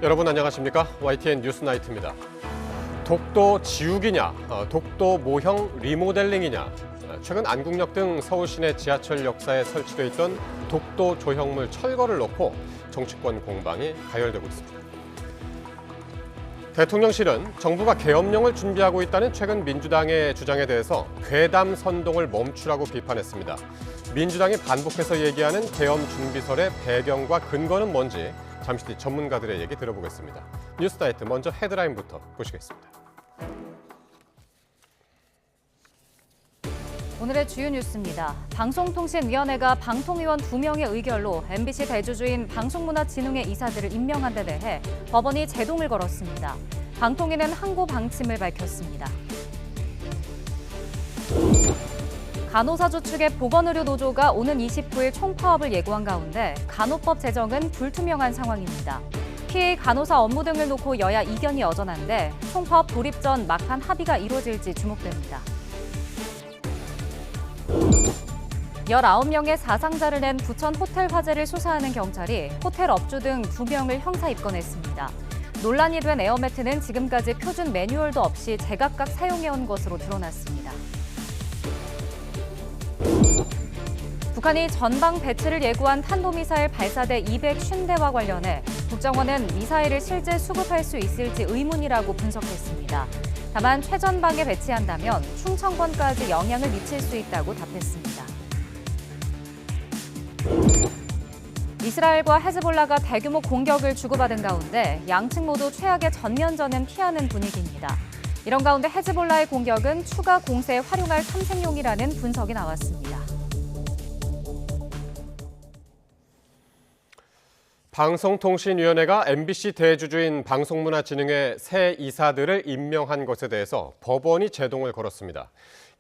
여러분 안녕하십니까? YTN 뉴스나이트입니다. 독도 지우기냐, 독도 모형 리모델링이냐. 최근 안국역 등 서울 시내 지하철 역사에 설치돼 있던 독도 조형물 철거를 놓고 정치권 공방이 가열되고 있습니다. 대통령실은 정부가 계엄령을 준비하고 있다는 최근 민주당의 주장에 대해서 괴담 선동을 멈추라고 비판했습니다. 민주당이 반복해서 얘기하는 계엄 준비설의 배경과 근거는 뭔지 잠시 뒤 전문가들의 얘기 들어보겠습니다. 뉴스나이트 먼저 헤드라인부터 보시겠습니다. 오늘의 주요 뉴스입니다. 방송통신위원회가 방통위원 2명의 의결로 MBC 대주주인 방송문화진흥회 이사들을 임명한 데 대해 법원이 제동을 걸었습니다. 방통위는 항고 방침을 밝혔습니다. 간호사주 측의 보건의료노조가 오는 29일 총파업을 예고한 가운데 간호법 제정은 불투명한 상황입니다. PA 간호사 업무 등을 놓고 여야 이견이 여전한데 총파업 돌입 전 막판 합의가 이루어질지 주목됩니다. 19명의 사상자를 낸 부천 호텔 화재를 수사하는 경찰이 호텔 업주 등 2명을 형사 입건했습니다. 논란이 된 에어매트는 지금까지 표준 매뉴얼도 없이 제각각 사용해온 것으로 드러났습니다. 북한이 전방 배치를 예고한 탄도미사일 발사대 250대와 관련해 국정원은 미사일을 실제 수급할 수 있을지 의문이라고 분석했습니다. 다만 최전방에 배치한다면 충청권까지 영향을 미칠 수 있다고 답했습니다. 이스라엘과 헤즈볼라가 대규모 공격을 주고받은 가운데 양측 모두 최악의 전면전은 피하는 분위기입니다. 이런 가운데 헤즈볼라의 공격은 추가 공세에 활용할 탐색용이라는 분석이 나왔습니다. 방송통신위원회가 MBC 대주주인 방송문화진흥회 새 이사들을 임명한 것에 대해서 법원이 제동을 걸었습니다.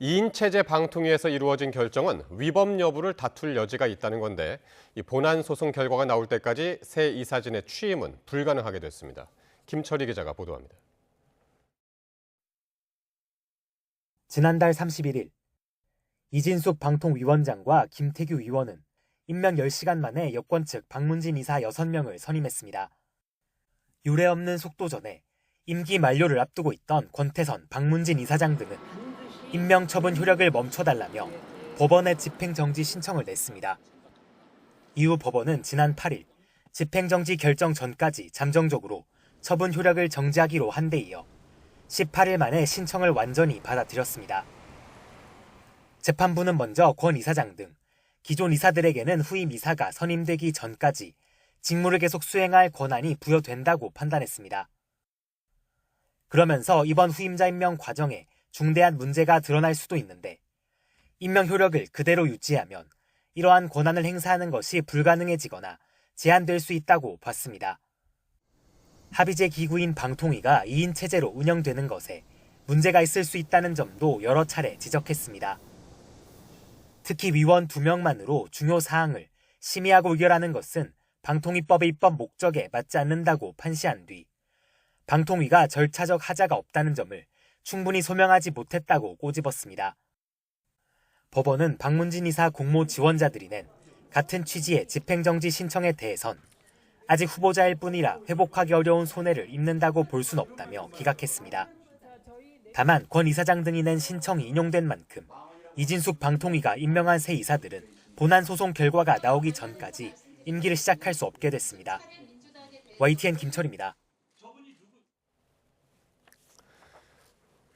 2인 체제 방통위에서 이루어진 결정은 위법 여부를 다툴 여지가 있다는 건데 이 본안 소송 결과가 나올 때까지 새 이사진의 취임은 불가능하게 됐습니다. 김철희 기자가 보도합니다. 지난달 31일 이진숙 방통위원장과 김태규 위원은 임명 10시간 만에 여권 측 박문진 이사 6명을 선임했습니다. 유례없는 속도전에 임기 만료를 앞두고 있던 권태선, 박문진 이사장 등은 임명 처분 효력을 멈춰달라며 법원에 집행정지 신청을 냈습니다. 이후 법원은 지난 8일 집행정지 결정 전까지 잠정적으로 처분 효력을 정지하기로 한 데 이어 18일 만에 신청을 완전히 받아들였습니다. 재판부는 먼저 권 이사장 등 기존 이사들에게는 후임 이사가 선임되기 전까지 직무를 계속 수행할 권한이 부여된다고 판단했습니다. 그러면서 이번 후임자 임명 과정에 중대한 문제가 드러날 수도 있는데 임명 효력을 그대로 유지하면 이러한 권한을 행사하는 것이 불가능해지거나 제한될 수 있다고 봤습니다. 합의제 기구인 방통위가 2인 체제로 운영되는 것에 문제가 있을 수 있다는 점도 여러 차례 지적했습니다. 특히 위원 2명만으로 중요 사항을 심의하고 의결하는 것은 방통위법의 입법 목적에 맞지 않는다고 판시한 뒤 방통위가 절차적 하자가 없다는 점을 충분히 소명하지 못했다고 꼬집었습니다. 법원은 박문진 이사 공모 지원자들이 낸 같은 취지의 집행정지 신청에 대해선 아직 후보자일 뿐이라 회복하기 어려운 손해를 입는다고 볼 수는 없다며 기각했습니다. 다만 권 이사장 등이 낸 신청이 인용된 만큼 이진숙 방통위가 임명한 새 이사들은 본안 소송 결과가 나오기 전까지 임기를 시작할 수 없게 됐습니다. YTN 김철입니다.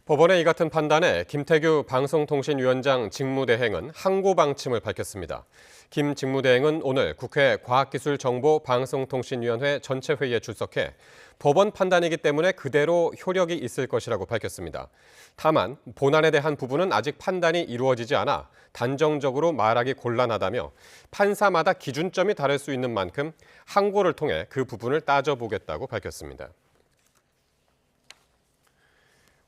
법원의 이 같은 판단에 김태규 방송통신위원장 직무대행은 항고 방침을 밝혔습니다. 김 직무대행은 오늘 국회 과학기술정보방송통신위원회 전체 회의에 출석해 법원 판단이기 때문에 그대로 효력이 있을 것이라고 밝혔습니다. 다만 본안에 대한 부분은 아직 판단이 이루어지지 않아 단정적으로 말하기 곤란하다며 판사마다 기준점이 다를 수 있는 만큼 항고를 통해 그 부분을 따져보겠다고 밝혔습니다.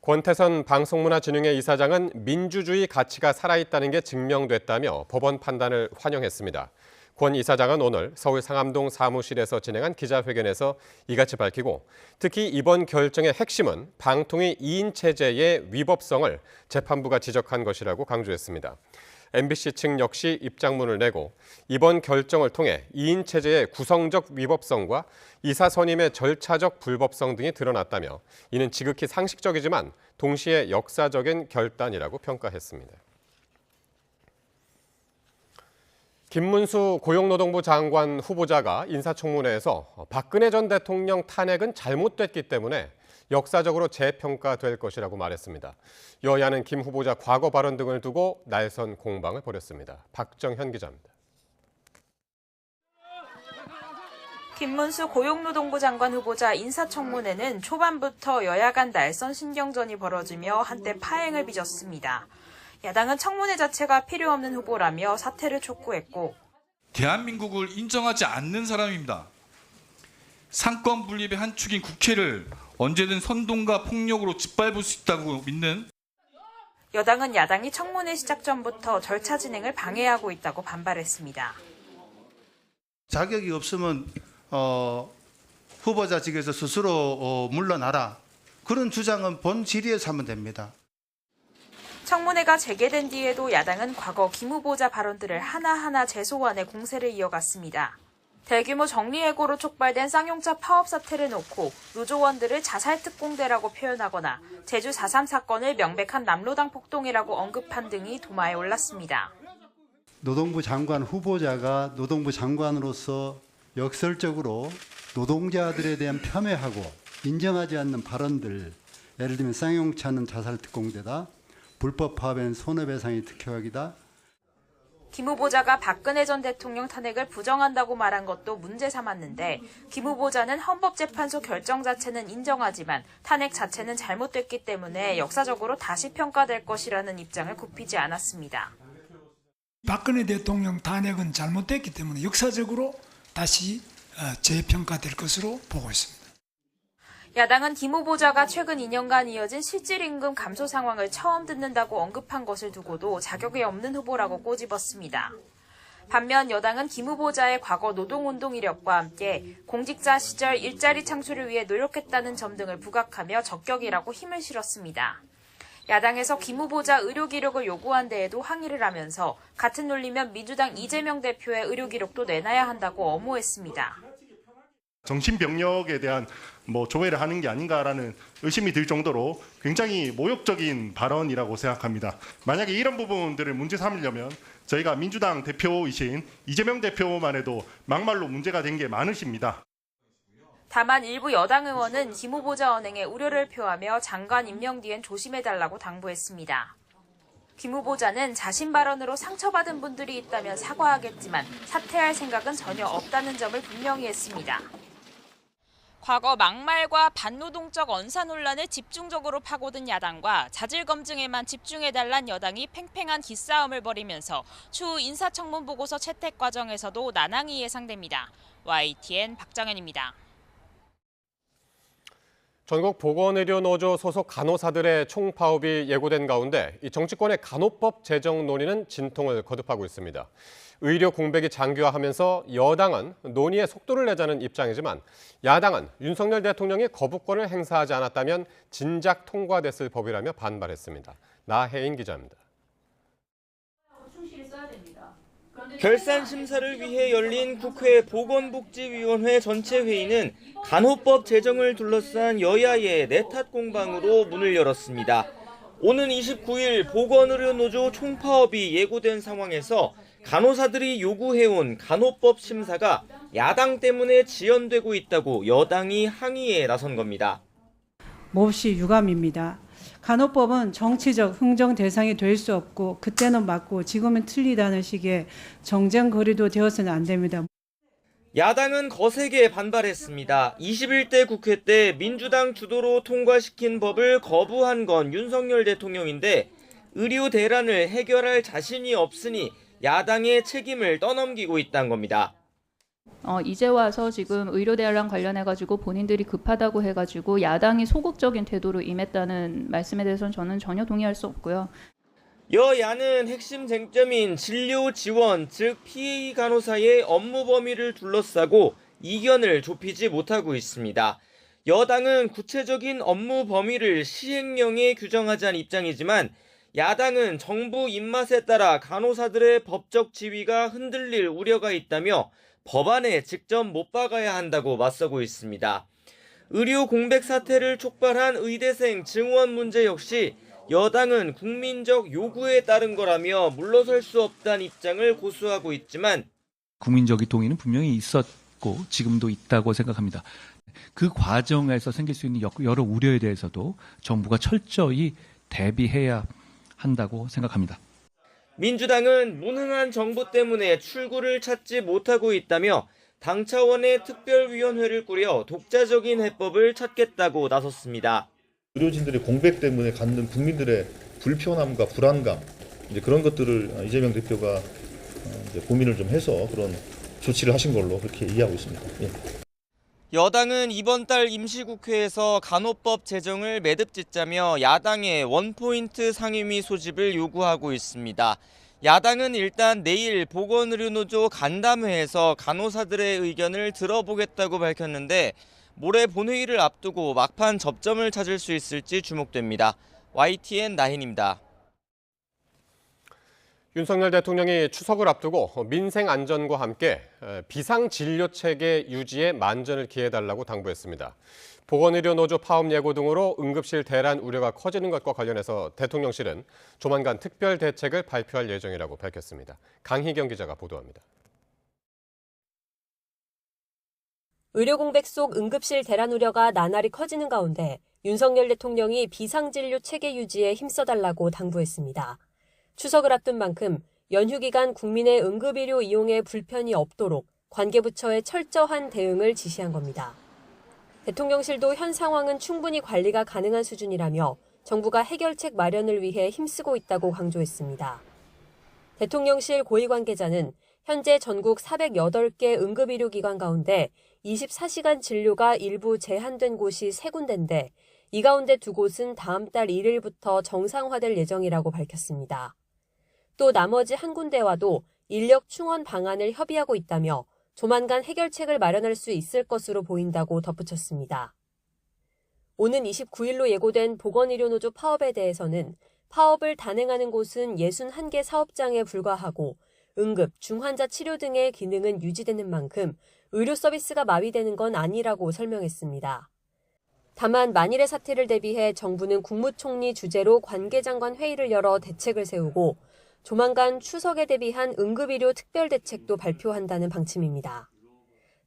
권태선 방송문화진흥회 이사장은 민주주의 가치가 살아있다는 게 증명됐다며 법원 판단을 환영했습니다. 권 이사장은 오늘 서울 상암동 사무실에서 진행한 기자회견에서 이같이 밝히고 특히 이번 결정의 핵심은 방통위 2인 체제의 위법성을 재판부가 지적한 것이라고 강조했습니다. MBC 측 역시 입장문을 내고 이번 결정을 통해 2인 체제의 구성적 위법성과 이사 선임의 절차적 불법성 등이 드러났다며 이는 지극히 상식적이지만 동시에 역사적인 결단이라고 평가했습니다. 김문수 고용노동부 장관 후보자가 인사청문회에서 박근혜 전 대통령 탄핵은 잘못됐기 때문에 역사적으로 재평가될 것이라고 말했습니다. 여야는 김 후보자 과거 발언 등을 두고 날선 공방을 벌였습니다. 박정현 기자입니다. 김문수 고용노동부 장관 후보자 인사청문회는 초반부터 여야 간 날선 신경전이 벌어지며 한때 파행을 빚었습니다. 야당은 청문회 자체가 필요 없는 후보라며 사퇴를 촉구했고 대한민국을 인정하지 않는 사람입니다. 상권 분립의 한 축인 국회를 언제든 선동과 폭력으로 짓밟을 수 있다고 믿는 여당은 야당이 청문회 시작 전부터 절차 진행을 방해하고 있다고 반발했습니다. 자격이 없으면 후보자직에서 스스로 물러나라. 그런 주장은 본 질의에서 하면 됩니다. 청문회가 재개된 뒤에도 야당은 과거 김 후보자 발언들을 하나하나 재소환해 공세를 이어갔습니다. 대규모 정리해고로 촉발된 쌍용차 파업 사태를 놓고 노조원들을 자살특공대라고 표현하거나 제주 4.3 사건을 명백한 남로당 폭동이라고 언급한 등이 도마에 올랐습니다. 노동부 장관 후보자가 노동부 장관으로서 역설적으로 노동자들에 대한 폄훼하고 인정하지 않는 발언들, 예를 들면 쌍용차는 자살특공대다, 불법 파업엔 손해배상이 특효약이다. 김 후보자가 박근혜 전 대통령 탄핵을 부정한다고 말한 것도 문제 삼았는데 김 후보자는 헌법재판소 결정 자체는 인정하지만 탄핵 자체는 잘못됐기 때문에 역사적으로 다시 평가될 것이라는 입장을 굽히지 않았습니다. 박근혜 대통령 탄핵은 잘못됐기 때문에 역사적으로 다시 재평가될 것으로 보고 있습니다. 야당은 김 후보자가 최근 2년간 이어진 실질임금 감소 상황을 처음 듣는다고 언급한 것을 두고도 자격이 없는 후보라고 꼬집었습니다. 반면 여당은 김 후보자의 과거 노동운동 이력과 함께 공직자 시절 일자리 창출을 위해 노력했다는 점 등을 부각하며 적격이라고 힘을 실었습니다. 야당에서 김 후보자 의료 기록을 요구한 데에도 항의를 하면서 같은 논리면 민주당 이재명 대표의 의료 기록도 내놔야 한다고 엄호했습니다. 정신병력에 대한 조회를 하는 게 아닌가라는 의심이 들 정도로 굉장히 모욕적인 발언이라고 생각합니다. 만약에 이런 부분들을 문제 삼으려면 저희가 민주당 대표이신 이재명 대표만 해도 막말로 문제가 된 게 많으십니다. 다만 일부 여당 의원은 김 후보자 언행에 우려를 표하며 장관 임명 뒤엔 조심해달라고 당부했습니다. 김 후보자는 자신 발언으로 상처받은 분들이 있다면 사과하겠지만 사퇴할 생각은 전혀 없다는 점을 분명히 했습니다. 과거 막말과 반노동적 언사 논란을 집중적으로 파고든 야당과 자질 검증에만 집중해달란 여당이 팽팽한 기싸움을 벌이면서 추후 인사청문 보고서 채택 과정에서도 난항이 예상됩니다. YTN 박정현입니다. 전국 보건의료노조 소속 간호사들의 총파업이 예고된 가운데 이 정치권의 간호법 제정 논의는 진통을 거듭하고 있습니다. 의료 공백이 장기화하면서 여당은 논의에 속도를 내자는 입장이지만 야당은 윤석열 대통령이 거부권을 행사하지 않았다면 진작 통과됐을 법이라며 반발했습니다. 나혜인 기자입니다. 결산 심사를 위해 열린 국회 보건복지위원회 전체 회의는 간호법 제정을 둘러싼 여야의 내탓 공방으로 문을 열었습니다. 오는 29일 보건의료노조 총파업이 예고된 상황에서 간호사들이 요구해온 간호법 심사가 야당 때문에 지연되고 있다고 여당이 항의에 나선 겁니다. 몹시 유감입니다. 간호법은 정치적 흥정 대상이 될 수 없고 그때는 맞고 지금은 틀리다는 식의 정쟁거리도 되어서는 안 됩니다. 야당은 거세게 반발했습니다. 21대 국회 때 민주당 주도로 통과시킨 법을 거부한 건 윤석열 대통령인데 의료 대란을 해결할 자신이 없으니 야당의 책임을 떠넘기고 있다는 겁니다. 이제 와서 지금 의료 대란 관련해가지고 본인들이 급하다고 해가지고 야당이 소극적인 태도로 임했다는 말씀에 대해서는 저는 전혀 동의할 수 없고요. 여야는 핵심 쟁점인 진료 지원, 즉 PA 간호사의 업무 범위를 둘러싸고 이견을 좁히지 못하고 있습니다. 여당은 구체적인 업무 범위를 시행령에 규정하자는 입장이지만 야당은 정부 입맛에 따라 간호사들의 법적 지위가 흔들릴 우려가 있다며 법안에 직접 못 박아야 한다고 맞서고 있습니다. 의료 공백 사태를 촉발한 의대생 증원 문제 역시 여당은 국민적 요구에 따른 거라며 물러설 수 없다는 입장을 고수하고 있지만 국민적인 동의는 분명히 있었고 지금도 있다고 생각합니다. 그 과정에서 생길 수 있는 여러 우려에 대해서도 정부가 철저히 대비해야 한다고 생각합니다. 민주당은 무능한 정부 때문에 출구를 찾지 못하고 있다며 당 차원의 특별위원회를 꾸려 독자적인 해법을 찾겠다고 나섰습니다. 의료진들이 공백 때문에 갖는 국민들의 불편함과 불안감, 이제 그런 것들을 이재명 대표가 이제 고민을 좀 해서 그런 조치를 하신 걸로 그렇게 이해하고 있습니다. 예. 여당은 이번 달 임시국회에서 간호법 제정을 매듭짓자며 야당의 원포인트 상임위 소집을 요구하고 있습니다. 야당은 일단 내일 보건의료노조 간담회에서 간호사들의 의견을 들어보겠다고 밝혔는데 모레 본회의를 앞두고 막판 접점을 찾을 수 있을지 주목됩니다. YTN 나힌입니다. 윤석열 대통령이 추석을 앞두고 민생 안전과 함께 비상진료체계 유지에 만전을 기해달라고 당부했습니다. 보건의료노조 파업 예고 등으로 응급실 대란 우려가 커지는 것과 관련해서 대통령실은 조만간 특별 대책을 발표할 예정이라고 밝혔습니다. 강희경 기자가 보도합니다. 의료 공백 속 응급실 대란 우려가 나날이 커지는 가운데 윤석열 대통령이 비상진료 체계 유지에 힘써달라고 당부했습니다. 추석을 앞둔 만큼 연휴 기간 국민의 응급의료 이용에 불편이 없도록 관계부처의 철저한 대응을 지시한 겁니다. 대통령실도 현 상황은 충분히 관리가 가능한 수준이라며 정부가 해결책 마련을 위해 힘쓰고 있다고 강조했습니다. 대통령실 고위 관계자는 현재 전국 408개 응급의료기관 가운데 24시간 진료가 일부 제한된 곳이 3군데인데 이 가운데 2곳은 다음 달 1일부터 정상화될 예정이라고 밝혔습니다. 또 나머지 1군데와도 인력 충원 방안을 협의하고 있다며 조만간 해결책을 마련할 수 있을 것으로 보인다고 덧붙였습니다. 오는 29일로 예고된 보건의료노조 파업에 대해서는 파업을 단행하는 곳은 61개 사업장에 불과하고 응급, 중환자 치료 등의 기능은 유지되는 만큼 의료 서비스가 마비되는 건 아니라고 설명했습니다. 다만 만일의 사태를 대비해 정부는 국무총리 주재로 관계장관 회의를 열어 대책을 세우고 조만간 추석에 대비한 응급의료 특별대책도 발표한다는 방침입니다.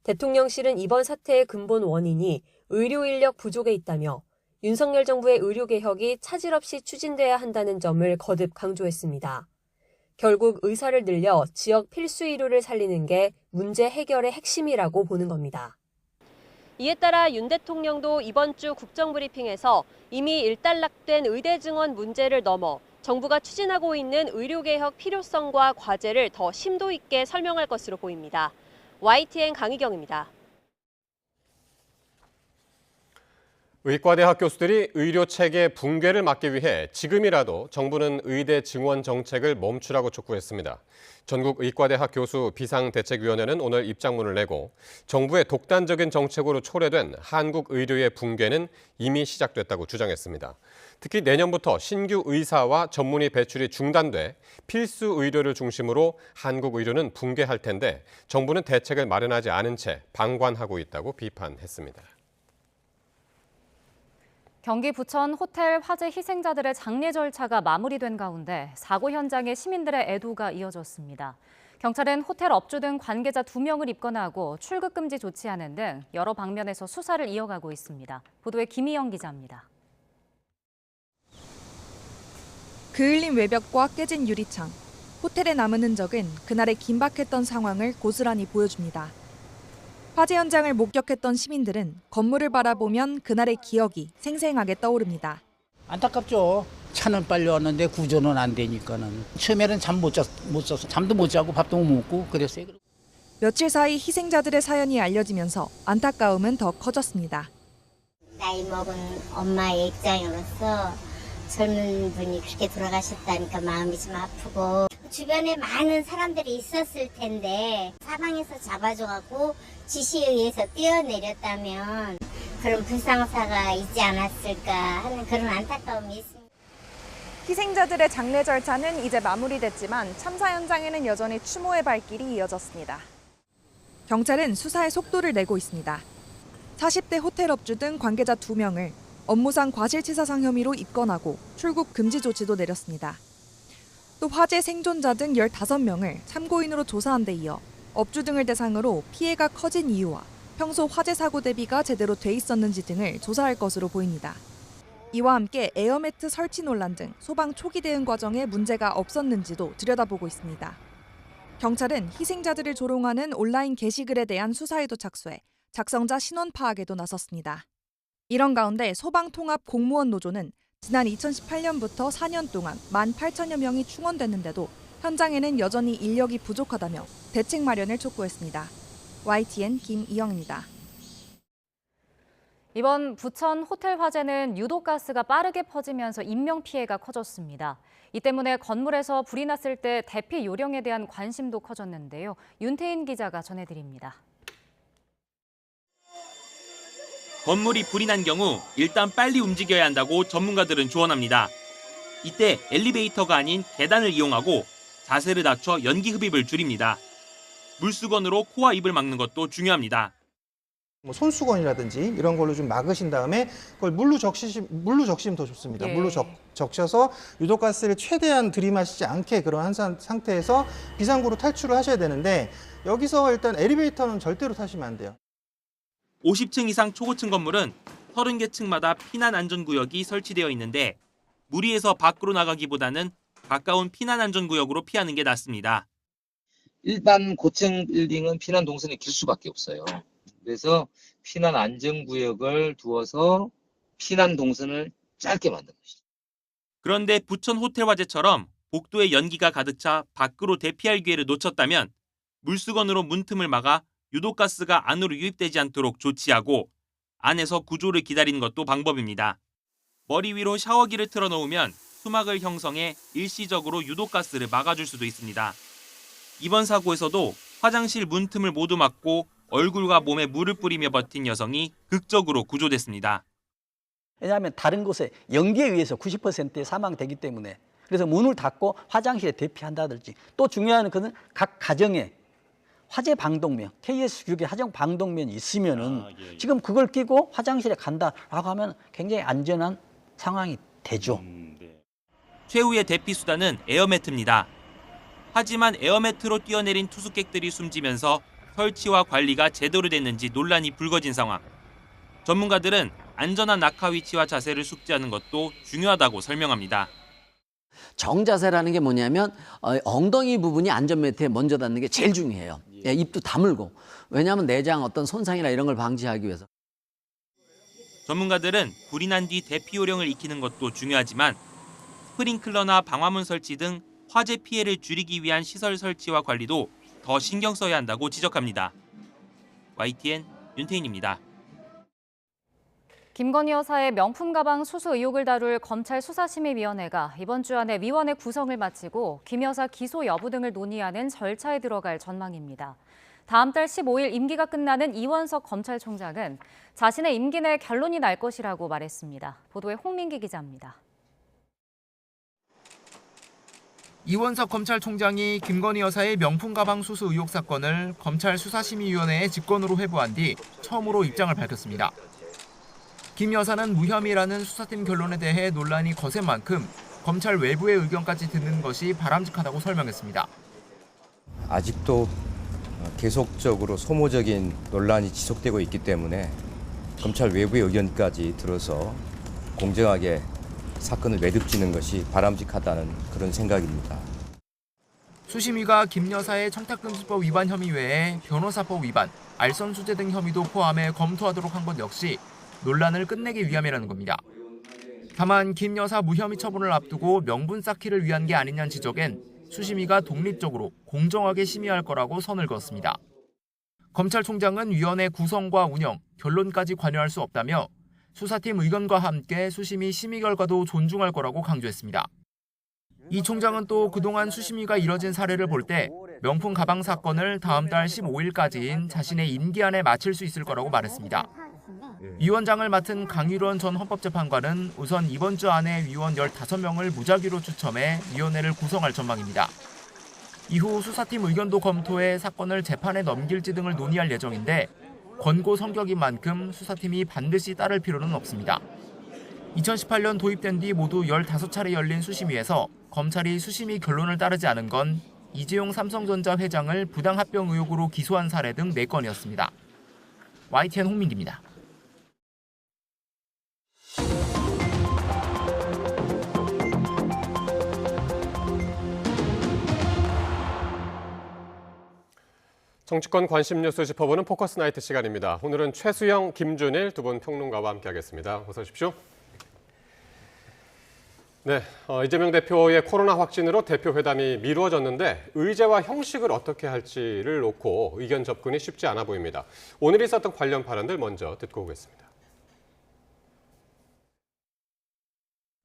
대통령실은 이번 사태의 근본 원인이 의료 인력 부족에 있다며 윤석열 정부의 의료개혁이 차질 없이 추진돼야 한다는 점을 거듭 강조했습니다. 결국 의사를 늘려 지역 필수 의료를 살리는 게 문제 해결의 핵심이라고 보는 겁니다. 이에 따라 윤 대통령도 이번 주 국정브리핑에서 이미 일단락된 의대 증원 문제를 넘어 정부가 추진하고 있는 의료개혁 필요성과 과제를 더 심도 있게 설명할 것으로 보입니다. YTN 강희경입니다. 의과대학 교수들이 의료체계 붕괴를 막기 위해 지금이라도 정부는 의대 증원 정책을 멈추라고 촉구했습니다. 전국의과대학 교수 비상대책위원회는 오늘 입장문을 내고 정부의 독단적인 정책으로 초래된 한국 의료의 붕괴는 이미 시작됐다고 주장했습니다. 특히 내년부터 신규 의사와 전문의 배출이 중단돼 필수 의료를 중심으로 한국 의료는 붕괴할 텐데 정부는 대책을 마련하지 않은 채 방관하고 있다고 비판했습니다. 경기 부천 호텔 화재 희생자들의 장례 절차가 마무리된 가운데 사고 현장에 시민들의 애도가 이어졌습니다. 경찰은 호텔 업주 등 관계자 2명을 입건하고 출국 금지 조치하는 등 여러 방면에서 수사를 이어가고 있습니다. 보도에 김희영 기자입니다. 그을린 외벽과 깨진 유리창, 호텔에 남은 흔적은 그날의 긴박했던 상황을 고스란히 보여줍니다. 화재 현장을 목격했던 시민들은 건물을 바라보면 그날의 기억이 생생하게 떠오릅니다. 안타깝죠. 차는 빨리 왔는데 구조는 안 되니까는. 처음에는 잠 못 잤어. 잠도 못 자고 밥도 못 먹고 그랬어요. 며칠 사이 희생자들의 사연이 알려지면서 안타까움은 더 커졌습니다. 나이 먹은 엄마의 입장으로서 젊은 분이 그렇게 돌아가셨다니까 마음이 좀 아프고 주변에 많은 사람들이 있었을 텐데 사방에서 잡아줘갖고 지시에 의해서 뛰어내렸다면 그런 불상사가 있지 않았을까 하는 그런 안타까움이 있습니다. 희생자들의 장례 절차는 이제 마무리됐지만 참사 현장에는 여전히 추모의 발길이 이어졌습니다. 경찰은 수사에 속도를 내고 있습니다. 40대 호텔업주 등 관계자 2명을 업무상 과실치사상 혐의로 입건하고 출국 금지 조치도 내렸습니다. 또 화재 생존자 등 15명을 참고인으로 조사한 데 이어 업주 등을 대상으로 피해가 커진 이유와 평소 화재 사고 대비가 제대로 돼 있었는지 등을 조사할 것으로 보입니다. 이와 함께 에어매트 설치 논란 등 소방 초기 대응 과정에 문제가 없었는지도 들여다보고 있습니다. 경찰은 희생자들을 조롱하는 온라인 게시글에 대한 수사에도 착수해 작성자 신원 파악에도 나섰습니다. 이런 가운데 소방통합공무원 노조는 지난 2018년부터 4년 동안 18,000여 명이 충원됐는데도 현장에는 여전히 인력이 부족하다며 대책 마련을 촉구했습니다. YTN 김이영입니다. 이번 부천 호텔 화재는 유독가스가 빠르게 퍼지면서 인명피해가 커졌습니다. 이 때문에 건물에서 불이 났을 때 대피 요령에 대한 관심도 커졌는데요. 윤태인 기자가 전해드립니다. 건물이 불이 난 경우 일단 빨리 움직여야 한다고 전문가들은 조언합니다. 이때 엘리베이터가 아닌 계단을 이용하고 자세를 낮춰 연기 흡입을 줄입니다. 물수건으로 코와 입을 막는 것도 중요합니다. 손수건이라든지 이런 걸로 좀 막으신 다음에 그걸 물로 적시면 더 좋습니다. 예. 물로 적셔서 유독가스를 최대한 들이마시지 않게 그런 상태에서 비상구로 탈출을 하셔야 되는데 여기서 일단 엘리베이터는 절대로 타시면 안 돼요. 50층 이상 초고층 건물은 30개 층마다 피난 안전구역이 설치되어 있는데 무리해서 밖으로 나가기보다는 가까운 피난 안전구역으로 피하는 게 낫습니다. 일반 고층 빌딩은 피난 동선이 길 수밖에 없어요. 그래서 피난 안전구역을 두어서 피난 동선을 짧게 만든 것이죠. 그런데 부천 호텔 화재처럼 복도에 연기가 가득 차 밖으로 대피할 기회를 놓쳤다면 물수건으로 문틈을 막아 유독가스가 안으로 유입되지 않도록 조치하고 안에서 구조를 기다리는 것도 방법입니다. 머리 위로 샤워기를 틀어놓으면 수막을 형성해 일시적으로 유독가스를 막아줄 수도 있습니다. 이번 사고에서도 화장실 문틈을 모두 막고 얼굴과 몸에 물을 뿌리며 버틴 여성이 극적으로 구조됐습니다. 왜냐하면 다른 곳에 연기에 의해서 90%의 사망되기 때문에 그래서 문을 닫고 화장실에 대피한다든지 또 중요한 것은 각 가정에 화재 방독면, KS6의 화재 방독면이 있으면은 지금 그걸 끼고 화장실에 간다라고 하면 굉장히 안전한 상황이 되죠. 최후의 대피 수단은 에어매트입니다. 하지만 에어매트로 뛰어내린 투숙객들이 숨지면서 설치와 관리가 제대로 됐는지 논란이 불거진 상황. 전문가들은 안전한 낙하 위치와 자세를 숙지하는 것도 중요하다고 설명합니다. 정자세라는 게 뭐냐면 엉덩이 부분이 안전매트에 먼저 닿는 게 제일 중요해요. 입도 다물고. 왜냐하면 내장 어떤 손상이나 이런 걸 방지하기 위해서. 전문가들은 불이 난 뒤 대피 요령을 익히는 것도 중요하지만 스프링클러나 방화문 설치 등 화재 피해를 줄이기 위한 시설 설치와 관리도 더 신경 써야 한다고 지적합니다. YTN 윤태인입니다. 김건희 여사의 명품 가방 수수 의혹을 다룰 검찰 수사심의위원회가 이번 주 안에 위원회 구성을 마치고 김 여사 기소 여부 등을 논의하는 절차에 들어갈 전망입니다. 다음 달 15일 임기가 끝나는 이원석 검찰총장은 자신의 임기 내 결론이 날 것이라고 말했습니다. 보도에 홍민기 기자입니다. 이원석 검찰총장이 김건희 여사의 명품 가방 수수 의혹 사건을 검찰 수사심의위원회에 직권으로 회부한 뒤 처음으로 입장을 밝혔습니다. 김 여사는 무혐의라는 수사팀 결론에 대해 논란이 거센 만큼 검찰 외부의 의견까지 듣는 것이 바람직하다고 설명했습니다. 아직도 계속적으로 소모적인 논란이 지속되고 있기 때문에 검찰 외부의 의견까지 들어서 공정하게 사건을 매듭지는 것이 바람직하다는 그런 생각입니다. 수심위가 김 여사의 청탁금지법 위반 혐의 외에 변호사법 위반, 알선수재 등 혐의도 포함해 검토하도록 한 것 역시 논란을 끝내기 위함이라는 겁니다. 다만 김 여사 무혐의 처분을 앞두고 명분 쌓기를 위한 게 아니냐는 지적엔 수심위가 독립적으로 공정하게 심의할 거라고 선을 그었습니다. 검찰총장은 위원회 구성과 운영, 결론까지 관여할 수 없다며 수사팀 의견과 함께 수심위 심의 결과도 존중할 거라고 강조했습니다. 이 총장은 또 그동안 수심위가 이뤄진 사례를 볼 때 명품 가방 사건을 다음 달 15일까지인 자신의 임기 안에 마칠 수 있을 거라고 말했습니다. 위원장을 맡은 강일원 전 헌법재판관은 우선 이번 주 안에 위원 15명을 무작위로 추첨해 위원회를 구성할 전망입니다. 이후 수사팀 의견도 검토해 사건을 재판에 넘길지 등을 논의할 예정인데 권고 성격인 만큼 수사팀이 반드시 따를 필요는 없습니다. 2018년 도입된 뒤 모두 15차례 열린 수심위에서 검찰이 수심위 결론을 따르지 않은 건 이재용 삼성전자 회장을 부당합병 의혹으로 기소한 사례 등 4건이었습니다. YTN 홍민기입니다. 정치권 관심 뉴스 짚어보는 포커스 나이트 시간입니다. 오늘은 최수영, 김준일 두 분 평론가와 함께하겠습니다. 어서 오십시오. 네, 이재명 대표의 코로나 확진으로 대표 회담이 미루어졌는데 의제와 형식을 어떻게 할지를 놓고 의견 접근이 쉽지 않아 보입니다. 오늘 있었던 관련 발언들 먼저 듣고 오겠습니다.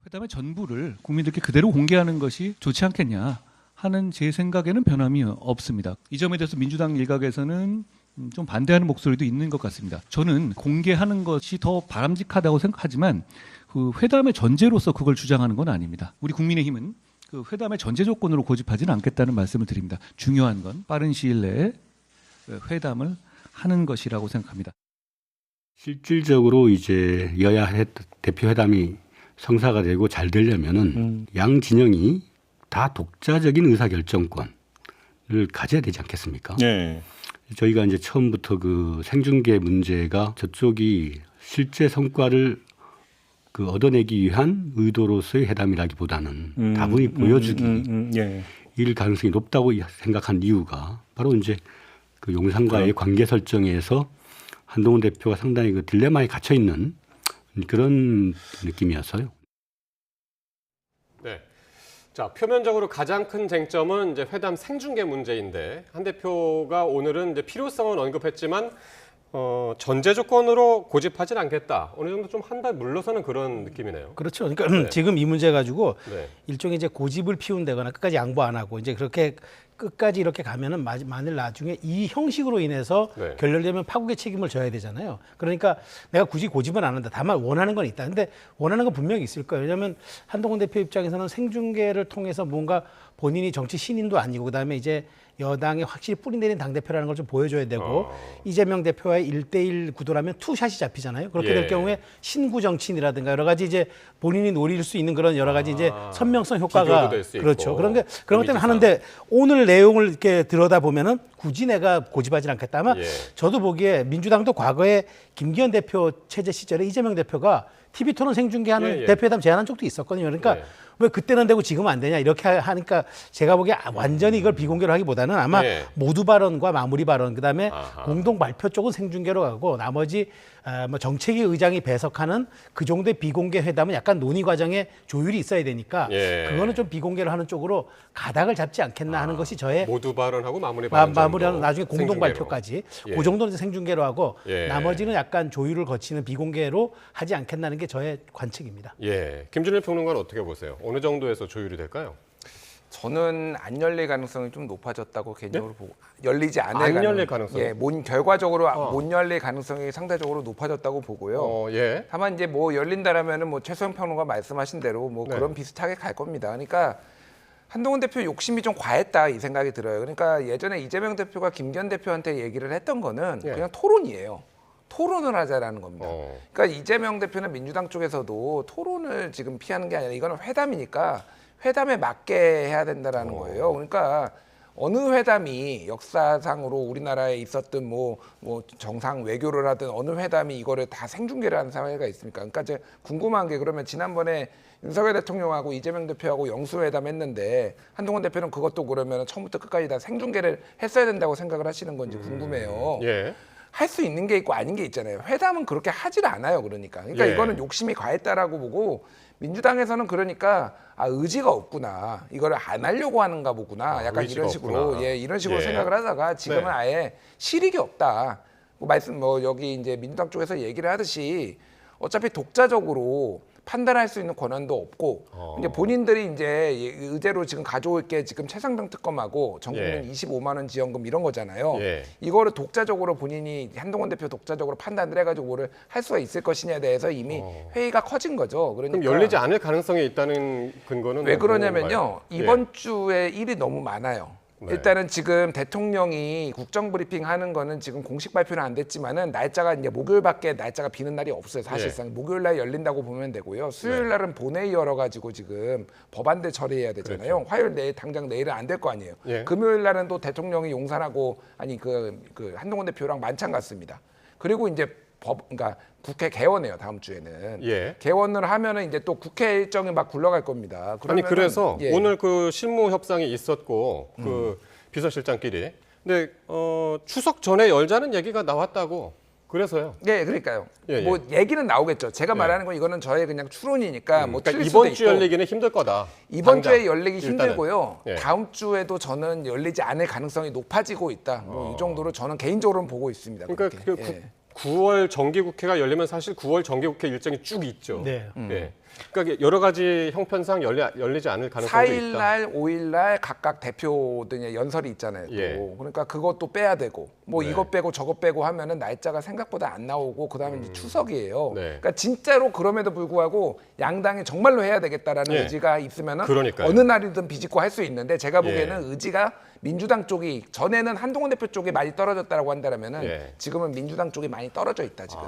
회담의 전부를 국민들께 그대로 공개하는 것이 좋지 않겠냐 하는 제 생각에는 변함이 없습니다. 이 점에 대해서 민주당 일각에서는 좀 반대하는 목소리도 있는 것 같습니다. 저는 공개하는 것이 더 바람직하다고 생각하지만 그 회담의 전제로서 그걸 주장하는 건 아닙니다. 우리 국민의힘은 그 회담의 전제 조건으로 고집하지는 않겠다는 말씀을 드립니다. 중요한 건 빠른 시일 내에 회담을 하는 것이라고 생각합니다. 실질적으로 이제 여야 대표 회담이 성사가 되고 잘 되려면은 양 진영이 다 독자적인 의사결정권을 가져야 되지 않겠습니까? 네. 저희가 이제 처음부터 그 생중계 문제가 저쪽이 실제 성과를 그 얻어내기 위한 의도로서의 회담이라기보다는 다분히 보여주기 예. 일 가능성이 높다고 생각한 이유가 바로 이제 그 용산과의 관계 설정에서 한동훈 대표가 상당히 그 딜레마에 갇혀 있는 그런 느낌이었어요. 네. 자, 표면적으로 가장 큰 쟁점은 이제 회담 생중계 문제인데 한 대표가 오늘은 이제 필요성은 언급했지만 전제 조건으로 고집하진 않겠다. 어느 정도 좀 한 발 물러서는 그런 느낌이네요. 그렇죠. 그러니까 네. 지금 이 문제 가지고 네. 일종의 이제 고집을 피운다거나 끝까지 양보 안 하고 이제 그렇게 끝까지 이렇게 가면은 만일 나중에 이 형식으로 인해서 네. 결렬되면 파국의 책임을 져야 되잖아요. 그러니까 내가 굳이 고집은 안 한다. 다만 원하는 건 있다. 근데 원하는 건 분명히 있을 거예요. 왜냐하면 한동훈 대표 입장에서는 생중계를 통해서 뭔가 본인이 정치 신인도 아니고 그다음에 이제 여당에 확실히 뿌리 내린 당대표라는 걸 좀 보여줘야 되고 이재명 대표와의 1대1 구도라면 투샷이 잡히잖아요. 그렇게 될 경우에 신구 정치인이라든가 여러 가지 이제 본인이 노릴 수 있는 그런 여러 가지 이제 선명성 효과가 그렇죠. 그런 것 때문에 하는데 오늘 내용을 이렇게 들여다보면은 굳이 내가 고집하지 않겠다. 아마 저도 보기에 민주당도 과거에 김기현 대표 체제 시절에 이재명 대표가 TV 토론 생중계하는 대표회담 제안한 적도 있었거든요. 그러니까 왜 그때는 되고 지금은 안 되냐 이렇게 하니까 제가 보기에 완전히 이걸 비공개로 하기보다는 아마 모두 발언과 마무리 발언 그다음에 공동 발표 쪽은 생중계로 가고 나머지 뭐 정책위 의장이 배석하는 그 정도의 비공개 회담은 약간 논의 과정에 조율이 있어야 되니까 그거는 좀 비공개로 하는 쪽으로 가닥을 잡지 않겠나 하는 것이 저의 모두 발언하고 마무리 발언 마무리하는 나중에 공동 생중계로. 발표까지 그 정도는 생중계로 하고 나머지는 약간 조율을 거치는 비공개로 하지 않겠나는 게 저의 관측입니다. 예, 김준일 평론가는 어떻게 보세요? 어느 정도에서 조율이 될까요? 저는 안 열릴 가능성이 좀 높아졌다고 개인적으로 보고 열리지 않을 안 열릴 가능성. 예, 결과적으로 못 열릴 가능성이 상대적으로 높아졌다고 보고요. 다만 이제 뭐 열린다라면은 뭐 최수영 평론가 말씀하신 대로 뭐 그런 비슷하게 갈 겁니다. 그러니까 한동훈 대표 욕심이 좀 과했다 이 생각이 들어요. 그러니까 예전에 이재명 대표가 김기현 대표한테 얘기를 했던 거는 그냥 토론이에요. 토론을 하자라는 겁니다. 그러니까 이재명 대표는 민주당 쪽에서도 토론을 지금 피하는 게 아니라 이거는 회담이니까 회담에 맞게 해야 된다라는 거예요. 그러니까 어느 회담이 역사상으로 우리나라에 있었던 뭐 정상 외교를 하든 어느 회담이 이거를 다 생중계를 하는 사회가 있습니까? 그러니까 이제 궁금한 게 그러면 지난번에 윤석열 대통령하고 이재명 대표하고 영수회담 했는데 한동훈 대표는 그것도 그러면 처음부터 끝까지 다 생중계를 했어야 된다고 생각을 하시는 건지 궁금해요. 할 수 있는 게 있고 아닌 게 있잖아요. 회담은 그렇게 하질 않아요. 그러니까 이거는 욕심이 과했다라고 보고 민주당에서는 그러니까 의지가 없구나. 이거를 안 하려고 하는가 보구나. 약간 이런 식으로 없구나. 이런 식으로 생각을 하다가 지금은 아예 실익이 없다. 여기 이제 민주당 쪽에서 얘기를 하듯이 어차피 독자적으로 판단할 수 있는 권한도 없고 이제 본인들이 이제 의제로 지금 가져올 게 지금 최상병 특검하고 전국민 25만 원 지원금 이런 거잖아요. 이거를 독자적으로 본인이 한동훈 대표 독자적으로 판단을 해가지고 뭐를 할 수가 있을 것이냐에 대해서 이미 회의가 커진 거죠. 그러니까 그럼 열리지 않을 가능성이 있다는 근거는 왜 그러냐면요. 이번 주에 일이 너무 많아요. 일단은 지금 대통령이 국정브리핑 하는 거는 지금 공식 발표는 안 됐지만은 날짜가 이제 목요일밖에 날짜가 비는 날이 없어요. 사실상 목요일 날 열린다고 보면 되고요. 수요일 날은 본회의 열어가지고 지금 법안들 처리해야 되잖아요. 화요일 내일 당장 내일은 안 될 거 아니에요. 금요일 날은 또 대통령이 용산하고 아니 그 한동훈 대표랑 만찬 갔습니다. 그리고 이제 그러니까 국회 개원해요 다음 주에는. 개원을 하면은 이제 또 국회 일정이 막 굴러갈 겁니다. 아니 그래서 오늘 그 실무 협상이 있었고 그 비서실장끼리. 근데 추석 전에 열자는 얘기가 나왔다고. 그래서요. 네, 그러니까요. 뭐 얘기는 나오겠죠. 제가 말하는 건 이거는 저의 그냥 추론이니까 뭐 그러니까 틀릴 수도 이번 주 있고. 열리기는 힘들 거다. 이번 당장. 주에 열리기 일단은. 힘들고요. 다음 주에도 저는 열리지 않을 가능성이 높아지고 있다. 뭐 이 정도로 저는 개인적으로는 보고 있습니다. 그러니까 그 9월 정기국회가 열리면 사실 9월 정기국회 일정이 쭉 있죠. 그러니까 여러 가지 형편상 열리지 않을 가능성도 4일 있다. 날, 5일 날 각각 대표들의 연설이 있잖아요. 또. 그러니까 그것도 빼야 되고 뭐 이것 빼고 저것 빼고 하면은 날짜가 생각보다 안 나오고 그다음에 이제 추석이에요. 그러니까 진짜로 그럼에도 불구하고 양당이 정말로 해야 되겠다라는 의지가 있으면은 어느 날이든 비집고 할 수 있는데 제가 보기에는 의지가 민주당 쪽이 전에는 한동훈 대표 쪽이 많이 떨어졌다라고 한다면은 지금은 민주당 쪽이 많이 떨어져 있다 지금.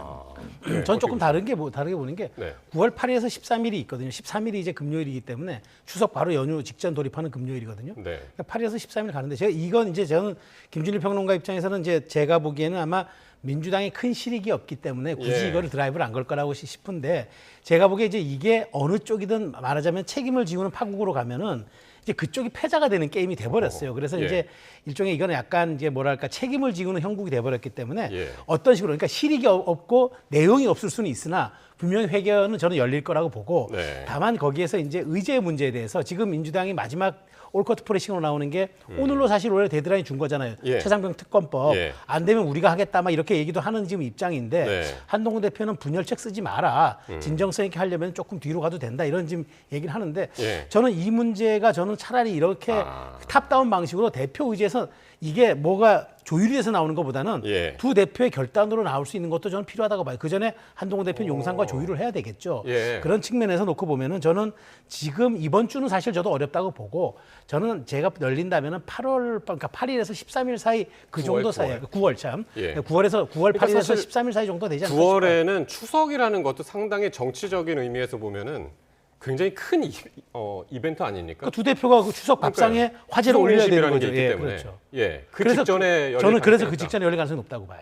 전 조금 다르게 보는 게 9월 8일에서 13일이 있거든요. 13일이 이제 금요일이기 때문에 추석 바로 연휴 직전 돌입하는 금요일이거든요. 그러니까 8일에서 13일 가는데 제가 이건 이제 저는 김준일 평론가 입장에서는 이제 제가 보기에는 아마 민주당이 큰 실익이 없기 때문에 굳이 이거를 드라이브를 안 걸 거라고 싶은데 제가 보기에 이제 이게 어느 쪽이든 말하자면 책임을 지우는 파국으로 가면은 이제 그쪽이 패자가 되는 게임이 돼버렸어요. 그래서 이제 일종의 이거는 약간 이제 뭐랄까 책임을 지우는 형국이 돼버렸기 때문에 어떤 식으로 그러니까 실익이 없고 내용이 없을 수는 있으나 분명히 회견은 저는 열릴 거라고 보고 다만 거기에서 이제 의제 문제에 대해서 지금 민주당이 마지막 올커트 프레싱으로 나오는 게 오늘로 사실 원래 데드라인 준 거잖아요. 최상병 특검법 안 되면 우리가 하겠다 막 이렇게 얘기도 하는 지금 입장인데 한동훈 대표는 분열책 쓰지 마라. 진정성 있게 하려면 조금 뒤로 가도 된다 이런 지금 얘기를 하는데 저는 이 문제가 저는 차라리 이렇게 탑다운 방식으로 대표 의제에서 이게 뭐가 조율이 돼서 나오는 것보다는 두 대표의 결단으로 나올 수 있는 것도 저는 필요하다고 봐요. 그 전에 한동훈 대표는 용산과 조율을 해야 되겠죠. 그런 측면에서 놓고 보면은 저는 지금 이번 주는 사실 저도 어렵다고 보고 저는 제가 열린다면은 8월 그러니까 8일에서 13일 사이 그 정도 사이 9월 참 9월 그러니까 8일에서 13일 사이 정도 되지 않을까 9월에는 추석이라는 것도 상당히 정치적인 의미에서 보면은 굉장히 큰 이벤트 아닙니까? 그러니까 두 대표가 그 추석 밥상에 화제를 올려야 되는 거죠. 그렇죠. 그 그래서 직전에 저는 그래서 그 직전에 열릴 가능성이 높다고 봐요.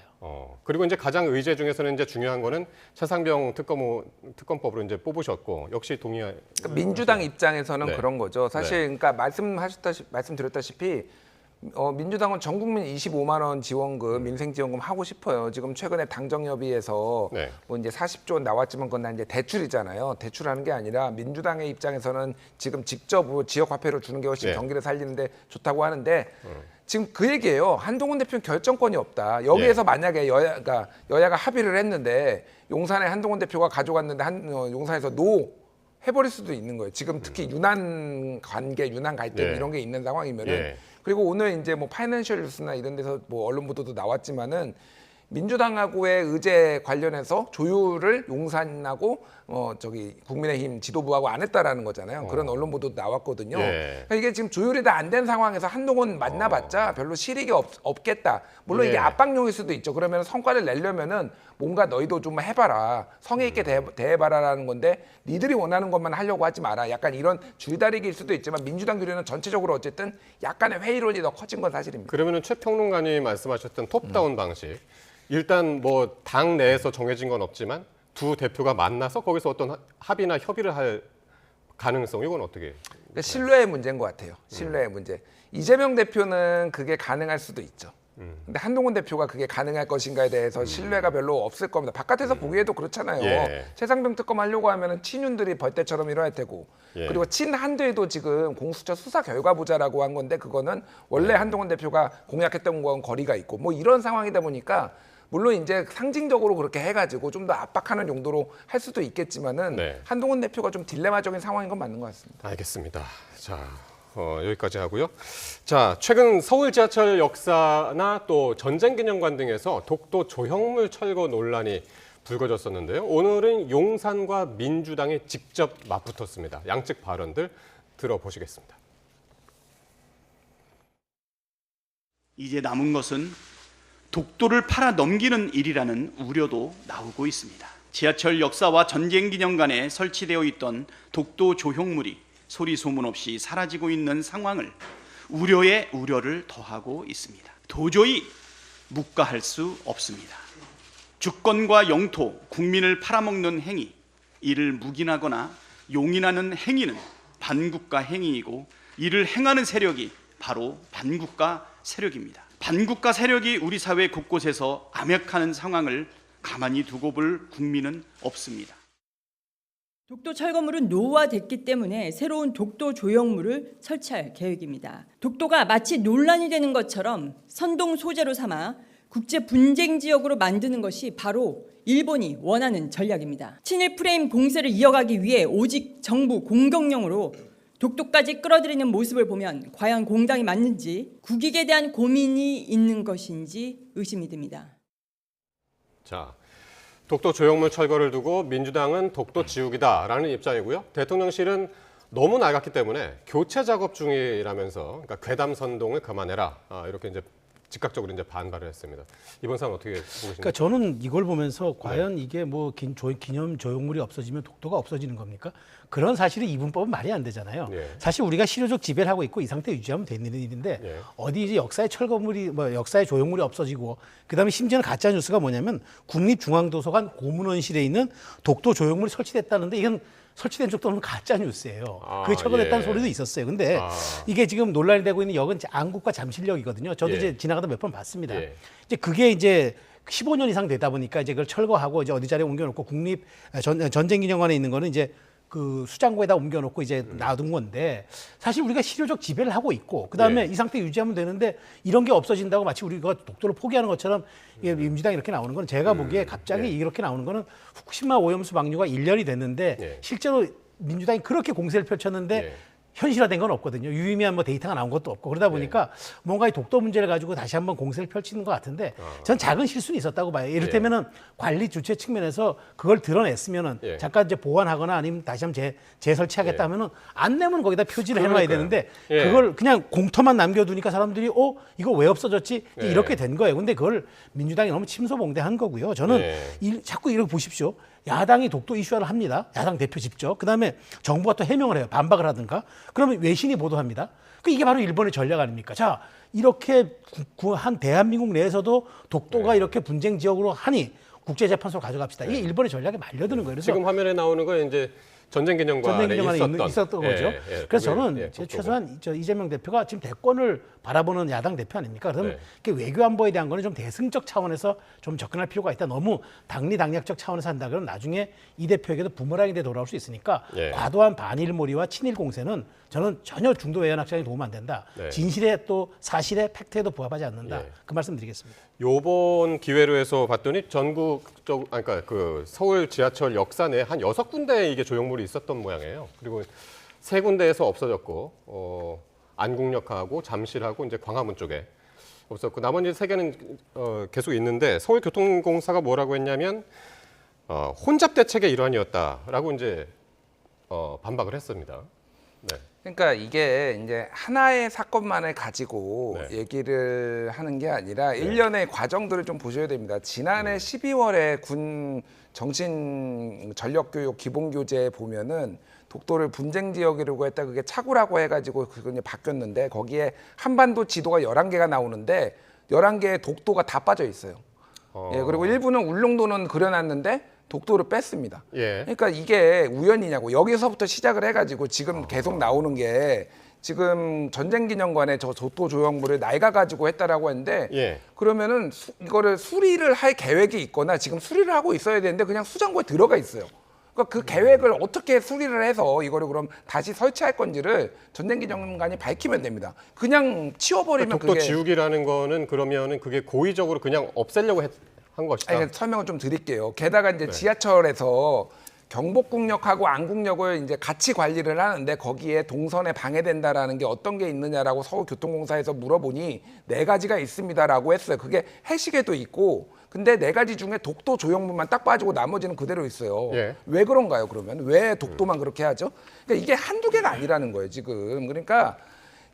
그리고 이제 가장 의제 중에서는 이제 중요한 거는 최상병 특검법으로 이제 뽑으셨고 역시 동의하. 그러니까 민주당 입장에서는 그런 거죠. 사실 그러니까 말씀드렸다시피 민주당은 전 국민 25만 원 지원금, 민생지원금 하고 싶어요. 지금 최근에 당정협의에서 뭐 이제 40조 원 나왔지만 그건 이제 대출이잖아요. 대출하는 게 아니라 민주당의 입장에서는 지금 직접 지역화폐로 주는 게 훨씬 경기를 살리는데 좋다고 하는데 지금 그 얘기예요. 한동훈 대표는 결정권이 없다. 여기에서 만약에 여야가 합의를 했는데 용산에 한동훈 대표가 가져갔는데 용산에서 해버릴 수도 있는 거예요. 지금 특히 유난 관계, 유난 갈등 이런 게 있는 상황이면은 그리고 오늘 이제 뭐 파이낸셜 뉴스나 이런 데서 뭐 언론 보도도 나왔지만은 민주당하고의 의제 관련해서 조율을 용산하고 국민의힘 지도부하고 안 했다라는 거잖아요. 그런 언론 보도도 나왔거든요. 그러니까 이게 지금 조율이 다 안 된 상황에서 한동훈 만나봤자 별로 실익이 없겠다. 물론 이게 압박용일 수도 있죠. 그러면 성과를 내려면은 뭔가 너희도 좀 해봐라. 성의 있게 대해봐라라는 건데 니들이 원하는 것만 하려고 하지 마라. 약간 이런 줄다리기일 수도 있지만 민주당 교류는 전체적으로 어쨌든 약간의 회의론이 더 커진 건 사실입니다. 그러면은 최 평론가님 말씀하셨던 톱다운 방식. 일단 뭐 당 내에서 정해진 건 없지만 두 대표가 만나서 거기서 어떤 합의나 협의를 할 가능성 이건 어떻게? 그러니까 신뢰의 문제인 것 같아요. 신뢰의 문제. 이재명 대표는 그게 가능할 수도 있죠. 근데 한동훈 대표가 그게 가능할 것인가에 대해서 신뢰가 별로 없을 겁니다. 바깥에서 보기에도 그렇잖아요. 최상병 특검 하려고 하면은 친윤들이 벌떼처럼 일어날 테고 그리고 친한들도 지금 공수처 수사 결과 보자라고 한 건데 그거는 원래 한동훈 대표가 공약했던 거하고는 거리가 있고 뭐 이런 상황이다 보니까 물론 이제 상징적으로 그렇게 해가지고 좀 더 압박하는 용도로 할 수도 있겠지만은 한동훈 대표가 좀 딜레마적인 상황인 건 맞는 것 같습니다. 알겠습니다. 자, 여기까지 하고요. 자, 최근 서울 지하철 역사나 또 전쟁기념관 등에서 독도 조형물 철거 논란이 불거졌었는데요. 오늘은 용산과 민주당이 직접 맞붙었습니다. 양측 발언들 들어보시겠습니다. 이제 남은 것은 독도를 팔아 넘기는 일이라는 우려도 나오고 있습니다. 지하철 역사와 전쟁기념관에 설치되어 있던 독도 조형물이 소리 소문 없이 사라지고 있는 상황을 우려에 우려를 더하고 있습니다. 도저히 묵과할 수 없습니다. 주권과 영토, 국민을 팔아먹는 행위, 이를 묵인하거나 용인하는 행위는 반국가 행위이고 이를 행하는 세력이 바로 반국가 세력입니다. 반국가 세력이 우리 사회 곳곳에서 암약하는 상황을 가만히 두고 볼 국민은 없습니다. 독도 철거물은 노후화됐기 때문에 새로운 독도 조형물을 설치할 계획입니다. 독도가 마치 논란이 되는 것처럼 선동 소재로 삼아 국제 분쟁 지역으로 만드는 것이 바로 일본이 원하는 전략입니다. 친일 프레임 공세를 이어가기 위해 오직 정부 공격령으로 독도까지 끌어들이는 모습을 보면 과연 공당이 맞는지, 국익에 대한 고민이 있는 것인지 의심이 듭니다. 자, 독도 조형물 철거를 두고 민주당은 독도 지우기다라는 입장이고요. 대통령실은 너무 낡았기 때문에 교체 작업 중이라면서 그러니까 괴담 선동을 그만해라. 이렇게 이제 즉각적으로 이제 반발을 했습니다. 이번 사안 어떻게 보시나요? 그러니까 저는 이걸 보면서 과연 이게 뭐 기념 조형물이 없어지면 독도가 없어지는 겁니까? 그런 사실은 이분법은 말이 안 되잖아요. 사실 우리가 실효적 지배를 하고 있고 이 상태 유지하면 되는 일인데 어디 이제 역사의 철거물이 역사의 조형물이 없어지고 그다음에 심지어는 가짜 뉴스가 뭐냐면 국립중앙도서관 고문원실에 있는 독도 조형물이 설치됐다는데 이건 설치된 적도 없는 가짜 뉴스예요. 그게 철거됐다는 소리도 있었어요. 근데 이게 지금 논란이 되고 있는 역은 안국과 잠실역이거든요. 저도 이제 지나가다 몇 번 봤습니다. 이제 그게 이제 15년 이상 되다 보니까 이제 그걸 철거하고 이제 어디 자리에 옮겨놓고 국립 전쟁기념관에 있는 거는 이제 그 수장고에다 옮겨놓고 이제 놔둔 건데 사실 우리가 실효적 지배를 하고 있고 그다음에 이 상태 유지하면 되는데 이런 게 없어진다고 마치 우리가 독도를 포기하는 것처럼 이게 민주당이 이렇게 나오는 건 제가 보기에 갑자기 이렇게 나오는 거는 후쿠시마 오염수 방류가 1년이 됐는데 실제로 민주당이 그렇게 공세를 펼쳤는데 현실화된 건 없거든요. 유의미한 뭐 데이터가 나온 것도 없고 그러다 보니까 뭔가 이 독도 문제를 가지고 다시 한번 공세를 펼치는 것 같은데 전 작은 실수는 있었다고 봐요. 이를테면은 관리 주체 측면에서 그걸 드러냈으면은 잠깐 이제 보완하거나 아니면 다시 한번 재설치하겠다 하면은 안 내면 거기다 표지를 해놔야 되는데 그걸 그냥 공터만 남겨두니까 사람들이 이거 왜 없어졌지 이렇게 된 거예요. 근데 그걸 민주당이 너무 침소봉대한 거고요. 저는 자꾸 이렇게 보십시오. 야당이 독도 이슈화를 합니다. 야당 대표 직접. 그다음에 정부가 또 해명을 해요. 반박을 하든가. 그러면 외신이 보도합니다. 이게 바로 일본의 전략 아닙니까? 자, 이렇게 한 대한민국 내에서도 독도가 이렇게 분쟁 지역으로 하니 국제재판소로 가져갑시다. 이게 일본의 전략에 말려드는 거예요. 그래서 지금 화면에 나오는 건 이제 전쟁기념관에 있었던 거죠. 그래서 저는 최소한 이재명 대표가 지금 대권을 바라보는 야당 대표 아닙니까? 그러면 외교 안보에 대한 거는 좀 대승적 차원에서 좀 접근할 필요가 있다. 너무 당리당략적 차원에서 한다. 그러면 나중에 이 대표에게도 부메랑이 돼 돌아올 수 있으니까 과도한 반일몰이와 친일 공세는 저는 전혀 중도 외연 확장에 도움 안 된다. 진실에 또 사실에 팩트에도 부합하지 않는다. 그 말씀 드리겠습니다. 요번 기회로 해서 봤더니 전국적, 그러니까 그 서울 지하철 역사 내에 한 6군데 이게 조형물이 있었던 모양이에요. 그리고 3군데에서 없어졌고, 안국역하고 잠실하고 이제 광화문 쪽에 없었고, 나머지 3개는 계속 있는데 서울교통공사가 뭐라고 했냐면 혼잡 대책의 일환이었다라고 이제 반박을 했습니다. 그러니까 이게 이제 하나의 사건만을 가지고 얘기를 하는 게 아니라 일련의 과정들을 좀 보셔야 됩니다. 지난해 12월에 군 정신 전력교육 기본교재에 보면은 독도를 분쟁 지역이라고 했다 그게 차구라고 해가지고 그게 바뀌었는데 거기에 한반도 지도가 11개가 나오는데 11개의 독도가 다 빠져 있어요. 그리고 일부는 울릉도는 그려놨는데 독도를 뺐습니다. 그러니까 이게 우연이냐고 여기서부터 시작을 해가지고 지금 계속 나오는 게 지금 전쟁기념관에 저 독도 조형물을 낡아가지고 했다라고 했는데 그러면은 이거를 수리를 할 계획이 있거나 지금 수리를 하고 있어야 되는데 그냥 수장고에 들어가 있어요. 그러니까 그 계획을 어떻게 수리를 해서 이거를 그럼 다시 설치할 건지를 전쟁기념관이 밝히면 됩니다. 그냥 치워버리면 독도 지우기라는 거는 그러면은 그게 고의적으로 그냥 없애려고 것이다. 아니, 설명을 좀 드릴게요. 게다가 이제 지하철에서 경복궁역하고 안국역을 이제 같이 관리를 하는데 거기에 동선에 방해된다라는 게 어떤 게 있느냐라고 서울교통공사에서 물어보니 4가지가 있습니다라고 했어요. 그게 해시계도 있고, 근데 4가지 중에 독도 조형물만 딱 빠지고 나머지는 그대로 있어요. 왜 그런가요? 그러면 왜 독도만 그렇게 하죠? 그러니까 이게 한두 개가 아니라는 거예요, 지금. 그러니까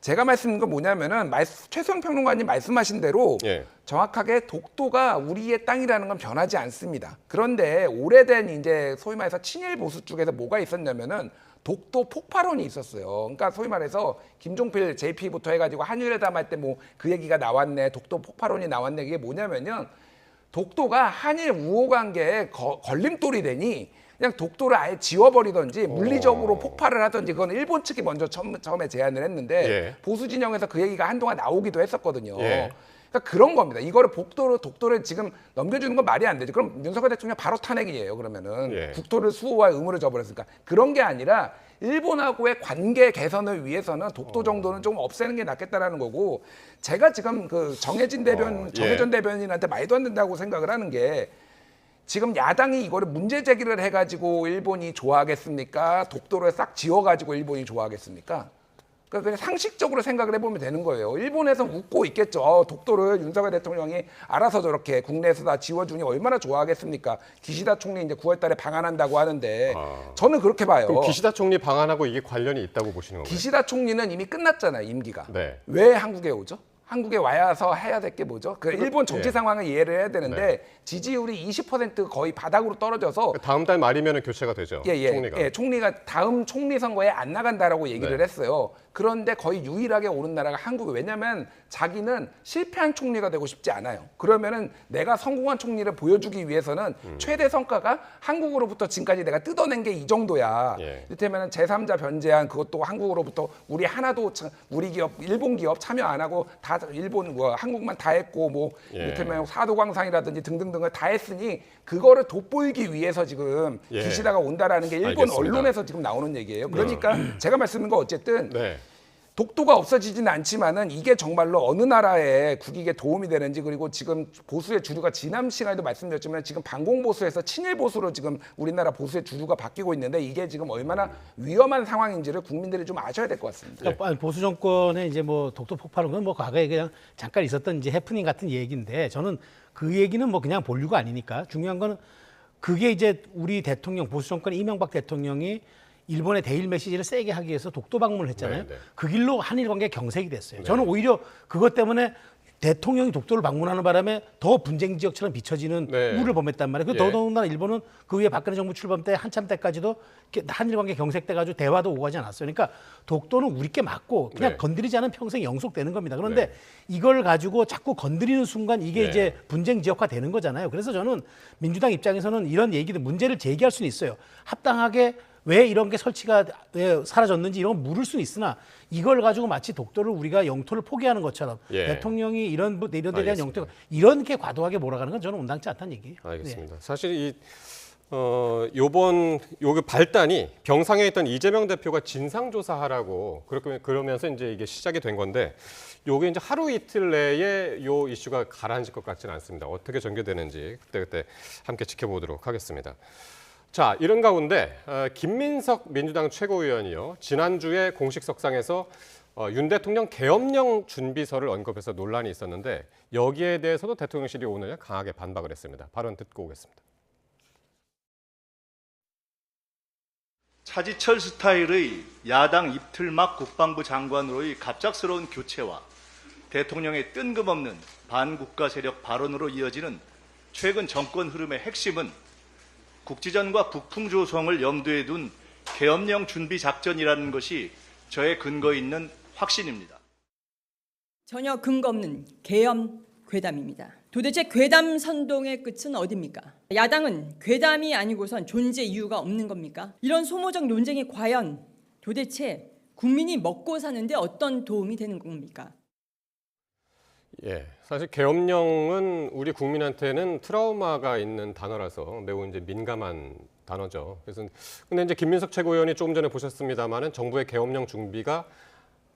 제가 말씀드린 건 뭐냐면은 최수영 평론가님 말씀하신 대로 정확하게 독도가 우리의 땅이라는 건 변하지 않습니다. 그런데 오래된 이제 소위 말해서 친일 보수 쪽에서 뭐가 있었냐면은 독도 폭발론이 있었어요. 그러니까 소위 말해서 김종필 JP부터 해가지고 한일회담 할 때 뭐 그 얘기가 나왔네, 독도 폭발론이 나왔네. 이게 뭐냐면요, 독도가 한일 우호 관계에 걸림돌이 되니 그냥 독도를 아예 지워버리든지 물리적으로 폭발을 하든지, 그건 일본 측이 먼저 처음에 제안을 했는데 보수 진영에서 그 얘기가 한동안 나오기도 했었거든요. 그러니까 그런 겁니다. 이거를 독도를 지금 넘겨주는 건 말이 안 되죠. 그럼 윤석열 대통령 바로 탄핵이에요. 그러면은 국토를 수호할 의무를 져버렸으니까. 그런 게 아니라 일본하고의 관계 개선을 위해서는 독도 정도는 좀 없애는 게 낫겠다라는 거고, 제가 지금 그 정해진 대변인한테 말도 안 된다고 생각을 하는 게, 지금 야당이 이거를 문제 제기를 해가지고 일본이 좋아하겠습니까? 독도를 싹 지워가지고 일본이 좋아하겠습니까? 그러니까 그냥 상식적으로 생각을 해보면 되는 거예요. 일본에서 웃고 있겠죠. 독도를 윤석열 대통령이 알아서 저렇게 국내에서 다 지워주니 얼마나 좋아하겠습니까? 기시다 총리 이제 9월 달에 방한한다고 하는데 저는 그렇게 봐요. 그럼 기시다 총리 방한하고 이게 관련이 있다고 보시는 건가요? 기시다 총리는 이미 끝났잖아요, 임기가. 왜 한국에 오죠? 한국에 와서 해야 될 게 뭐죠? 그 일본 정치 상황을 이해를 해야 되는데 지지율이 20% 거의 바닥으로 떨어져서 다음 달 말이면 교체가 되죠. 총리가. 총리가 다음 총리 선거에 안 나간다라고 얘기를 했어요. 그런데 거의 유일하게 오른 나라가 한국이에요. 왜냐하면 자기는 실패한 총리가 되고 싶지 않아요. 그러면은 내가 성공한 총리를 보여주기 위해서는 최대 성과가 한국으로부터 지금까지 내가 뜯어낸 게 이 정도야. 이를테면 제3자 변제안, 그것도 한국으로부터 우리 하나도 우리 기업, 일본 기업 참여 안 하고 다 일본 한국만 다 했고, 뭐 이를테면 사도광산이라든지 등등등을 다 했으니 그거를 돋보이기 위해서 지금 기시다가 온다라는 게 일본 언론에서 지금 나오는 얘기예요. 그러니까 제가 말씀드린 건 어쨌든 독도가 없어지지는 않지만은 이게 정말로 어느 나라의 국익에 도움이 되는지, 그리고 지금 보수의 주류가 지난 시간에도 말씀드렸지만 지금 반공 보수에서 친일 보수로 지금 우리나라 보수의 주류가 바뀌고 있는데 이게 지금 얼마나 위험한 상황인지를 국민들이 좀 아셔야 될 것 같습니다. 그러니까 보수 정권의 이제 뭐 독도 폭발은 건 뭐 과거에 그냥 잠깐 있었던 이제 해프닝 같은 얘기인데, 저는 그 얘기는 뭐 그냥 본류가 아니니까 중요한 거는 그게 이제 우리 대통령, 보수 정권의 이명박 대통령이 일본의 대일 메시지를 세게 하기 위해서 독도 방문을 했잖아요. 그 길로 한일 관계 경색이 됐어요. 저는 오히려 그것 때문에 대통령이 독도를 방문하는 바람에 더 분쟁 지역처럼 비춰지는 우를 범했단 말이에요. 더더군다나 일본은 그 후에 박근혜 정부 출범 때 한참 때까지도 한일 관계 경색돼가지고 대화도 오고 하지 않았어요. 그러니까 독도는 우리께 맞고 그냥 건드리지 않으면 평생 영속되는 겁니다. 그런데 이걸 가지고 자꾸 건드리는 순간 이게 이제 분쟁 지역화 되는 거잖아요. 그래서 저는 민주당 입장에서는 이런 얘기들, 문제를 제기할 수는 있어요. 합당하게 왜 이런 게 설치가 왜 사라졌는지 이런 거 물을 수는 있으나, 이걸 가지고 마치 독도를 우리가 영토를 포기하는 것처럼 대통령이 이런 데 대한 영토, 이렇게 과도하게 몰아가는 건 저는 온당치 않다는 얘기예요. 알겠습니다. 사실 요번 발단이 병상에 있던 이재명 대표가 진상조사하라고 그러면서 이제 이게 시작이 된 건데, 요게 이제 하루 이틀 내에 요 이슈가 가라앉을 것 같지는 않습니다. 어떻게 전개되는지 그때 함께 지켜보도록 하겠습니다. 자, 이런 가운데 김민석 민주당 최고위원이요, 지난주에 공식석상에서 윤 대통령 계엄령 준비서를 언급해서 논란이 있었는데, 여기에 대해서도 대통령실이 오늘 강하게 반박을 했습니다. 발언 듣고 오겠습니다. 차지철 스타일의 야당 입틀막 국방부 장관으로의 갑작스러운 교체와 대통령의 뜬금없는 반국가 세력 발언으로 이어지는 최근 정권 흐름의 핵심은 국지전과 북풍 조성을 염두에 둔 계엄령 준비 작전이라는 것이 저의 근거 있는 확신입니다. 전혀 근거 없는 계엄 괴담입니다. 도대체 괴담 선동의 끝은 어디입니까? 야당은 괴담이 아니고선 존재 이유가 없는 겁니까? 이런 소모적 논쟁이 과연 도대체 국민이 먹고 사는데 어떤 도움이 되는 겁니까? 사실 계엄령은 우리 국민한테는 트라우마가 있는 단어라서 매우 이제 민감한 단어죠. 그래서 근데 이제 김민석 최고위원이 조금 전에 보셨습니다만은 정부의 계엄령 준비가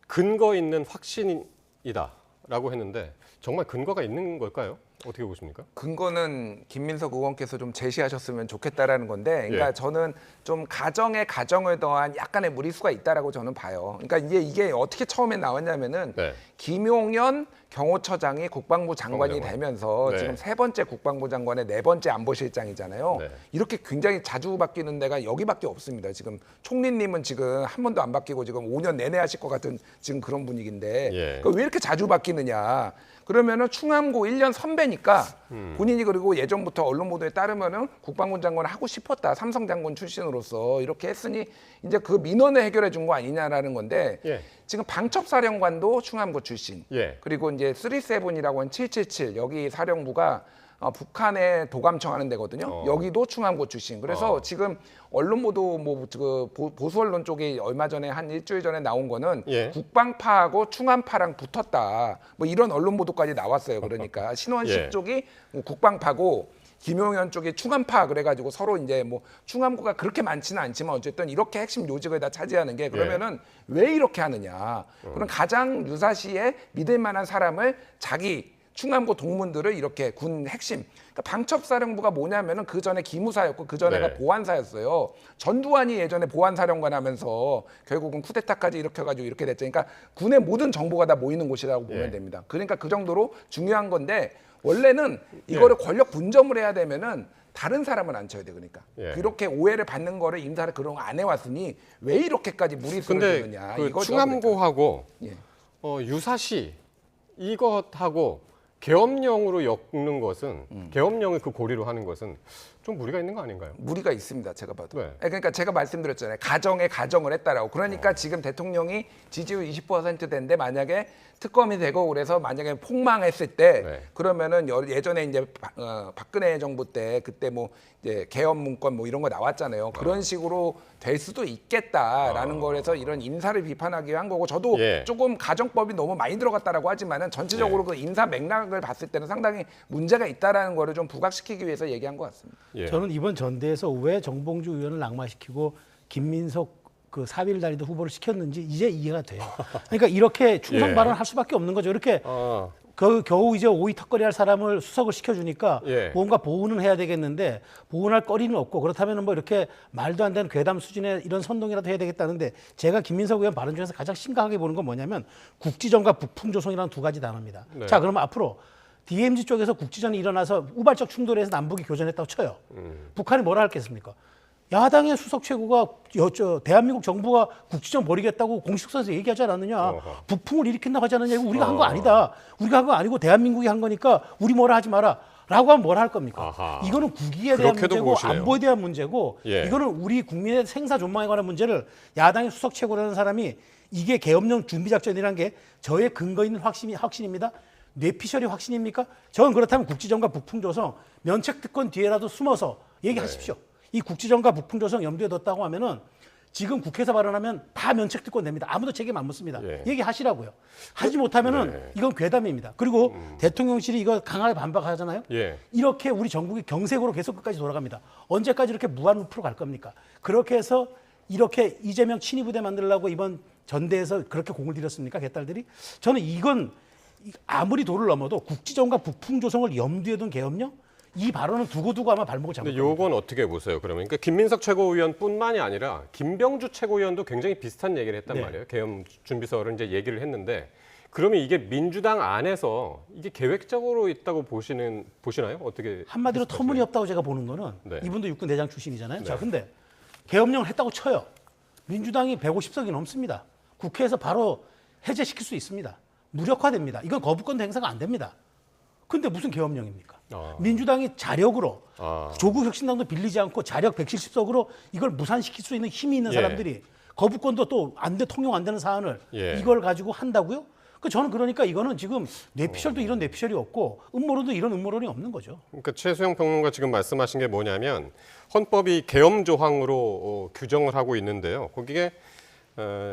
근거 있는 확신이다라고 했는데, 정말 근거가 있는 걸까요? 어떻게 보십니까? 근거는 김민석 의원께서 좀 제시하셨으면 좋겠다라는 건데, 그러니까 예. 저는 좀 가정에 가정을 더한 약간의 무리수가 있다라고 저는 봐요. 그러니까 이게 어떻게 처음에 나왔냐면은 네. 김용현 경호처장이 국방부 장관이 되면서 네. 지금 3번째 국방부 장관의 4번째 안보실장이잖아요. 네. 이렇게 굉장히 자주 바뀌는 데가 여기밖에 없습니다. 지금 총리님은 지금 한 번도 안 바뀌고 지금 5년 내내 하실 것 같은 지금 그런 분위기인데 예. 왜 이렇게 자주 바뀌느냐? 그러면은 충암고 1년 선배니까 본인이 그리고 예전부터 언론 보도에 따르면은 국방부 장관을 하고 싶었다. 삼성 장군 출신으로서 이렇게 했으니 이제 그 민원을 해결해 준 거 아니냐라는 건데 예. 지금 방첩사령관도 충암고 출신. 예. 그리고 이제 37이라고 하는 777 여기 사령부가 북한에 도감청 하는 데거든요. 여기도 충암고 출신. 그래서 지금 언론 보도 보수 언론 쪽이 얼마 전에 한 일주일 전에 나온 거는 예. 국방파하고 충암파랑 붙었다. 뭐 이런 언론 보도까지 나왔어요. 그러니까 신원식 예. 쪽이 국방파고 김용현 쪽이 충암파 그래가지고 서로 이제 뭐 충암고가 그렇게 많지는 않지만 어쨌든 이렇게 핵심 요직을 다 차지하는 게 그러면은 왜 이렇게 하느냐. 그럼 가장 유사시에 믿을 만한 사람을 자기 충암고 동문들을 이렇게 군 핵심. 그러니까 방첩사령부가 뭐냐면은 그 전에 기무사였고 그 전에가 네. 보안사였어요. 전두환이 예전에 보안사령관 하면서 결국은 쿠데타까지 일으켜가지고 이렇게 됐죠. 그러니까 군의 모든 정보가 다 모이는 곳이라고 보면 됩니다. 그러니까 그 정도로 중요한 건데 원래는 이거를 권력 분점을 해야 되면은 다른 사람을 앉혀야 돼. 그러니까 그렇게 오해를 받는 거를 인사를 그런 거 안 해왔으니 왜 이렇게까지 무리수를 두느냐. 그 이거죠. 충암고하고 그러니까. 유사시 이것하고 계엄령으로 엮는 것은 계엄령을 그 고리로 하는 것은 좀 무리가 있는 거 아닌가요? 무리가 있습니다. 제가 봐도. 네. 그러니까 제가 말씀드렸잖아요. 가정에 가정을 했다라고. 그러니까 지금 대통령이 지지율 20% 된데 만약에 특검이 되고 그래서 만약에 폭망했을 때 그러면은 예전에 이제 박근혜 정부 때 그때 뭐 이제 계엄 문건 뭐 이런 거 나왔잖아요. 그런 식으로 될 수도 있겠다라는 거라서 이런 인사를 비판하기 위한 거고 저도 조금 가정법이 너무 많이 들어갔다라고 하지만은 전체적으로 그 인사 맥락을 봤을 때는 상당히 문제가 있다라는 거를 좀 부각시키기 위해서 얘기한 것 같습니다. 저는 이번 전대에서 왜 정봉주 의원을 낙마시키고 김민석 그 4.1 달리도 후보를 시켰는지 이제 이해가 돼요. 그러니까 이렇게 충성 발언할 수밖에 없는 거죠. 이렇게 겨우 이제 오이 턱걸이 할 사람을 수석을 시켜주니까 뭔가 보훈은 해야 되겠는데 보훈할 거리는 없고 그렇다면 뭐 이렇게 말도 안 되는 괴담 수준의 이런 선동이라도 해야 되겠다는데 제가 김민석 의원 발언 중에서 가장 심각하게 보는 건 뭐냐면 국지전과 북풍조성이라는 두 가지 단어입니다. 자, 그러면 앞으로 DMZ 쪽에서 국지전이 일어나서 우발적 충돌에서 남북이 교전했다고 쳐요. 북한이 뭐라 할겠습니까? 야당의 수석 최고가 대한민국 정부가 국지전 벌이겠다고 공식선에서 얘기하지 않았느냐. 북풍을 일으킨다고 하지 않느냐. 이거 우리가 한 거 아니다. 우리가 한 거 아니고 대한민국이 한 거니까 우리 뭐라 하지 마라. 라고 하면 뭐라 할 겁니까? 이거는 국익에 대한 문제고 보시네요. 안보에 대한 문제고 이거는 우리 국민의 생사존망에 관한 문제를 야당의 수석 최고라는 사람이 이게 계엄령 준비작전이라는 게 저의 근거 있는 확신입니다. 뇌피셜이 확신입니까? 저는 그렇다면 국지전과 북풍조성 면책특권 뒤에라도 숨어서 얘기하십시오. 이 국지전과 북풍조성 염두에 뒀다고 하면은 지금 국회에서 발언하면 다 면책특권 됩니다. 아무도 책임 안 묻습니다. 얘기하시라고요. 하지 못하면은 이건 괴담입니다. 그리고 대통령실이 이거 강하게 반박하잖아요. 이렇게 우리 전국이 경색으로 계속 끝까지 돌아갑니다. 언제까지 이렇게 무한 루프로 갈 겁니까? 그렇게 해서 이렇게 이재명 친위부대 만들려고 이번 전대에서 그렇게 공을 들였습니까? 개딸들이? 저는 이건 아무리 도를 넘어도 국지전과 북풍조성을 염두에 둔 계엄령? 이 발언은 두고두고 아마 발목을 잡을 겁니다. 요건 어떻게 보세요? 그러면 그러니까 김민석 최고위원뿐만이 아니라 김병주 최고위원도 굉장히 비슷한 얘기를 했단 말이에요. 계엄 준비서를 이제 얘기를 했는데 그러면 이게 민주당 안에서 이게 계획적으로 있다고 보시나요? 어떻게 한마디로 터무니없다고 제가 보는 거는 이분도 육군 대장 출신이잖아요. 자, 근데 계엄령을 했다고 쳐요. 민주당이 150석이 넘습니다. 국회에서 바로 해제시킬 수 있습니다. 무력화됩니다. 이건 거부권도 행사가 안 됩니다. 근데 무슨 계엄령입니까? 민주당이 자력으로 조국 혁신당도 빌리지 않고 자력 170석으로 이걸 무산시킬 수 있는 힘이 있는 사람들이 거부권도 또 통용 안 되는 사안을 이걸 가지고 한다고요? 저는 그러니까 이거는 지금 뇌피셜도 이런 뇌피셜이 없고 음모론도 이런 음모론이 없는 거죠. 그러니까 최수영 평론가 지금 말씀하신 게 뭐냐면 헌법이 계엄 조항으로 규정을 하고 있는데요. 거기에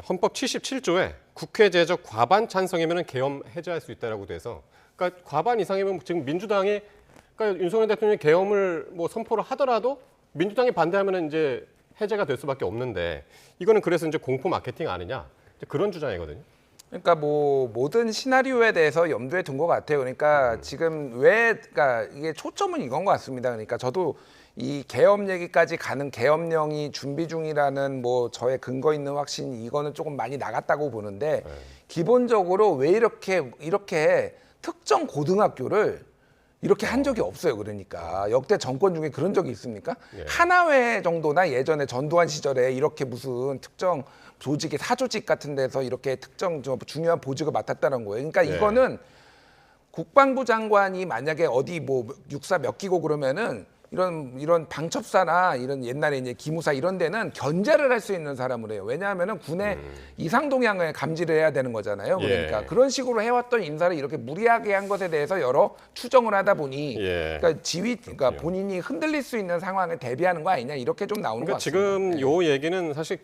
헌법 77조에 국회 제적 과반 찬성이면 계엄 해제할 수 있다라고 돼서 그러니까 과반 이상이면 지금 민주당이 그러니까 윤석열 대통령이 계엄을 뭐 선포를 하더라도 민주당이 반대하면 이제 해제가 될 수밖에 없는데 이거는 그래서 이제 공포 마케팅 아니냐 그런 주장이거든요. 그러니까 뭐 모든 시나리오에 대해서 염두에 둔 것 같아요. 그러니까 지금 그러니까 이게 초점은 이건 것 같습니다. 그러니까 저도 이 계엄 얘기까지 가는 계엄령이 준비 중이라는 뭐 저의 근거 있는 확신 이거는 조금 많이 나갔다고 보는데 기본적으로 왜 이렇게 특정 고등학교를 이렇게 한 적이 없어요. 그러니까 역대 정권 중에 그런 적이 있습니까? 하나회 정도나 예전에 전두환 시절에 이렇게 무슨 특정 조직의 사조직 같은 데서 이렇게 특정 중요한 보직을 맡았다는 거예요. 그러니까 이거는 국방부 장관이 만약에 어디 뭐 육사 몇 기고 그러면은 이런 방첩사나 이런 옛날에 이제 기무사 이런 데는 견제를 할 수 있는 사람을 해요. 왜냐하면은 군의 이상 동향을 감지를 해야 되는 거잖아요. 그러니까 그런 식으로 해왔던 인사를 이렇게 무리하게 한 것에 대해서 여러 추정을 하다 보니 그러니까 그러니까 본인이 흔들릴 수 있는 상황을 대비하는 거 아니냐 이렇게 좀 나오는 것 같습니다. 지금 요 얘기는 사실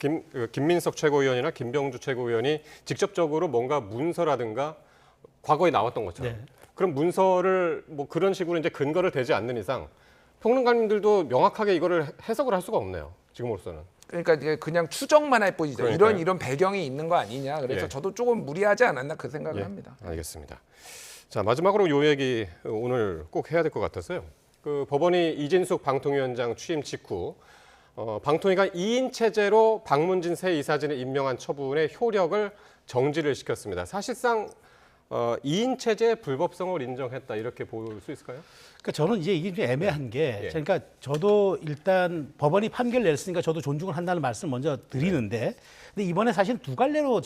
김민석 최고위원이나 김병주 최고위원이 직접적으로 뭔가 문서라든가 과거에 나왔던 것처럼 그런 문서를 뭐 그런 식으로 이제 근거를 대지 않는 이상 평론가님들도 명확하게 이거를 해석을 할 수가 없네요. 지금으로서는. 그러니까 이게 그냥 추정만 할 뿐이죠. 이런 배경이 있는 거 아니냐. 그래서 저도 조금 무리하지 않았나 그 생각을 합니다. 알겠습니다. 자, 마지막으로 요 얘기 오늘 꼭 해야 될 것 같아서요. 그 법원이 이진숙 방통위원장 취임 직후 방통위가 2인 체제로 박문진 새 이사진을 임명한 처분의 효력을 정지를 시켰습니다. 사실상 2인 체제의 불법성을 인정했다 이렇게 볼 수 있을까요? 그러니까 저는 이제 이게 좀 애매한 게, 그러니까 저도 일단 법원이 판결 냈으니까 저도 존중을 한다는 말씀을 먼저 드리는데, 근데 이번에 사실 두 갈래로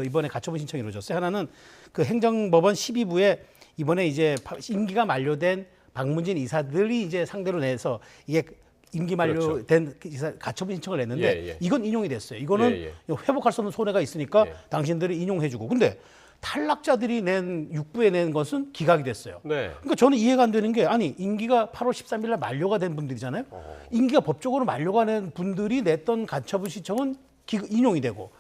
이번에 가처분 신청이 이루어졌어요. 하나는 그 행정법원 12부에 이번에 이제 임기가 만료된 박문진 이사들이 이제 상대로 내서 이게 임기 만료된 가처분 신청을 냈는데 이건 인용이 됐어요. 이거는 회복할 수 없는 손해가 있으니까 당신들이 인용해주고. 근데 탈락자들이 낸 6부에 낸 것은 기각이 됐어요. 그러니까 저는 이해가 안 되는 게, 아니 임기가 8월 13일 날 만료가 된 분들이잖아요. 임기가 법적으로 만료가 된 분들이 냈던 가처분 신청은 인용이 되고,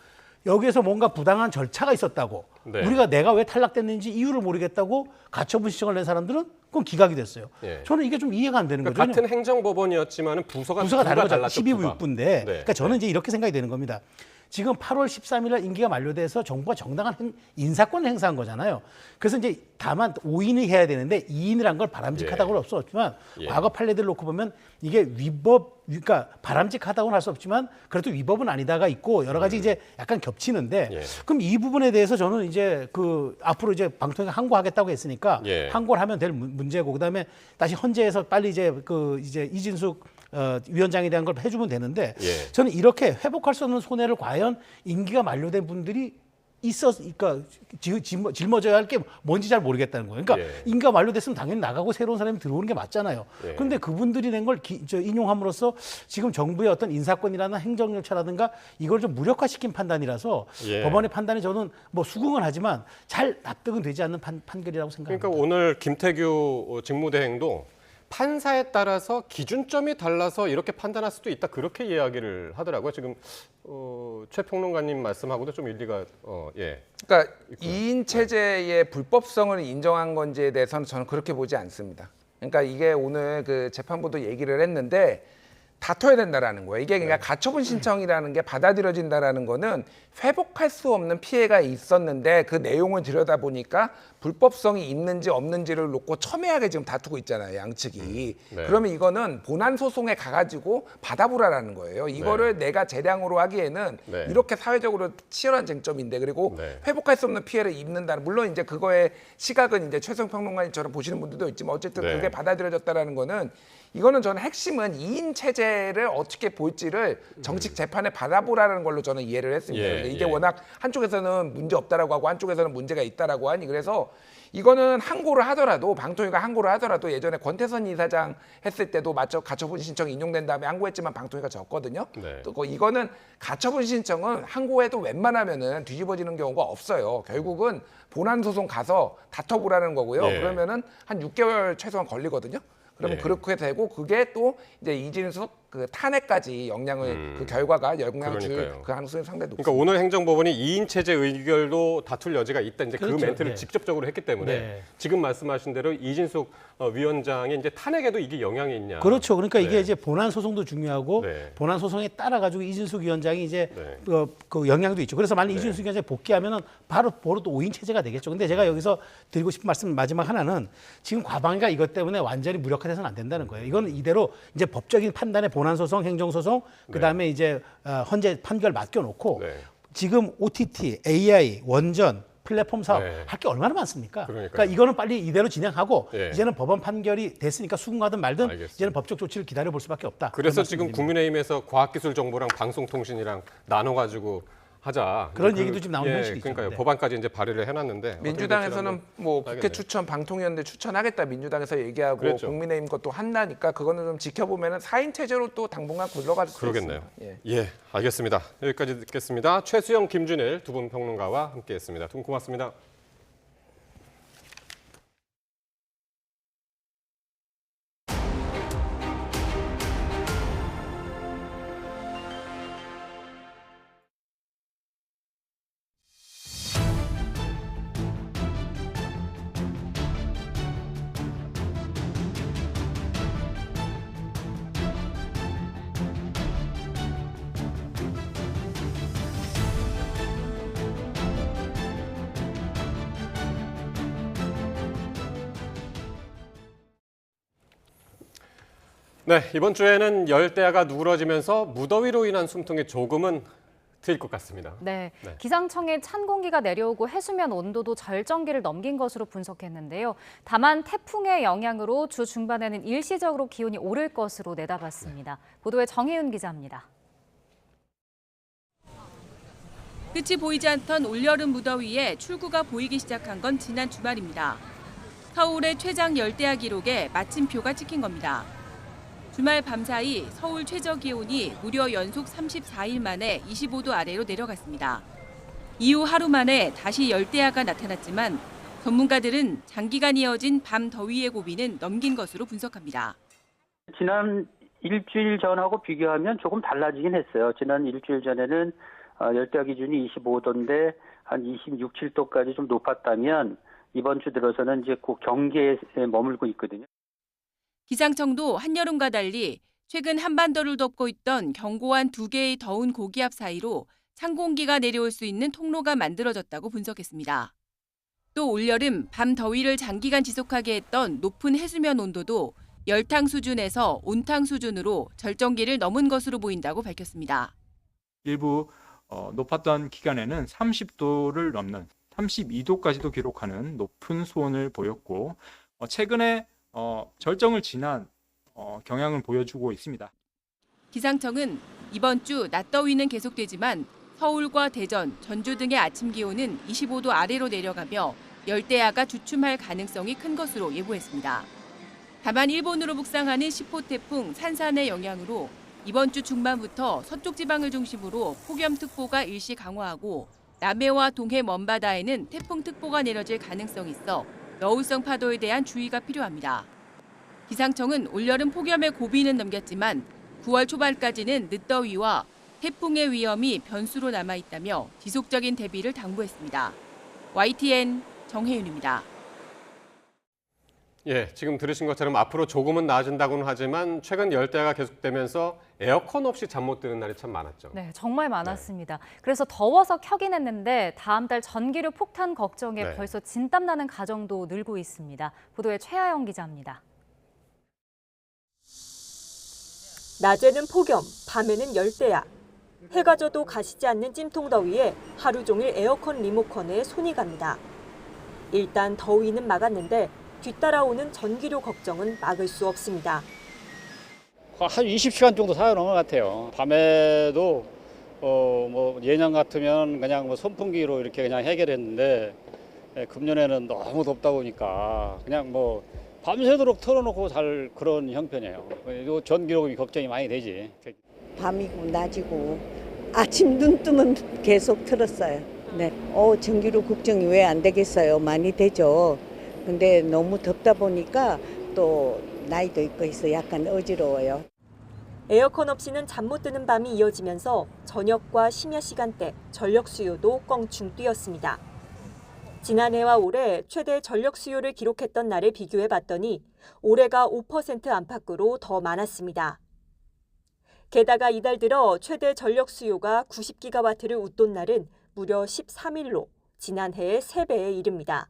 여기에서 뭔가 부당한 절차가 있었다고 우리가 내가 왜 탈락됐는지 이유를 모르겠다고 가처분 신청을 낸 사람들은 그건 기각이 됐어요. 저는 이게 좀 이해가 안 되는 거죠. 같은 행정법원이었지만 부서가 다른 거죠. 12부 6부인데 그러니까 저는 이제 이렇게 생각이 되는 겁니다. 지금 8월 13일 날 임기가 만료돼서 정부가 정당한 인사권을 행사한 거잖아요. 그래서 이제 다만 5인이 해야 되는데 2인이란 걸 바람직하다고는 할 수 없지만 과거 판례들을 놓고 보면 이게 그러니까 바람직하다고는 할 수 없지만 그래도 위법은 아니다가 있고 여러 가지 이제 약간 겹치는데 그럼 이 부분에 대해서 저는 이제 앞으로 이제 방통위가 항고하겠다고 했으니까 항고를 하면 될 문제고, 그다음에 다시 헌재에서 빨리 이제 이제 이진숙 위원장에 대한 걸 해주면 되는데 저는 이렇게 회복할 수 없는 손해를 과연 임기가 만료된 분들이 그러니까 짊어져야 할 게 뭔지 잘 모르겠다는 거예요. 그러니까 임기가 만료됐으면 당연히 나가고 새로운 사람이 들어오는 게 맞잖아요. 그런데 그분들이 낸 걸 인용함으로써 지금 정부의 어떤 인사권이라나 행정절차라든가 이걸 좀 무력화시킨 판단이라서 법원의 판단이 저는 뭐 수긍은 하지만 잘 납득은 되지 않는 판결이라고 생각합니다. 그러니까 오늘 김태규 직무대행도 판사에 따라서 기준점이 달라서 이렇게 판단할 수도 있다, 그렇게 이야기를 하더라고요. 지금 최 평론가님 말씀하고도 좀 일리가 그러니까 2인 체제의 불법성을 인정한 건지에 대해서는 저는 그렇게 보지 않습니다. 그러니까 이게 오늘 그 재판부도 얘기를 했는데 다퉈야 된다라는 거예요. 이게 그러니까 가처분 신청이라는 게 받아들여진다라는 거는 회복할 수 없는 피해가 있었는데 그 내용을 들여다보니까 불법성이 있는지 없는지를 놓고 첨예하게 지금 다투고 있잖아요, 양측이. 그러면 이거는 본안 소송에 가가지고 받아보라라는 거예요. 이거를 내가 재량으로 하기에는 이렇게 사회적으로 치열한 쟁점인데, 그리고 회복할 수 없는 피해를 입는다는, 물론 이제 그거의 시각은 이제 최성 평론가님처럼 보시는 분들도 있지만 어쨌든 그게 받아들여졌다라는 거는, 이거는 저는 핵심은 2인 체제를 어떻게 볼지를 정식 재판에 받아보라는 걸로 저는 이해를 했습니다. 이게 워낙 한쪽에서는 문제 없다라고 하고 한쪽에서는 문제가 있다라고 하니, 그래서 이거는 항고를 하더라도, 방통위가 항고를 하더라도, 예전에 권태선 이사장 했을 때도 가처분 신청이 인용된 다음에 항고했지만 방통위가 졌거든요. 또 이거는 가처분 신청은 항고해도 웬만하면은 뒤집어지는 경우가 없어요. 결국은 본안 소송 가서 다퉈보라는 거고요. 그러면은 한 6개월 최소한 걸리거든요. 그러면 그렇게 되고, 그게 또 이제 이진숙 그 탄핵까지 영향을 그 결과가 영향을 줄 그 가능성이 상당히 높습니다. 그러니까 오늘 행정법원이 2인 체제 의결도 다툴 여지가 있다, 이제 그 멘트를 직접적으로 했기 때문에 지금 말씀하신 대로 이진숙 위원장의 이제 탄핵에도 이게 영향이 있냐? 그렇죠. 그러니까 네. 이게 이제 본안 소송도 중요하고 네. 본안 소송에 따라 가지고 이준숙 위원장이 이제 네. 그 영향도 있죠. 그래서 만약 네. 이준숙 위원장이 복귀하면은 바로 또 5인 체제가 되겠죠. 근데 제가 여기서 드리고 싶은 말씀 마지막 하나는 지금 과방위가 이것 때문에 완전히 무력화돼서는 안 된다는 거예요. 이건 이대로 이제 법적인 판단에 본안 소송, 행정 소송, 그다음에 이제 헌재 판결 맡겨놓고 지금 OTT, AI, 원전 플랫폼 사업 할 게 얼마나 많습니까? 그러니까 이거는 빨리 이대로 진행하고 이제는 법원 판결이 됐으니까 수긍하든 말든 알겠습니다. 이제는 법적 조치를 기다려 볼 수밖에 없다. 그래서 지금 국민의힘에서 과학기술정보랑 방송통신이랑 나눠가지고 하자. 그런 얘기도 지금 나오는 현실이죠. 그러니까요. 네. 법안까지 이제 발의를 해놨는데 민주당에서는 뭐 국회 봐야겠네요. 추천 방통위원회 추천하겠다 민주당에서 얘기하고 그랬죠. 국민의힘 것도 한다니까 그거는 좀 지켜보면은 4인 체제로 또 당분간 굴러갈 수 그러겠네요. 있습니다. 예, 알겠습니다. 여기까지 듣겠습니다. 최수영, 김준일 두 분 평론가와 함께했습니다. 두 분 고맙습니다. 네, 이번 주에는 열대야가 누그러지면서 무더위로 인한 숨통이 조금은 트일 것 같습니다. 네, 기상청이 찬 공기가 내려오고 해수면 온도도 절정기를 넘긴 것으로 분석했는데요. 다만 태풍의 영향으로 주 중반에는 일시적으로 기온이 오를 것으로 내다봤습니다. 보도에 정혜윤 기자입니다. 끝이 보이지 않던 올여름 무더위에 출구가 보이기 시작한 건 지난 주말입니다. 서울의 최장 열대야 기록에 마침표가 찍힌 겁니다. 주말 밤사이 서울 최저 기온이 무려 연속 34일 만에 25도 아래로 내려갔습니다. 이후 하루 만에 다시 열대야가 나타났지만 전문가들은 장기간 이어진 밤 더위의 고비는 넘긴 것으로 분석합니다. 지난 일주일 전하고 비교하면 조금 달라지긴 했어요. 지난 일주일 전에는 열대야 기준이 25도인데 한 26, 7도까지 좀 높았다면 이번 주 들어서는 이제 그 경계에 머물고 있거든요. 기상청도 한여름과 달리 최근 한반도를 덮고 있던 견고한 두 개의 더운 고기압 사이로 찬 공기가 내려올 수 있는 통로가 만들어졌다고 분석했습니다. 또 올여름 밤 더위를 장기간 지속하게 했던 높은 해수면 온도도 열탕 수준에서 온탕 수준으로 절정기를 넘은 것으로 보인다고 밝혔습니다. 일부 높았던 기간에는 30도를 넘는 32도까지도 기록하는 높은 수온을 보였고 최근에 절정을 지난 경향을 보여주고 있습니다. 기상청은 이번 주 낮더위는 계속되지만 서울과 대전, 전주 등의 아침 기온은 25도 아래로 내려가며 열대야가 주춤할 가능성이 큰 것으로 예보했습니다. 다만 일본으로 북상하는 10호 태풍 산산의 영향으로 이번 주 중반부터 서쪽 지방을 중심으로 폭염특보가 일시 강화하고 남해와 동해 먼바다에는 태풍특보가 내려질 가능성이 있어 여울성 파도에 대한 주의가 필요합니다. 기상청은 올여름 폭염의 고비는 넘겼지만 9월 초반까지는 늦더위와 태풍의 위험이 변수로 남아있다며 지속적인 대비를 당부했습니다. YTN 정혜윤입니다. 예, 지금 들으신 것처럼 앞으로 조금은 나아진다고는 하지만 최근 열대야가 계속되면서 에어컨 없이 잠 못 드는 날이 참 많았죠. 네, 정말 많았습니다. 그래서 더워서 켜긴 했는데 다음 달 전기료 폭탄 걱정에 벌써 진땀 나는 가정도 늘고 있습니다. 보도에 최하영 기자입니다. 낮에는 폭염, 밤에는 열대야. 해가 져도 가시지 않는 찜통 더위에 하루 종일 에어컨 리모컨에 손이 갑니다. 일단 더위는 막았는데 뒤따라오는 전기료 걱정은 막을 수 없습니다. 한 20시간 정도 사용한 것 같아요. 밤에도 뭐 예년 같으면 그냥 뭐 선풍기로 이렇게 그냥 해결했는데 금년에는 너무 덥다 보니까 그냥 뭐 밤새도록 틀어놓고 잘 그런 형편이에요. 이 전기요금이 걱정이 많이 되지. 밤이고 낮이고 아침 눈 뜨면 계속 틀었어요. 네. 전기료 걱정이 왜 안 되겠어요? 많이 되죠. 근데 너무 덥다 보니까 또 나이도 있고 해서 약간 어지러워요. 에어컨 없이는 잠 못 드는 밤이 이어지면서 저녁과 심야 시간대 전력 수요도 껑충 뛰었습니다. 지난해와 올해 최대 전력 수요를 기록했던 날을 비교해 봤더니 올해가 5% 안팎으로 더 많았습니다. 게다가 이달 들어 최대 전력 수요가 90기가와트를 웃돈 날은 무려 13일로 지난해의 3배에 이릅니다.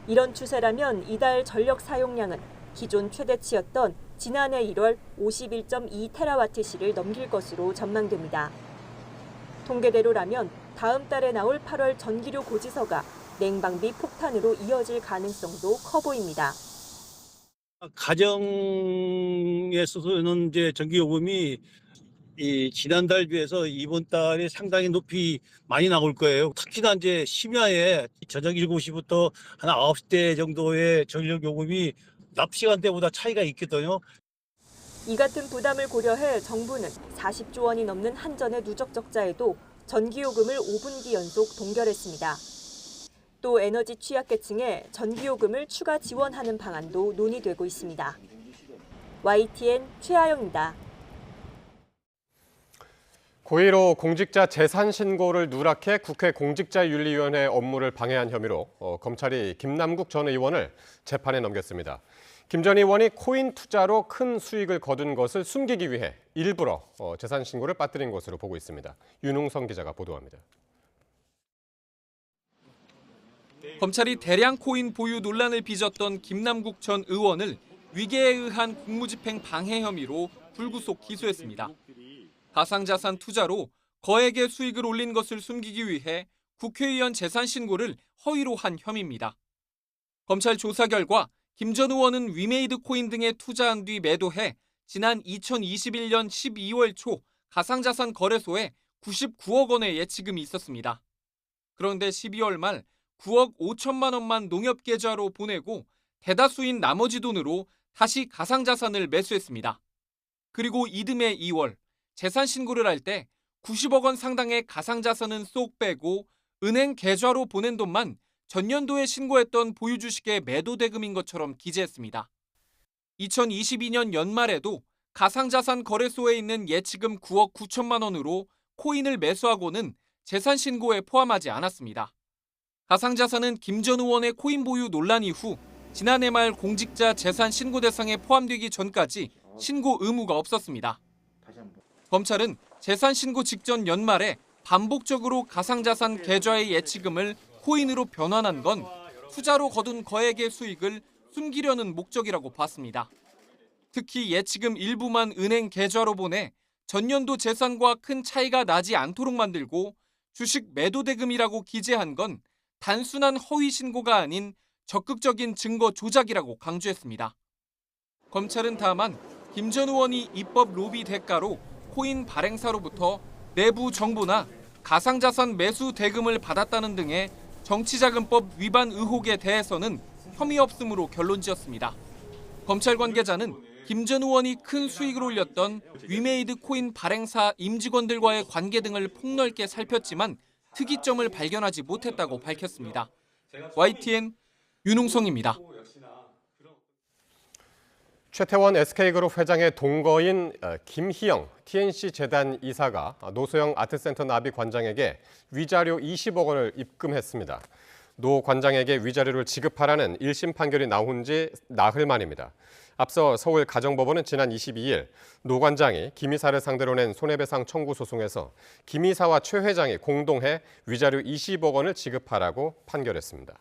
이런 추세라면 이달 전력 사용량은 기존 최대치였던 지난해 1월 51.2테라와트시를 넘길 것으로 전망됩니다. 통계대로라면 다음 달에 나올 8월 전기료 고지서가 냉방비 폭탄으로 이어질 가능성도 커 보입니다. 가정에서는 이제 전기요금이 지난달 비해서 이번 달에 상당히 높이 많이 나올 거예요. 특히나 이제 심야에 저녁 7시부터 한 9시 정도의 전력요금이 낮 시간대보다 차이가 있거든요. 이 같은 부담을 고려해 정부는 40조 원이 넘는 한전의 누적 적자에도 전기요금을 5분기 연속 동결했습니다. 또 에너지 취약계층에 전기요금을 추가 지원하는 방안도 논의되고 있습니다. YTN 최아영입니다. 고의로 공직자 재산 신고를 누락해 국회 공직자윤리위원회 업무를 방해한 혐의로 검찰이 김남국 전 의원을 재판에 넘겼습니다. 김 전 의원이 코인 투자로 큰 수익을 거둔 것을 숨기기 위해 일부러 재산 신고를 빠뜨린 것으로 보고 있습니다. 윤웅성 기자가 보도합니다. 검찰이 대량 코인 보유 논란을 빚었던 김남국 전 의원을 위계에 의한 공무집행 방해 혐의로 불구속 기소했습니다. 가상자산 투자로 거액의 수익을 올린 것을 숨기기 위해 국회의원 재산 신고를 허위로 한 혐의입니다. 검찰 조사 결과 김 전 의원은 위메이드 코인 등에 투자한 뒤 매도해 지난 2021년 12월 초 가상자산 거래소에 99억 원의 예치금이 있었습니다. 그런데 12월 말 9억 5천만 원만 농협계좌로 보내고 대다수인 나머지 돈으로 다시 가상자산을 매수했습니다. 그리고 이듬해 2월 재산 신고를 할 때 90억 원 상당의 가상자산은 쏙 빼고 은행 계좌로 보낸 돈만 전년도에 신고했던 보유 주식의 매도 대금인 것처럼 기재했습니다. 2022년 연말에도 가상자산 거래소에 있는 예치금 9억 9천만 원으로 코인을 매수하고는 재산 신고에 포함하지 않았습니다. 가상자산은 김 전 의원의 코인 보유 논란 이후 지난해 말 공직자 재산 신고 대상에 포함되기 전까지 신고 의무가 없었습니다. 검찰은 재산 신고 직전 연말에 반복적으로 가상자산 계좌의 예치금을 코인으로 변환한 건 투자로 거둔 거액의 수익을 숨기려는 목적이라고 봤습니다. 특히 예치금 일부만 은행 계좌로 보내 전년도 재산과 큰 차이가 나지 않도록 만들고 주식 매도 대금이라고 기재한 건 단순한 허위 신고가 아닌 적극적인 증거 조작이라고 강조했습니다. 검찰은 다만 김 전 의원이 입법 로비 대가로 코인 발행사로부터 내부 정보나 가상자산 매수 대금을 받았다는 등의 정치자금법 위반 의혹에 대해서는 혐의 없음으로 결론지었습니다. 검찰 관계자는 김 전 의원이 큰 수익을 올렸던 위메이드 코인 발행사 임직원들과의 관계 등을 폭넓게 살폈지만 특이점을 발견하지 못했다고 밝혔습니다. YTN 윤웅성입니다. 최태원 SK그룹 회장의 동거인 김희영 TNC재단 이사가 노소영 아트센터 나비 관장에게 위자료 20억 원을 입금했습니다. 노 관장에게 위자료를 지급하라는 1심 판결이 나온 지 나흘 만입니다. 앞서 서울가정법원은 지난 22일 노 관장이 김 이사를 상대로 낸 손해배상 청구 소송에서 김 이사와 최 회장이 공동해 위자료 20억 원을 지급하라고 판결했습니다.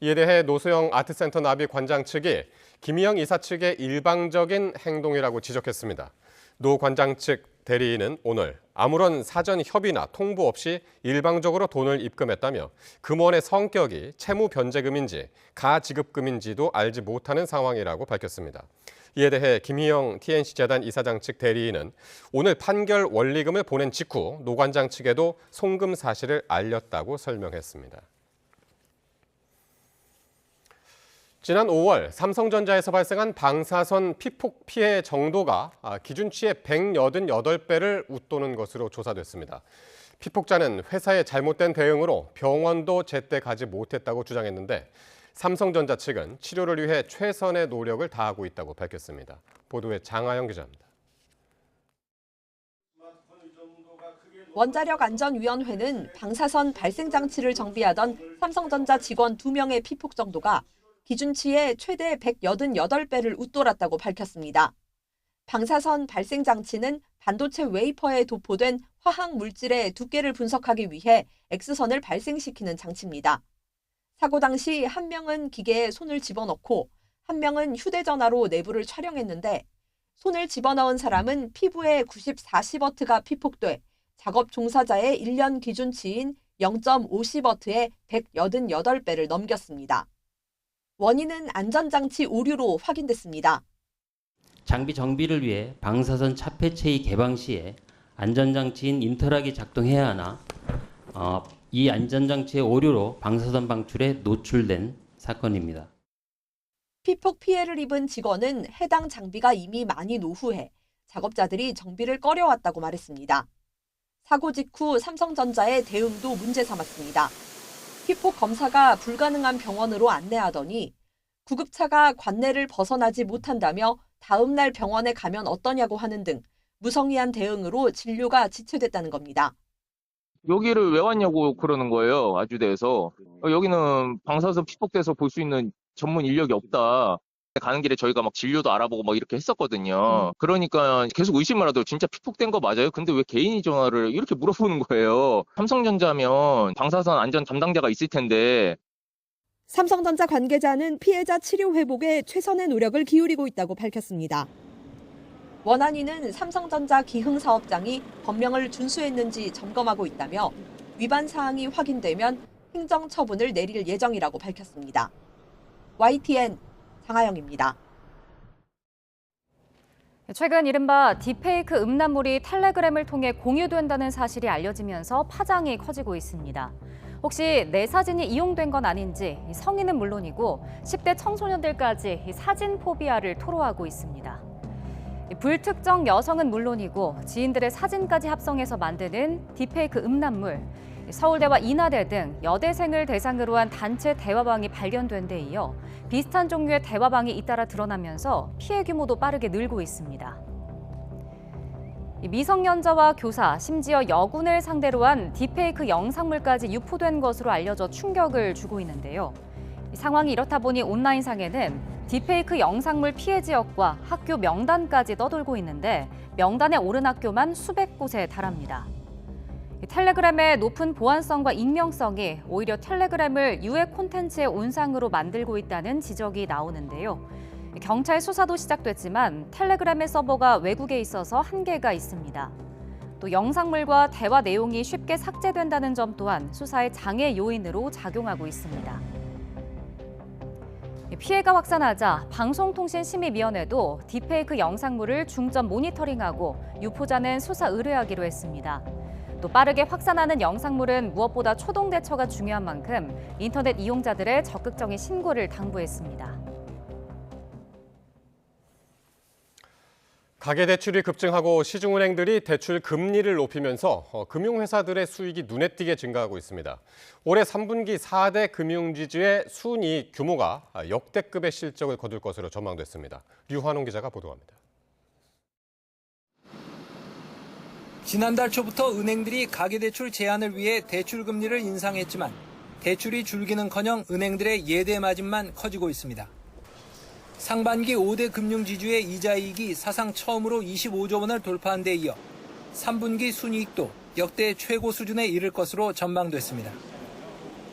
이에 대해 노소영 아트센터 나비 관장 측이 김희영 이사 측의 일방적인 행동이라고 지적했습니다. 노 관장 측 대리인은 오늘 아무런 사전 협의나 통보 없이 일방적으로 돈을 입금했다며 금원의 성격이 채무 변제금인지 가지급금인지도 알지 못하는 상황이라고 밝혔습니다. 이에 대해 김희영 TNC재단 이사장 측 대리인은 오늘 판결 원리금을 보낸 직후 노 관장 측에도 송금 사실을 알렸다고 설명했습니다. 지난 5월 삼성전자에서 발생한 방사선 피폭 피해 정도가 기준치의 188배를 웃도는 것으로 조사됐습니다. 피폭자는 회사의 잘못된 대응으로 병원도 제때 가지 못했다고 주장했는데 삼성전자 측은 치료를 위해 최선의 노력을 다하고 있다고 밝혔습니다. 보도에 장하영 기자입니다. 원자력안전위원회는 방사선 발생 장치를 정비하던 삼성전자 직원 2명의 피폭 정도가 기준치의 최대 188배를 웃돌았다고 밝혔습니다. 방사선 발생 장치는 반도체 웨이퍼에 도포된 화학 물질의 두께를 분석하기 위해 X선을 발생시키는 장치입니다. 사고 당시 한 명은 기계에 손을 집어넣고 한 명은 휴대전화로 내부를 촬영했는데 손을 집어넣은 사람은 피부에 94시버트가 피폭돼 작업 종사자의 1년 기준치인 0.50버트의 188배를 넘겼습니다. 원인은 안전장치 오류로 확인됐습니다. 장비 정비를 위해 방사선 차폐체의 개방 시에 안전장치인 인터락이 작동해야 하나 이 안전장치의 오류로 방사선 방출에 노출된 사건입니다. 피폭 피해를 입은 직원은 해당 장비가 이미 많이 노후해 작업자들이 정비를 꺼려왔다고 말했습니다. 사고 직후 삼성전자의 대응도 문제 삼았습니다. 피폭 검사가 불가능한 병원으로 안내하더니 구급차가 관내를 벗어나지 못한다며 다음 날 병원에 가면 어떠냐고 하는 등 무성의한 대응으로 진료가 지체됐다는 겁니다. 여기를 왜 왔냐고 그러는 거예요. 아주대에서. 여기는 방사선 피폭돼서 볼 수 있는 전문 인력이 없다. 가는 길에 저희가 막 진료도 알아보고 막 이렇게 했었거든요. 그러니까 계속 의심을 하더라고요. 진짜 피폭된 거 맞아요? 근데 왜 개인이 전화를 이렇게 물어보는 거예요? 삼성전자면 방사선 안전 담당자가 있을 텐데. 삼성전자 관계자는 피해자 치료 회복에 최선의 노력을 기울이고 있다고 밝혔습니다. 원안위는 삼성전자 기흥 사업장이 법령을 준수했는지 점검하고 있다며 위반 사항이 확인되면 행정 처분을 내릴 예정이라고 밝혔습니다. YTN 장하영입니다. 최근 이른바 딥페이크 음란물이 텔레그램을 통해 공유된다는 사실이 알려지면서 파장이 커지고 있습니다. 혹시 내 사진이 이용된 건 아닌지 성인은 물론이고 10대 청소년들까지 사진 포비아를 토로하고 있습니다. 불특정 여성은 물론이고 지인들의 사진까지 합성해서 만드는 딥페이크 음란물. 서울대와 인하대 등 여대생을 대상으로 한 단체 대화방이 발견된 데 이어 비슷한 종류의 대화방이 잇따라 드러나면서 피해 규모도 빠르게 늘고 있습니다. 미성년자와 교사, 심지어 여군을 상대로 한 딥페이크 영상물까지 유포된 것으로 알려져 충격을 주고 있는데요. 상황이 이렇다 보니 온라인상에는 딥페이크 영상물 피해 지역과 학교 명단까지 떠돌고 있는데 명단에 오른 학교만 수백 곳에 달합니다. 텔레그램의 높은 보안성과 익명성이 오히려 텔레그램을 유해 콘텐츠의 온상으로 만들고 있다는 지적이 나오는데요. 경찰 수사도 시작됐지만 텔레그램의 서버가 외국에 있어서 한계가 있습니다. 또 영상물과 대화 내용이 쉽게 삭제된다는 점 또한 수사의 장애 요인으로 작용하고 있습니다. 피해가 확산하자 방송통신심의위원회도 딥페이크 영상물을 중점 모니터링하고 유포자는 수사 의뢰하기로 했습니다. 또 빠르게 확산하는 영상물은 무엇보다 초동 대처가 중요한 만큼 인터넷 이용자들의 적극적인 신고를 당부했습니다. 가계대출이 급증하고 시중은행들이 대출 금리를 높이면서 금융회사들의 수익이 눈에 띄게 증가하고 있습니다. 올해 3분기 4대 금융지주의 순이익 규모가 역대급의 실적을 거둘 것으로 전망됐습니다. 류환웅 기자가 보도합니다. 지난달 초부터 은행들이 가계대출 제한을 위해 대출 금리를 인상했지만 대출이 줄기는커녕 은행들의 예대 마진만 커지고 있습니다. 상반기 5대 금융지주의 이자이익이 사상 처음으로 25조 원을 돌파한 데 이어 3분기 순이익도 역대 최고 수준에 이를 것으로 전망됐습니다.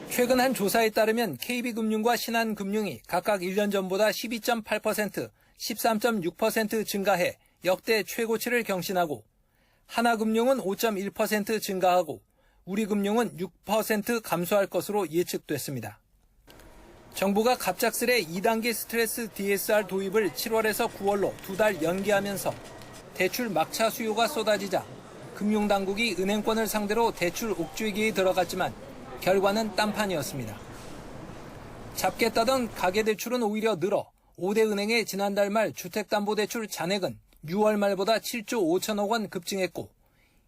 최근 한 조사에 따르면 KB금융과 신한금융이 각각 1년 전보다 12.8%, 13.6% 증가해 역대 최고치를 경신하고 하나금융은 5.1% 증가하고 우리금융은 6% 감소할 것으로 예측됐습니다. 정부가 갑작스레 2단계 스트레스 DSR 도입을 7월에서 9월로 2달 연기하면서 대출 막차 수요가 쏟아지자 금융당국이 은행권을 상대로 대출 옥죄기에 들어갔지만 결과는 딴판이었습니다. 잡겠다던 가계대출은 오히려 늘어 5대 은행의 지난달 말 주택담보대출 잔액은 6월 말보다 7조 5천억 원 급증했고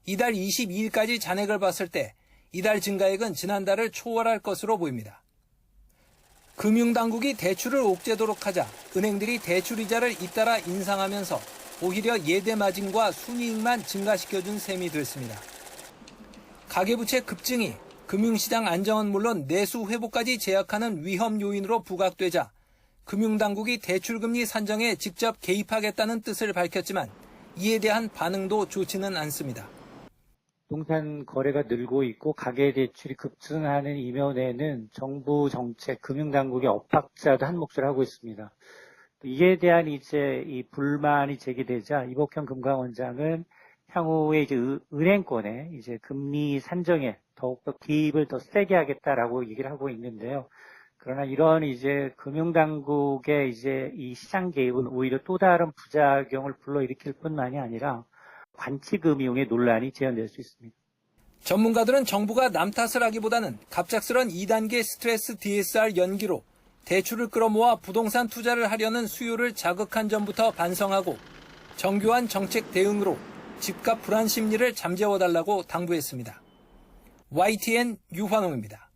이달 22일까지 잔액을 봤을 때 이달 증가액은 지난달을 초월할 것으로 보입니다. 금융당국이 대출을 옥죄도록 하자 은행들이 대출이자를 잇따라 인상하면서 오히려 예대 마진과 순이익만 증가시켜준 셈이 됐습니다. 가계부채 급증이 금융시장 안정은 물론 내수 회복까지 제약하는 위험 요인으로 부각되자 금융당국이 대출금리 산정에 직접 개입하겠다는 뜻을 밝혔지만 이에 대한 반응도 좋지는 않습니다. 부동산 거래가 늘고 있고 가계대출이 급증하는 이면에는 정부 정책, 금융당국의 엇박자도 한 몫을 하고 있습니다. 이에 대한 이제 이 불만이 제기되자 이복현 금감원장은 향후에 이제 은행권에 이제 금리 산정에 더욱더 개입을 더 세게 하겠다라고 얘기를 하고 있는데요. 그러나 이런 이제 금융당국의 이제 이 시장 개입은 오히려 또 다른 부작용을 불러일으킬 뿐만이 아니라 관치금융의 논란이 재현될 수 있습니다. 전문가들은 정부가 남 탓을 하기보다는 갑작스런 2단계 스트레스 DSR 연기로 대출을 끌어모아 부동산 투자를 하려는 수요를 자극한 점부터 반성하고 정교한 정책 대응으로 집값 불안 심리를 잠재워달라고 당부했습니다. YTN 유환홍입니다.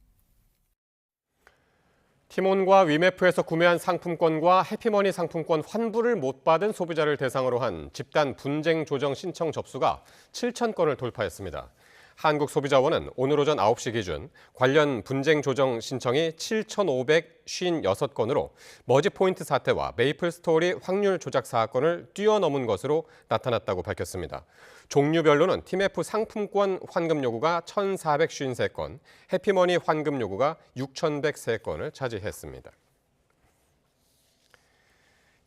티몬과 위메프에서 구매한 상품권과 해피머니 상품권 환불을 못 받은 소비자를 대상으로 한 집단 분쟁 조정 신청 접수가 7,000건을 돌파했습니다. 한국소비자원은 오늘 오전 9시 기준 관련 분쟁 조정 신청이 7,556건으로 머지포인트 사태와 메이플스토리 확률 조작 사건을 뛰어넘은 것으로 나타났다고 밝혔습니다. 종류별로는 티메프 상품권 환급 요구가 1,453건, 해피머니 환급 요구가 6,103건을 차지했습니다.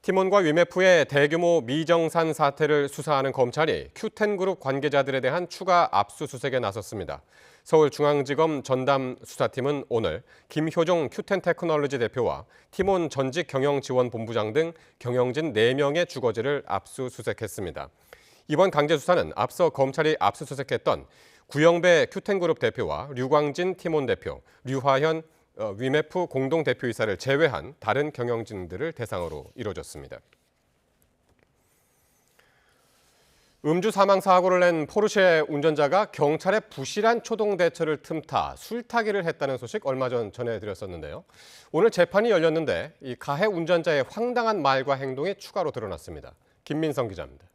티몬과 위메프의 대규모 미정산 사태를 수사하는 검찰이 큐텐그룹 관계자들에 대한 추가 압수수색에 나섰습니다. 서울중앙지검 전담 수사팀은 오늘 김효종 큐텐테크놀로지 대표와 티몬 전직 경영지원본부장 등 경영진 4명의 주거지를 압수수색했습니다. 이번 강제수사는 앞서 검찰이 압수수색했던 구영배 큐텐그룹 대표와 류광진 티몬 대표, 류화현 위메프 공동대표이사를 제외한 다른 경영진들을 대상으로 이루어졌습니다. 음주 사망 사고를 낸 포르쉐 운전자가 경찰의 부실한 초동 대처를 틈타 술타기를 했다는 소식 얼마 전 전해드렸었는데요. 오늘 재판이 열렸는데 이 가해 운전자의 황당한 말과 행동이 추가로 드러났습니다. 김민성 기자입니다.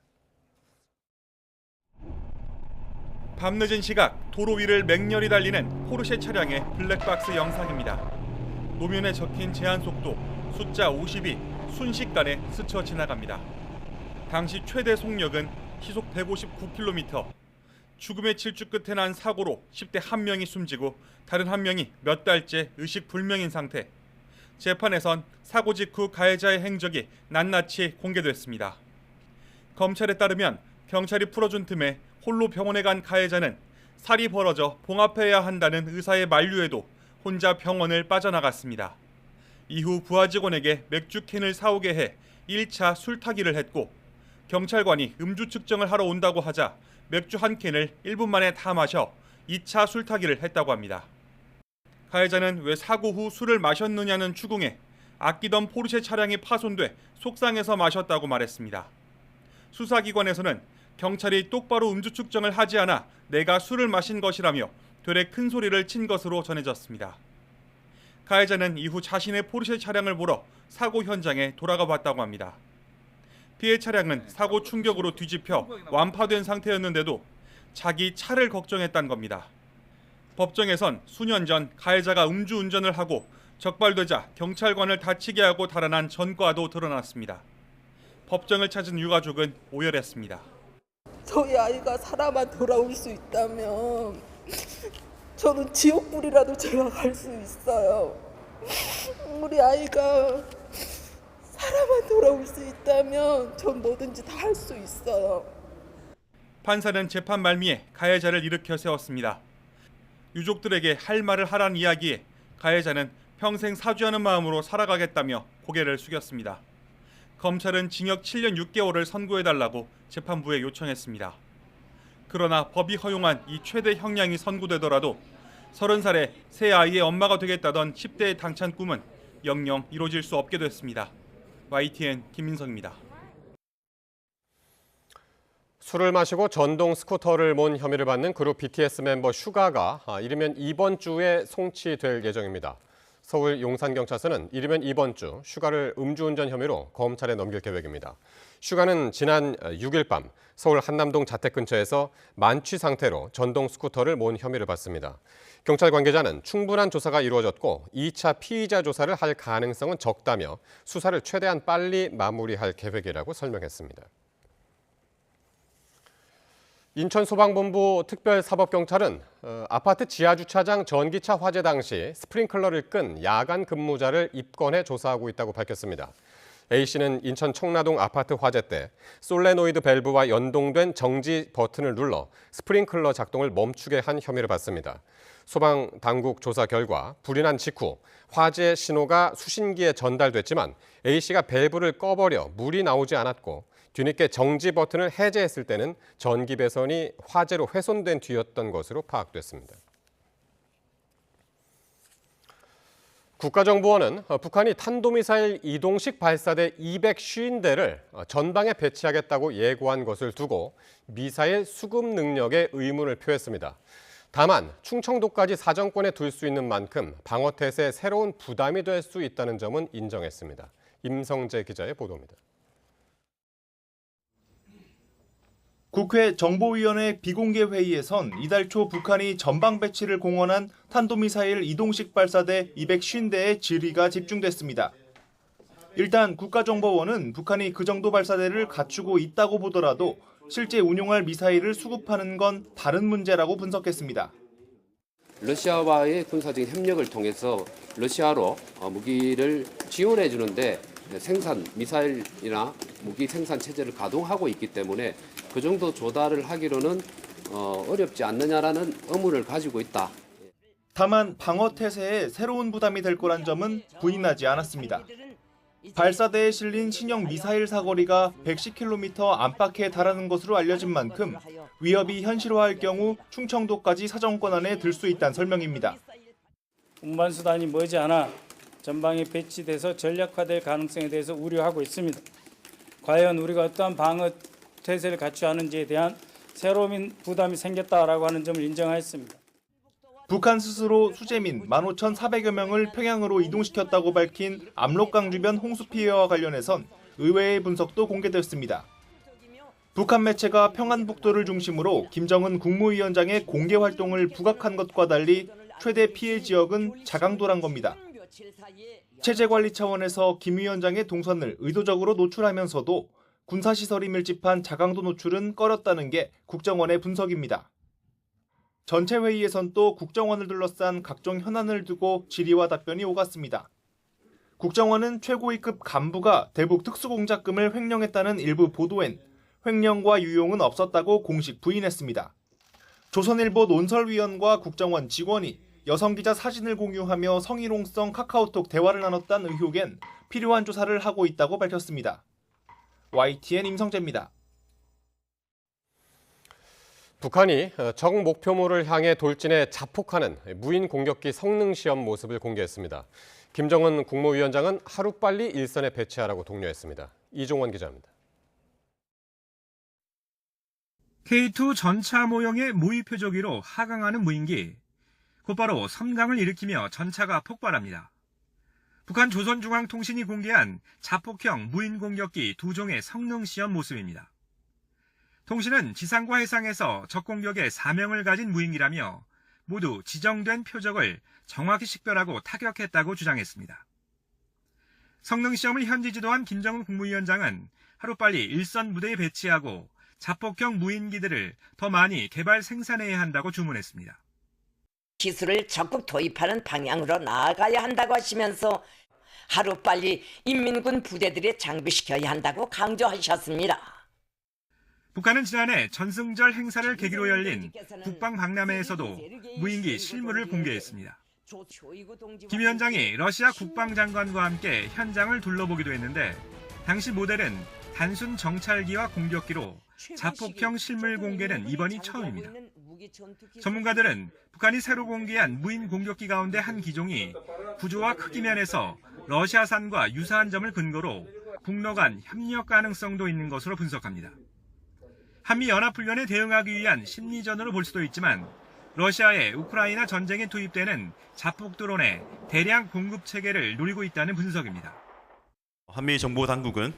밤늦은 시각 도로 위를 맹렬히 달리는 포르쉐 차량의 블랙박스 영상입니다. 노면에 적힌 제한속도 숫자 50이 순식간에 스쳐 지나갑니다. 당시 최대 속력은 시속 159km. 죽음의 질주 끝에 난 사고로 10대 1명이 숨지고 다른 1명이 몇 달째 의식불명인 상태. 재판에선 사고 직후 가해자의 행적이 낱낱이 공개됐습니다. 검찰에 따르면 경찰이 풀어준 틈에 홀로 병원에 간 가해자는 살이 벌어져 봉합해야 한다는 의사의 만류에도 혼자 병원을 빠져나갔습니다. 이후 부하 직원에게 맥주캔을 사오게 해 1차 술타기를 했고 경찰관이 음주 측정을 하러 온다고 하자 맥주 한 캔을 1분 만에 다 마셔 2차 술타기를 했다고 합니다. 가해자는 왜 사고 후 술을 마셨느냐는 추궁에 아끼던 포르쉐 차량이 파손돼 속상해서 마셨다고 말했습니다. 수사기관에서는 경찰이 똑바로 음주 측정을 하지 않아 내가 술을 마신 것이라며 되레 큰 소리를 친 것으로 전해졌습니다. 가해자는 이후 자신의 포르쉐 차량을 보러 사고 현장에 돌아가 봤다고 합니다. 피해 차량은 사고 충격으로 뒤집혀 완파된 상태였는데도 자기 차를 걱정했다는 겁니다. 법정에선 수년 전 가해자가 음주운전을 하고 적발되자 경찰관을 다치게 하고 달아난 전과도 드러났습니다. 법정을 찾은 유가족은 오열했습니다. 저희 아이가 살아만 돌아올 수 있다면 저는 지옥불이라도 제가 갈 수 있어요. 우리 아이가 살아만 돌아올 수 있다면 전 뭐든지 다 할 수 있어요. 판사는 재판 말미에 가해자를 일으켜 세웠습니다. 유족들에게 할 말을 하란 이야기에 가해자는 평생 사죄하는 마음으로 살아가겠다며 고개를 숙였습니다. 검찰은 징역 7년 6개월을 선고해달라고 재판부에 요청했습니다. 그러나 법이 허용한 이 최대 형량이 선고되더라도 30살에 새 아이의 엄마가 되겠다던 10대의 당찬 꿈은 영영 이루어질 수 없게 됐습니다. YTN 김민성입니다. 술을 마시고 전동 스쿠터를 몬 혐의를 받는 그룹 BTS 멤버 슈가가 이르면 이번 주에 송치될 예정입니다. 서울 용산경찰서는 이르면 이번 주 슈가를 음주운전 혐의로 검찰에 넘길 계획입니다. 슈가는 지난 6일 밤 서울 한남동 자택 근처에서 만취 상태로 전동 스쿠터를 몬 혐의를 받습니다. 경찰 관계자는 충분한 조사가 이루어졌고 2차 피의자 조사를 할 가능성은 적다며 수사를 최대한 빨리 마무리할 계획이라고 설명했습니다. 인천소방본부 특별사법경찰은 아파트 지하주차장 전기차 화재 당시 스프링클러를 끈 야간 근무자를 입건해 조사하고 있다고 밝혔습니다. A씨는 인천 청라동 아파트 화재 때 솔레노이드 밸브와 연동된 정지 버튼을 눌러 스프링클러 작동을 멈추게 한 혐의를 받습니다. 소방당국 조사 결과 불이 난 직후 화재 신호가 수신기에 전달됐지만 A씨가 밸브를 꺼버려 물이 나오지 않았고 뒤늦게 정지 버튼을 해제했을 때는 전기 배선이 화재로 훼손된 뒤였던 것으로 파악됐습니다. 국가정보원은 북한이 탄도미사일 이동식 발사대 250대를 전방에 배치하겠다고 예고한 것을 두고 미사일 수급 능력에 의문을 표했습니다. 다만 충청도까지 사정권에 둘 수 있는 만큼 방어태세에 새로운 부담이 될 수 있다는 점은 인정했습니다. 임성재 기자의 보도입니다. 국회 정보위원회 비공개 회의에선 이달 초 북한이 전방 배치를 공언한 탄도미사일 이동식 발사대 250대의 질의가 집중됐습니다. 일단 국가정보원은 북한이 그 정도 발사대를 갖추고 있다고 보더라도 실제 운용할 미사일을 수급하는 건 다른 문제라고 분석했습니다. 러시아와의 군사적인 협력을 통해서 러시아로 무기를 지원해 주는데 미사일이나 무기 생산 체제를 가동하고 있기 때문에 그 정도 조달을 하기로는 어렵지 않느냐라는 의문을 가지고 있다. 다만 방어태세에 새로운 부담이 될 거란 점은 부인하지 않았습니다. 발사대에 실린 신형 미사일 사거리가 110km 안팎에 달하는 것으로 알려진 만큼 위협이 현실화할 경우 충청도까지 사정권 안에 들 수 있다는 설명입니다. 운반수단이 머지않아 전방에 배치돼서 전략화될 가능성에 대해서 우려하고 있습니다. 과연 우리가 어떠한 방어 태세를 갖춰야 하는지에 대한 새로운 부담이 생겼다라고 하는 점을 인정하였습니다. 북한 스스로 수재민 15,400여 명을 평양으로 이동시켰다고 밝힌 압록강 주변 홍수 피해와 관련해선 의회의 분석도 공개됐습니다. 북한 매체가 평안북도를 중심으로 김정은 국무위원장의 공개 활동을 부각한 것과 달리 최대 피해 지역은 자강도란 겁니다. 체제 관리 차원에서 김 위원장의 동선을 의도적으로 노출하면서도 군사시설이 밀집한 자강도 노출은 꺼렸다는 게 국정원의 분석입니다. 전체 회의에선 또 국정원을 둘러싼 각종 현안을 두고 질의와 답변이 오갔습니다. 국정원은 최고위급 간부가 대북 특수공작금을 횡령했다는 일부 보도엔 횡령과 유용은 없었다고 공식 부인했습니다. 조선일보 논설위원과 국정원 직원이 여성 기자 사진을 공유하며 성희롱성 카카오톡 대화를 나눴다는 의혹엔 필요한 조사를 하고 있다고 밝혔습니다. YTN 임성재입니다. 북한이 적 목표물을 향해 돌진해 자폭하는 무인 공격기 성능 시험 모습을 공개했습니다. 김정은 국무위원장은 하루빨리 일선에 배치하라고 독려했습니다. 이종원 기자입니다. K2 전차 모형의 무의 표적기로 하강하는 무인기. 곧바로 섬광을 일으키며 전차가 폭발합니다. 북한 조선중앙통신이 공개한 자폭형 무인 공격기 2종의 성능 시험 모습입니다. 통신은 지상과 해상에서 적 공격에 사명을 가진 무인기라며 모두 지정된 표적을 정확히 식별하고 타격했다고 주장했습니다. 성능 시험을 현지 지도한 김정은 국무위원장은 하루빨리 일선 무대에 배치하고 자폭형 무인기들을 더 많이 개발 생산해야 한다고 주문했습니다. 기술을 적극 도입하는 방향으로 나아가야 한다고 하시면서 하루빨리 인민군 부대들에 장비시켜야 한다고 강조하셨습니다. 북한은 지난해 전승절 행사를 계기로 열린 국방박람회에서도 무인기 실물을 공개했습니다. 김 위원장이 러시아 국방장관과 함께 현장을 둘러보기도 했는데 당시 모델은 단순 정찰기와 공격기로 자폭형 실물 공개는 이번이 처음입니다. 전문가들은 북한이 새로 공개한 무인 공격기 가운데 한 기종이 구조와 크기 면에서 러시아산과 유사한 점을 근거로 북러 간 협력 가능성도 있는 것으로 분석합니다. 한미 연합훈련에 대응하기 위한 심리전으로 볼 수도 있지만 러시아의 우크라이나 전쟁에 투입되는 자폭 드론의 대량 공급 체계를 노리고 있다는 분석입니다. 한미 정보 당국은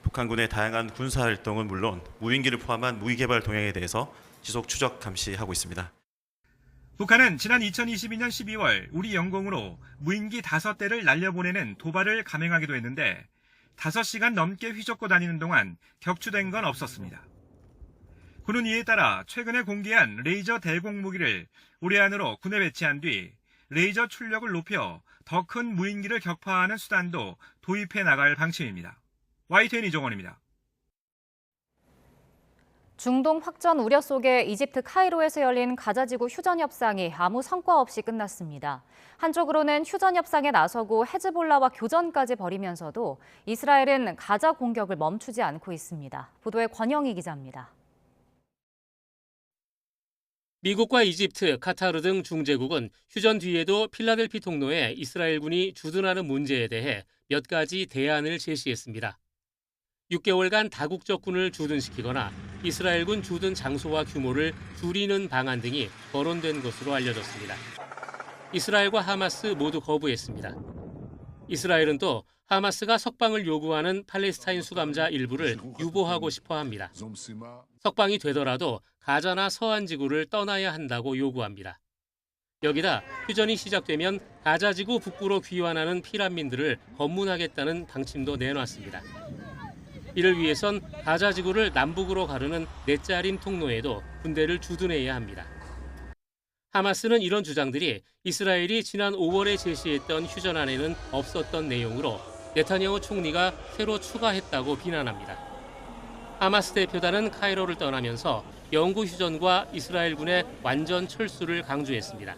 북한군의 다양한 군사 활동은 물론 무인기를 포함한 무기 개발 동향에 대해서 지속 추적 감시하고 있습니다. 북한은 지난 2022년 12월 우리 영공으로 무인기 5대를 날려보내는 도발을 감행하기도 했는데 5시간 넘게 휘젓고 다니는 동안 격추된 건 없었습니다. 군은 이에 따라 최근에 공개한 레이저 대공 무기를 올해 안으로 군에 배치한 뒤 레이저 출력을 높여 더 큰 무인기를 격파하는 수단도 도입해 나갈 방침입니다. YTN 이종원입니다. 중동 확전 우려 속에 이집트 카이로에서 열린 가자지구 휴전 협상이 아무 성과 없이 끝났습니다. 한쪽으로는 휴전 협상에 나서고 헤즈볼라와 교전까지 벌이면서도 이스라엘은 가자 공격을 멈추지 않고 있습니다. 보도에 권영희 기자입니다. 미국과 이집트, 카타르 등 중재국은 휴전 뒤에도 필라델피 통로에 이스라엘군이 주둔하는 문제에 대해 몇 가지 대안을 제시했습니다. 6개월간 다국적 군을 주둔시키거나 이스라엘군 주둔 장소와 규모를 줄이는 방안 등이 거론된 것으로 알려졌습니다. 이스라엘과 하마스 모두 거부했습니다. 이스라엘은 또 하마스가 석방을 요구하는 팔레스타인 수감자 일부를 유보하고 싶어 합니다. 석방이 되더라도 가자나 서한 지구를 떠나야 한다고 요구합니다. 여기다 휴전이 시작되면 가자지구 북부로 귀환하는 피난민들을 검문하겠다는 방침도 내놨습니다. 이를 위해선 가자지구를 남북으로 가르는 넷자림 통로에도 군대를 주둔해야 합니다. 하마스는 이런 주장들이 이스라엘이 지난 5월에 제시했던 휴전안에는 없었던 내용으로 네타냐후 총리가 새로 추가했다고 비난합니다. 하마스 대표단은 카이로를 떠나면서 영구 휴전과 이스라엘군의 완전 철수를 강조했습니다.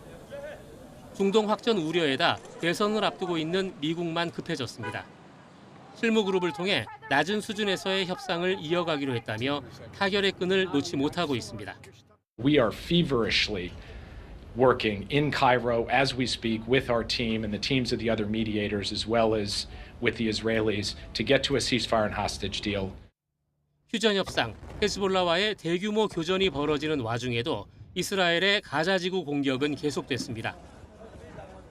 중동 확전 우려에다 대선을 앞두고 있는 미국만 급해졌습니다. 실무그룹을 통해 낮은 수준에서의 협상을 이어가기로 했다며 타결의 끈을 놓지 못하고 있습니다. We are feverishly working in Cairo as we speak with our team and the teams of the other mediators as well as with the Israelis to get to a ceasefire and hostage deal. 휴전 협상, 헤즈볼라와의 대규모 교전이 벌어지는 와중에도 이스라엘의 가자지구 공격은 계속됐습니다.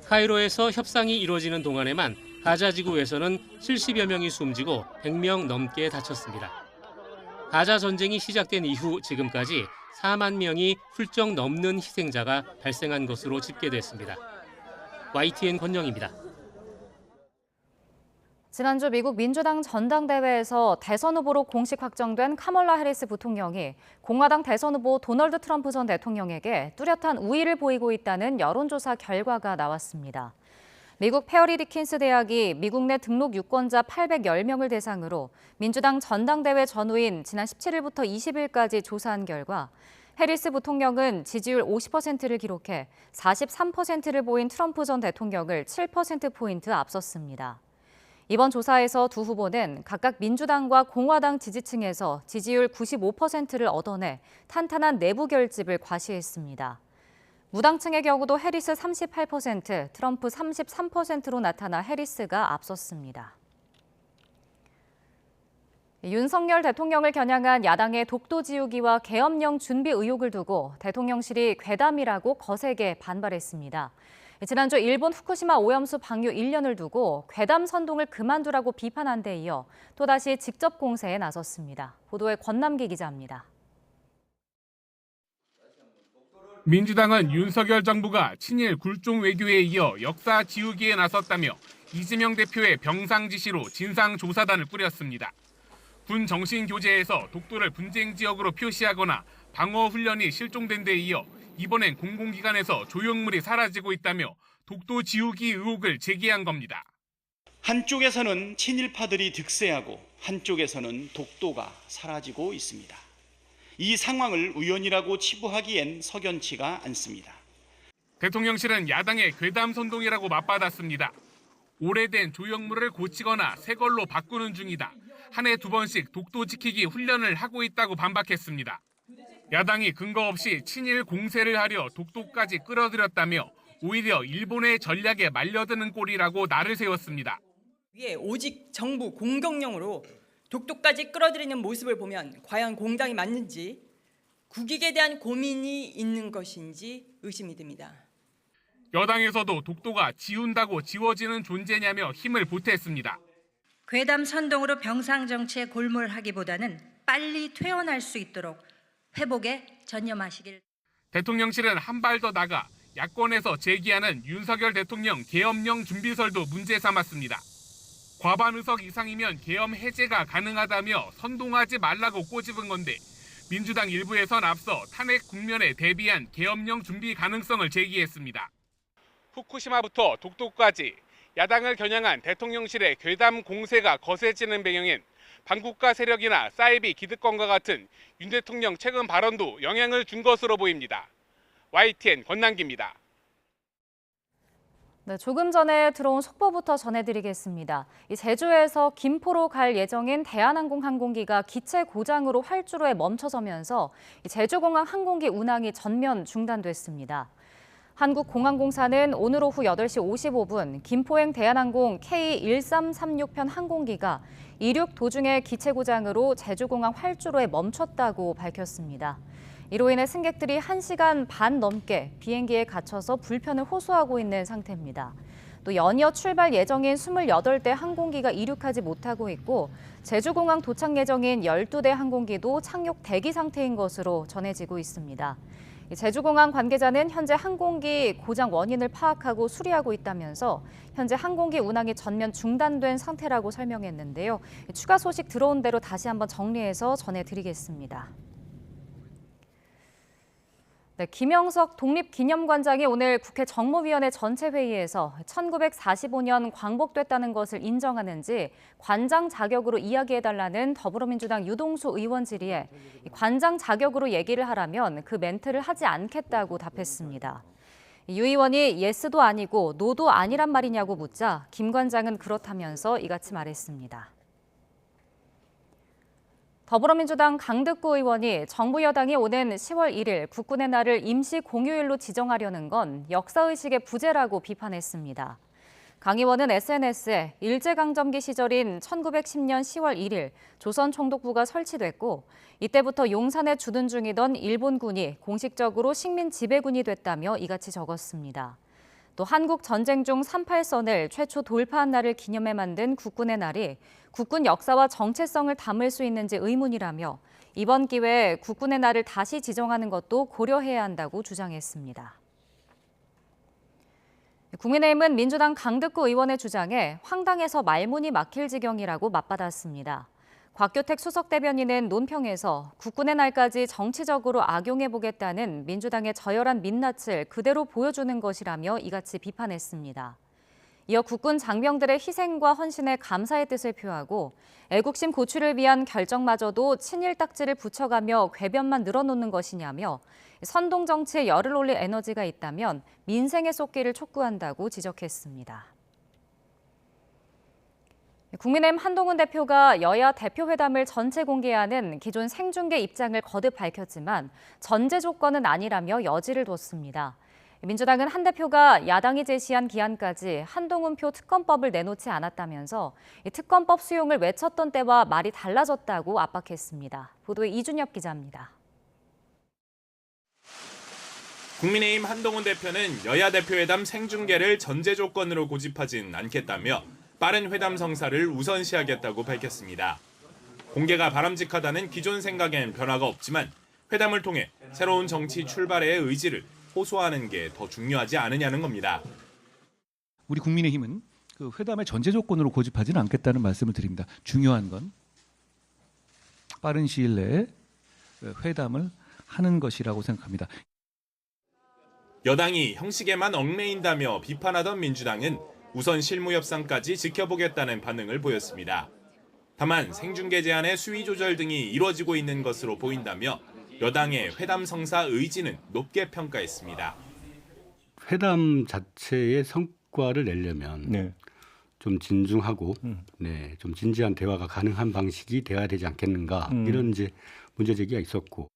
카이로에서 협상이 이루어지는 동안에만 가자지구에서는 70여 명이 숨지고 100명 넘게 다쳤습니다. 가자 전쟁이 시작된 이후 지금까지 4만 명이 훌쩍 넘는 희생자가 발생한 것으로 집계됐습니다. YTN 권영입니다. 지난주 미국 민주당 전당대회에서 대선 후보로 공식 확정된 카멀라 해리스 부통령이 공화당 대선 후보 도널드 트럼프 전 대통령에게 뚜렷한 우위를 보이고 있다는 여론조사 결과가 나왔습니다. 미국 페어리 디킨스 대학이 미국 내 등록 유권자 810명을 대상으로 민주당 전당대회 전후인 지난 17일부터 20일까지 조사한 결과 해리스 부통령은 지지율 50%를 기록해 43%를 보인 트럼프 전 대통령을 7%포인트 앞섰습니다. 이번 조사에서 두 후보는 각각 민주당과 공화당 지지층에서 지지율 95%를 얻어내 탄탄한 내부 결집을 과시했습니다. 무당층의 경우도 해리스 38%, 트럼프 33%로 나타나 해리스가 앞섰습니다. 윤석열 대통령을 겨냥한 야당의 독도 지우기와 계엄령 준비 의혹을 두고 대통령실이 괴담이라고 거세게 반발했습니다. 지난주 일본 후쿠시마 오염수 방류 1년을 두고 괴담 선동을 그만두라고 비판한 데 이어 또다시 직접 공세에 나섰습니다. 보도에 권남기 기자입니다. 민주당은 윤석열 정부가 친일 굴종 외교에 이어 역사 지우기에 나섰다며 이재명 대표의 병상 지시로 진상조사단을 꾸렸습니다. 군 정신교재에서 독도를 분쟁 지역으로 표시하거나 방어 훈련이 실종된 데 이어 이번엔 공공기관에서 조형물이 사라지고 있다며 독도 지우기 의혹을 제기한 겁니다. 한쪽에서는 친일파들이 득세하고 한쪽에서는 독도가 사라지고 있습니다. 이 상황을 우연이라고 치부하기엔 석연치가 않습니다. 대통령실은 야당의 괴담 선동이라고 맞받았습니다. 오래된 조형물을 고치거나 새 걸로 바꾸는 중이다. 한 해 2번씩 독도 지키기 훈련을 하고 있다고 반박했습니다. 야당이 근거 없이 친일 공세를 하려 독도까지 끌어들였다며 오히려 일본의 전략에 말려드는 꼴이라고 날을 세웠습니다. 위에 오직 정부 공격령으로 독도까지 끌어들이는 모습을 보면 과연 공당이 맞는지 국익에 대한 고민이 있는 것인지 의심이 듭니다. 여당에서도 독도가 지운다고 지워지는 존재냐며 힘을 보탰습니다. 괴담 선동으로 병상 정치에 골몰하기보다는 빨리 퇴원할 수 있도록 회복에 전념하시길. 대통령실은 한 발 더 나가 야권에서 제기하는 윤석열 대통령 계엄령 준비설도 문제 삼았습니다. 과반 의석 이상이면 계엄 해제가 가능하다며 선동하지 말라고 꼬집은 건데 민주당 일부에선 앞서 탄핵 국면에 대비한 계엄령 준비 가능성을 제기했습니다. 후쿠시마부터 독도까지 야당을 겨냥한 대통령실의 괴담 공세가 거세지는 배경엔 반국가 세력이나 사이비 기득권과 같은 윤 대통령 최근 발언도 영향을 준 것으로 보입니다. YTN 권남기입니다. 네, 조금 전에 들어온 속보부터 전해드리겠습니다. 제주에서 김포로 갈 예정인 대한항공 항공기가 기체 고장으로 활주로에 멈춰서면서 제주공항 항공기 운항이 전면 중단됐습니다. 한국공항공사는 오늘 오후 8시 55분 김포행 대한항공 K1336편 항공기가 이륙 도중에 기체 고장으로 제주공항 활주로에 멈췄다고 밝혔습니다. 이로 인해 승객들이 1시간 반 넘게 비행기에 갇혀서 불편을 호소하고 있는 상태입니다. 또 연이어 출발 예정인 28대 항공기가 이륙하지 못하고 있고 제주공항 도착 예정인 12대 항공기도 착륙 대기 상태인 것으로 전해지고 있습니다. 제주공항 관계자는 현재 항공기 고장 원인을 파악하고 수리하고 있다면서 현재 항공기 운항이 전면 중단된 상태라고 설명했는데요. 추가 소식 들어온 대로 다시 한번 정리해서 전해드리겠습니다. 네, 김영석 독립기념관장이 오늘 국회 정무위원회 전체 회의에서 1945년 광복됐다는 것을 인정하는지 관장 자격으로 이야기해달라는 더불어민주당 유동수 의원 질의에 관장 자격으로 얘기를 하라면 그 멘트를 하지 않겠다고 답했습니다. 유 의원이 예스도 아니고 노도 아니란 말이냐고 묻자 김 관장은 그렇다면서 이같이 말했습니다. 더불어민주당 강득구 의원이 정부 여당이 오는 10월 1일 국군의 날을 임시 공휴일로 지정하려는 건 역사의식의 부재라고 비판했습니다. 강 의원은 SNS에 일제강점기 시절인 1910년 10월 1일 조선총독부가 설치됐고 이때부터 용산에 주둔 중이던 일본군이 공식적으로 식민 지배군이 됐다며 이같이 적었습니다. 또 한국 전쟁 중 38선을 최초 돌파한 날을 기념해 만든 국군의 날이 국군 역사와 정체성을 담을 수 있는지 의문이라며 이번 기회에 국군의 날을 다시 지정하는 것도 고려해야 한다고 주장했습니다. 국민의힘은 민주당 강득구 의원의 주장에 황당해서 말문이 막힐 지경이라고 맞받았습니다. 곽규택 수석 대변인은 논평에서 국군의 날까지 정치적으로 악용해보겠다는 민주당의 저열한 민낯을 그대로 보여주는 것이라며 이같이 비판했습니다. 이어 국군 장병들의 희생과 헌신에 감사의 뜻을 표하고 애국심 고취를 위한 결정마저도 친일 딱지를 붙여가며 궤변만 늘어놓는 것이냐며 선동 정치에 열을 올릴 에너지가 있다면 민생에 쏟기를 촉구한다고 지적했습니다. 국민의힘 한동훈 대표가 여야 대표회담을 전체 공개하는 기존 생중계 입장을 거듭 밝혔지만 전제 조건은 아니라며 여지를 뒀습니다. 민주당은 한 대표가 야당이 제시한 기한까지 한동훈표 특검법을 내놓지 않았다면서 특검법 수용을 외쳤던 때와 말이 달라졌다고 압박했습니다. 보도에 이준엽 기자입니다. 국민의힘 한동훈 대표는 여야 대표회담 생중계를 전제 조건으로 고집하진 않겠다며 빠른 회담 성사를 우선시하겠다고 밝혔습니다. 공개가 바람직하다는 기존 생각엔 변화가 없지만 회담을 통해 새로운 정치 출발의 의지를 호소하는 게 더 중요하지 않으냐는 겁니다. 우리 국민의힘은 그 회담의 전제 조건으로 고집하지는 않겠다는 말씀을 드립니다. 중요한 건 빠른 시일 내에 회담을 하는 것이라고 생각합니다. 여당이 형식에만 얽매인다며 비판하던 민주당은 우선 실무 협상까지 지켜보겠다는 반응을 보였습니다. 다만 생중계 제한의 수위 조절 등이 이루어지고 있는 것으로 보인다며 여당의 회담 성사 의지는 높게 평가했습니다. 회담 자체의 성과를 내려면 좀 진중하고 좀 진지한 대화가 가능한 방식이 돼야 되지 않겠는가 이런 이제 문제 제기가 있었고.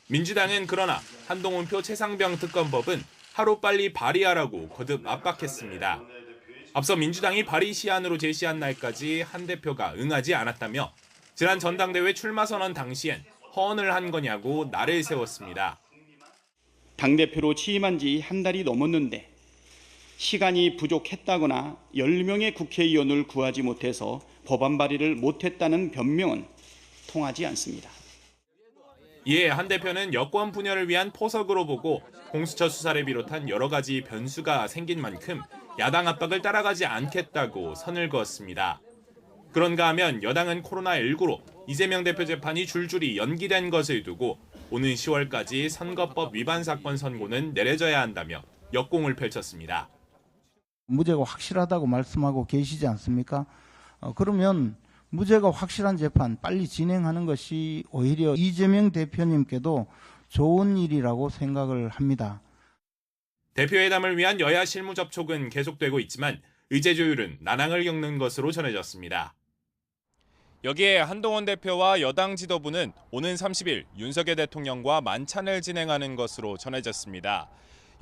민주당은 그러나 한동훈표 최상병 특검법은 하루빨리 발의하라고 거듭 압박했습니다. 앞서 민주당이 발의 시한으로 제시한 날까지 한 대표가 응하지 않았다며 지난 전당대회 출마 선언 당시엔 허언을 한 거냐고 날을 세웠습니다. 당대표로 취임한 지 한 달이 넘었는데 시간이 부족했다거나 10명의 국회의원을 구하지 못해서 법안 발의를 못했다는 변명은 통하지 않습니다. 이에 한 대표는 여권 분열을 위한 포석으로 보고 공수처 수사를 비롯한 여러 가지 변수가 생긴 만큼 야당 압박을 따라가지 않겠다고 선을 그었습니다. 그런가 하면 여당은 코로나19로 이재명 대표 재판이 줄줄이 연기된 것을 두고 오는 10월까지 선거법 위반 사건 선고는 내려져야 한다며 역공을 펼쳤습니다. 무죄가 확실하다고 말씀하고 계시지 않습니까? 그러면 무죄가 확실한 재판 빨리 진행하는 것이 오히려 이재명 대표님께도 좋은 일이라고 생각을 합니다. 대표회담을 위한 여야 실무 접촉은 계속되고 있지만 의제 조율은 난항을 겪는 것으로 전해졌습니다. 여기에 한동훈 대표와 여당 지도부는 오는 30일 윤석열 대통령과 만찬을 진행하는 것으로 전해졌습니다.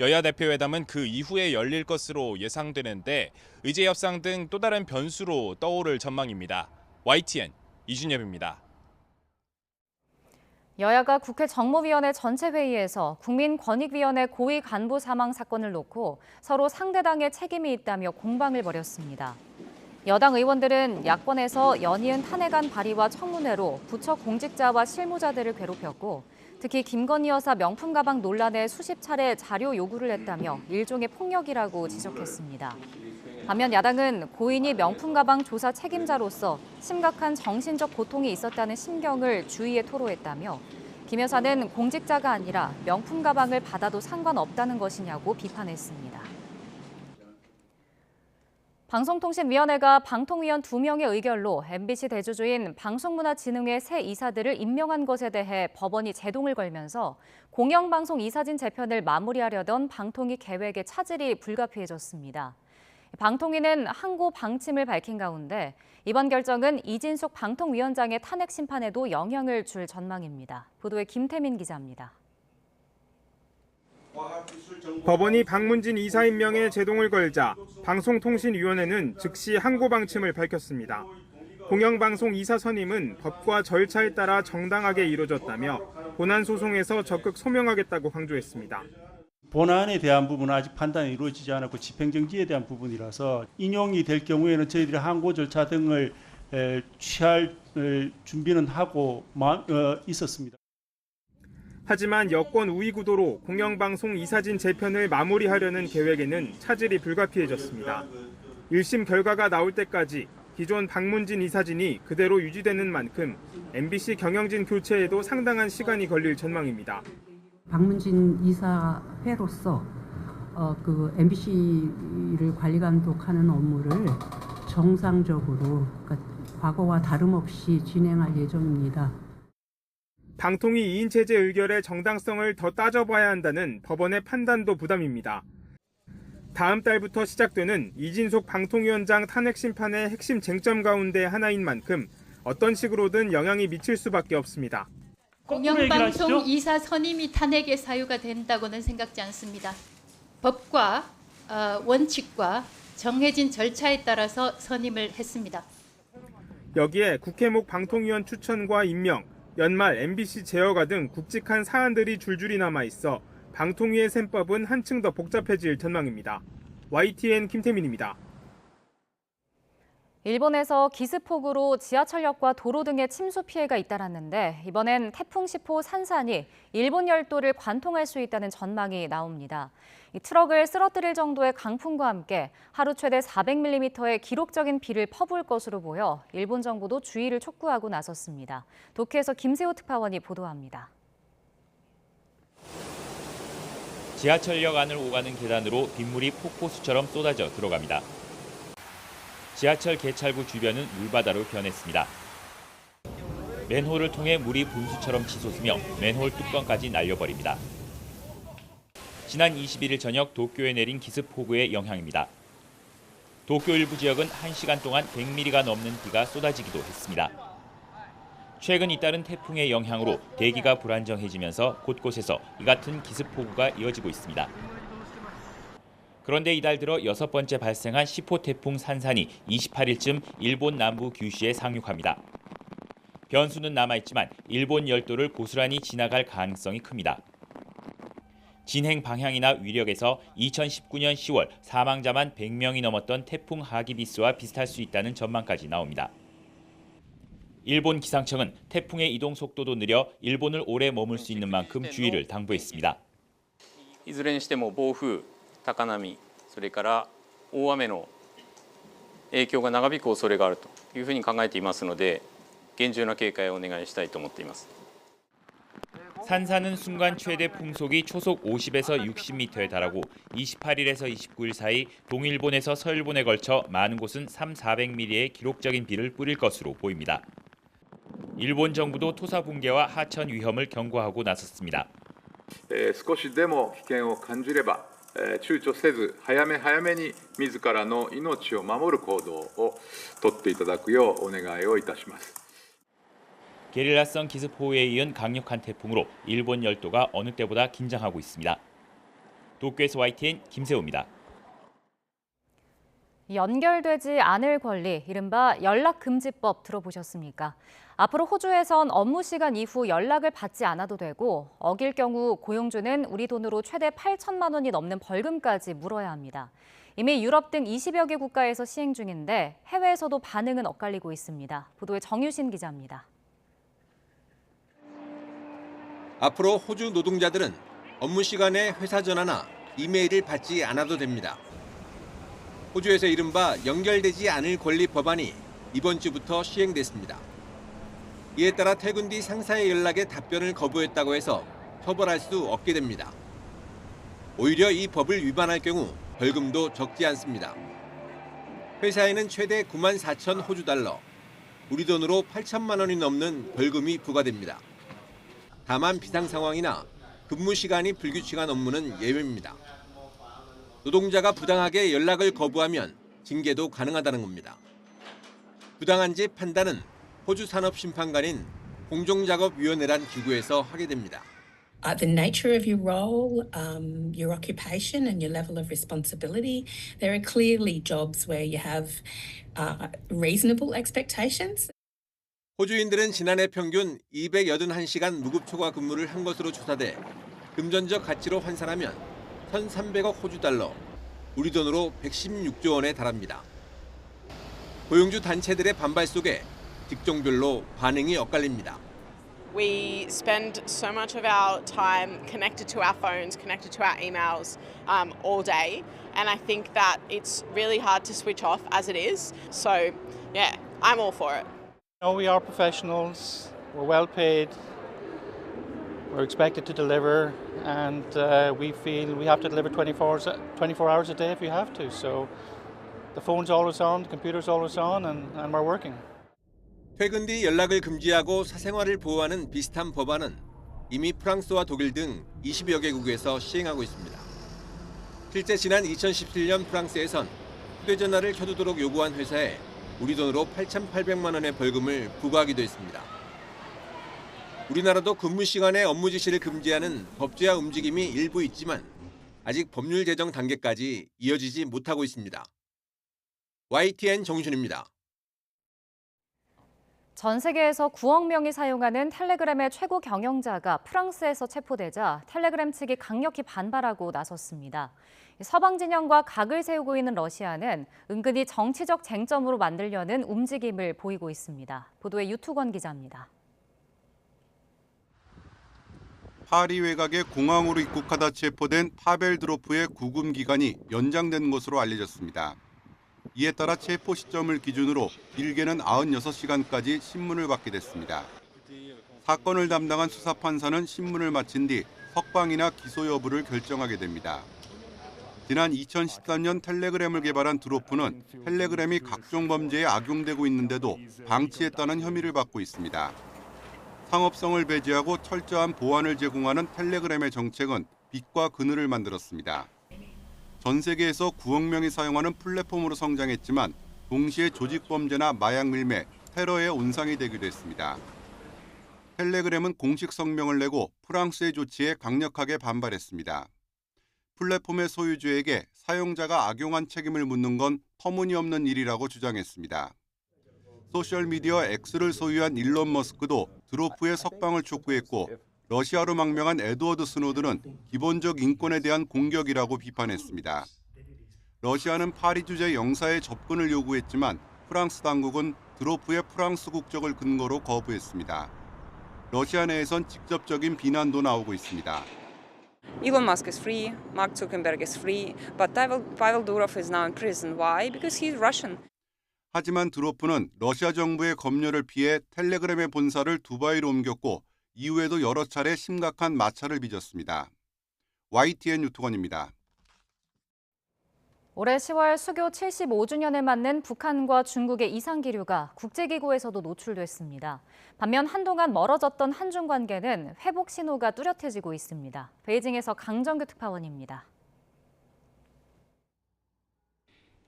여야 대표회담은 그 이후에 열릴 것으로 예상되는데 의제 협상 등 또 다른 변수로 떠오를 전망입니다. YTN 이준엽입니다. 여야가 국회 정무위원회 전체 회의에서 국민권익위원회 고위 간부 사망 사건을 놓고 서로 상대당의 책임이 있다며 공방을 벌였습니다. 여당 의원들은 야권에서 연이은 탄핵안 발의와 청문회로 부처 공직자와 실무자들을 괴롭혔고 특히 김건희 여사 명품 가방 논란에 수십 차례 자료 요구를 했다며 일종의 폭력이라고 지적했습니다. 반면 야당은 고인이 명품 가방 조사 책임자로서 심각한 정신적 고통이 있었다는 심경을 주위에 토로했다며 김 여사는 공직자가 아니라 명품 가방을 받아도 상관없다는 것이냐고 비판했습니다. 방송통신위원회가 방통위원 2명의 의결로 MBC 대주주인 방송문화진흥회 새 이사들을 임명한 것에 대해 법원이 제동을 걸면서 공영방송 이사진 재편을 마무리하려던 방통위 계획의 차질이 불가피해졌습니다. 방통위는 항고 방침을 밝힌 가운데 이번 결정은 이진숙 방통위원장의 탄핵 심판에도 영향을 줄 전망입니다. 보도에 김태민 기자입니다. 법원이 방문진 이사 임명에 제동을 걸자 방송통신위원회는 즉시 항고 방침을 밝혔습니다. 공영방송 이사 선임은 법과 절차에 따라 정당하게 이루어졌다며 본안 소송에서 적극 소명하겠다고 강조했습니다. 본안에 대한 부분은 아직 판단이 이루어지지 않았고 집행정지에 대한 부분이라서 인용이 될 경우에는 저희들이 항고 절차 등을 취할 준비는 하고 있었습니다. 하지만 여권 우위 구도로 공영방송 이사진 재편을 마무리하려는 계획에는 차질이 불가피해졌습니다. 1심 결과가 나올 때까지 기존 방문진 이사진이 그대로 유지되는 만큼 MBC 경영진 교체에도 상당한 시간이 걸릴 전망입니다. 방문진 이사회로서 MBC를 관리 감독하는 업무를 정상적으로 과거와 다름없이 진행할 예정입니다. 방통위 2인 체제 의결의 정당성을 더 따져봐야 한다는 법원의 판단도 부담입니다. 다음 달부터 시작되는 이진숙 방통위원장 탄핵 심판의 핵심 쟁점 가운데 하나인 만큼 어떤 식으로든 영향이 미칠 수밖에 없습니다. 공영방송 이사 선임이 탄핵의 사유가 된다고는 생각지 않습니다. 법과 원칙과 정해진 절차에 따라서 선임을 했습니다. 여기에 국회목 방통위원 추천과 임명, 연말 MBC 제어가 등 굵직한 사안들이 줄줄이 남아있어 방통위의 셈법은 한층 더 복잡해질 전망입니다. YTN 김태민입니다. 일본에서 기습폭우로 지하철역과 도로 등의 침수 피해가 잇따랐는데 이번엔 태풍 10호 산산이 일본 열도를 관통할 수 있다는 전망이 나옵니다. 이 트럭을 쓰러뜨릴 정도의 강풍과 함께 하루 최대 400mm의 기록적인 비를 퍼부을 것으로 보여 일본 정부도 주의를 촉구하고 나섰습니다. 도쿄에서 김세호 특파원이 보도합니다. 지하철역 안을 오가는 계단으로 빗물이 폭포수처럼 쏟아져 들어갑니다. 지하철 개찰구 주변은 물바다로 변했습니다. 맨홀을 통해 물이 분수처럼 치솟으며 맨홀 뚜껑까지 날려버립니다. 지난 21일 저녁 도쿄에 내린 기습폭우의 영향입니다. 도쿄 일부 지역은 1시간 동안 100mm가 넘는 비가 쏟아지기도 했습니다. 최근 잇따른 태풍의 영향으로 대기가 불안정해지면서 곳곳에서 이 같은 기습폭우가 이어지고 있습니다. 그런데 이달 들어 6번째 발생한 10호 태풍 산산이 28일쯤 일본 남부 규슈에 상륙합니다. 변수는 남아있지만 일본 열도를 고스란히 지나갈 가능성이 큽니다. 진행 방향이나 위력에서 2019년 10월 사망자만 100명이 넘었던 태풍 하기비스와 비슷할 수 있다는 전망까지 나옵니다. 일본 기상청은 태풍의 이동 속도도 느려 일본을 오래 머물 수 있는 만큼 주의를 당부했습니다. いずれにしても暴風、高波、それから大雨の影響が長引く恐れがあるというふうに考えていますので、厳重な警戒をお願いしたいと思っています。 산사는 순간 최대 풍속이 초속 50에서 60m에 달하고 28일에서 29일 사이 동일본에서 서일본에 걸쳐 많은 곳은 300~400mm의 기록적인 비를 뿌릴 것으로 보입니다. 일본 정부도 토사 붕괴와 하천 위험을 경고하고 나섰습니다. 少しでも危険を感じれば躊躇せず早め早めに自らの命を守る行動をとっていただくようお願いをいたします。 게릴라성 기습호우에 이은 강력한 태풍으로 일본 열도가 어느 때보다 긴장하고 있습니다. 도쿄에서 YTN 김세호입니다. 연결되지 않을 권리, 이른바 연락금지법 들어보셨습니까? 앞으로 호주에선 업무 시간 이후 연락을 받지 않아도 되고 어길 경우 고용주는 우리 돈으로 최대 8천만 원이 넘는 벌금까지 물어야 합니다. 이미 유럽 등 20여 개 국가에서 시행 중인데 해외에서도 반응은 엇갈리고 있습니다. 보도에 정유신 기자입니다. 앞으로 호주 노동자들은 업무 시간에 회사 전화나 이메일을 받지 않아도 됩니다. 호주에서 이른바 연결되지 않을 권리 법안이 이번 주부터 시행됐습니다. 이에 따라 퇴근 뒤 상사의 연락에 답변을 거부했다고 해서 처벌할 수 없게 됩니다. 오히려 이 법을 위반할 경우 벌금도 적지 않습니다. 회사에는 최대 94,000 호주 달러, 우리 돈으로 8천만 원이 넘는 벌금이 부과됩니다. 다만 비상 상황이나 근무 시간이 불규칙한 업무는 예외입니다. 노동자가 부당하게 연락을 거부하면 징계도 가능하다는 겁니다. 부당한지 판단은 호주 산업심판관인 공정작업위원회란 기구에서 하게 됩니다. The nature of your role, your occupation and your level of responsibility, there are clearly jobs where you have reasonable expectations. 호주인들은 지난해 평균 281시간 무급초과 근무를 한 것으로 조사돼 금전적 가치로 환산하면 1,300억 호주 달러, 우리 돈으로 116조 원에 달합니다. 고용주 단체들의 반발 속에 직종별로 반응이 엇갈립니다. We spend so much of our time connected to our phones, connected to our emails all day, and I think that it's really hard to switch off as it is. So, yeah, I'm all for it. We are professionals, we're well paid, we're expected to deliver, and we feel we have to deliver 24 hours a day if we have to. So the phone's always on, the computer's always on, and we're working. 퇴근 뒤 연락을 금지하고 사생활을 보호하는 비슷한 법안은 이미 프랑스와 독일 등 20여 개국에서 시행하고 있습니다. 실제 지난 2017년 프랑스에선 휴대전화를 켜두도록 요구한 회사에 우리 돈으로 8,800만 원의 벌금을 부과하기도 했습니다. 우리나라도 근무 시간에 업무 지시를 금지하는 법제화 움직임이 일부 있지만 아직 법률 제정 단계까지 이어지지 못하고 있습니다. YTN 정준입니다. 전 세계에서 9억 명이 사용하는 텔레그램의 최고 경영자가 프랑스에서 체포되자 텔레그램 측이 강력히 반발하고 나섰습니다. 서방 진영과 각을 세우고 있는 러시아는 은근히 정치적 쟁점으로 만들려는 움직임을 보이고 있습니다. 보도에 유투건 기자입니다. 파리 외곽의 공항으로 입국하다 체포된 파벨 드로프의 구금 기간이 연장된 것으로 알려졌습니다. 이에 따라 체포 시점을 기준으로 길게는 96시간까지 신문을 받게 됐습니다. 사건을 담당한 수사판사는 신문을 마친 뒤 석방이나 기소 여부를 결정하게 됩니다. 지난 2013년 텔레그램을 개발한 드로프는 텔레그램이 각종 범죄에 악용되고 있는데도 방치했다는 혐의를 받고 있습니다. 상업성을 배제하고 철저한 보안을 제공하는 텔레그램의 정책은 빛과 그늘을 만들었습니다. 전 세계에서 9억 명이 사용하는 플랫폼으로 성장했지만 동시에 조직범죄나 마약 밀매, 테러의 온상이 되기도 했습니다. 텔레그램은 공식 성명을 내고 프랑스의 조치에 강력하게 반발했습니다. 플랫폼의 소유주에게 사용자가 악용한 책임을 묻는 건 터무니없는 일이라고 주장했습니다. 소셜미디어 X를 소유한 일론 머스크도 드로프의 석방을 촉구했고 러시아로 망명한 에드워드 스노든은 기본적 인권에 대한 공격이라고 비판했습니다. 러시아는 파리 주재 영사의 접근을 요구했지만 프랑스 당국은 드로프의 프랑스 국적을 근거로 거부했습니다. 러시아 내에선 직접적인 비난도 나오고 있습니다. Elon Musk is free, Mark Zuckerberg is free, but Pavel Durov is now in prison. Why? Because he's Russian. 하지만 드로프는 러시아 정부의 검열을 피해 텔레그램의 본사를 두바이로 옮겼고 이후에도 여러 차례 심각한 마찰을 빚었습니다. YTN 유튜건입니다. 올해 10월 수교 75주년을 맞는 북한과 중국의 이상기류가 국제기구에서도 노출됐습니다. 반면 한동안 멀어졌던 한중 관계는 회복 신호가 뚜렷해지고 있습니다. 베이징에서 강정규 특파원입니다.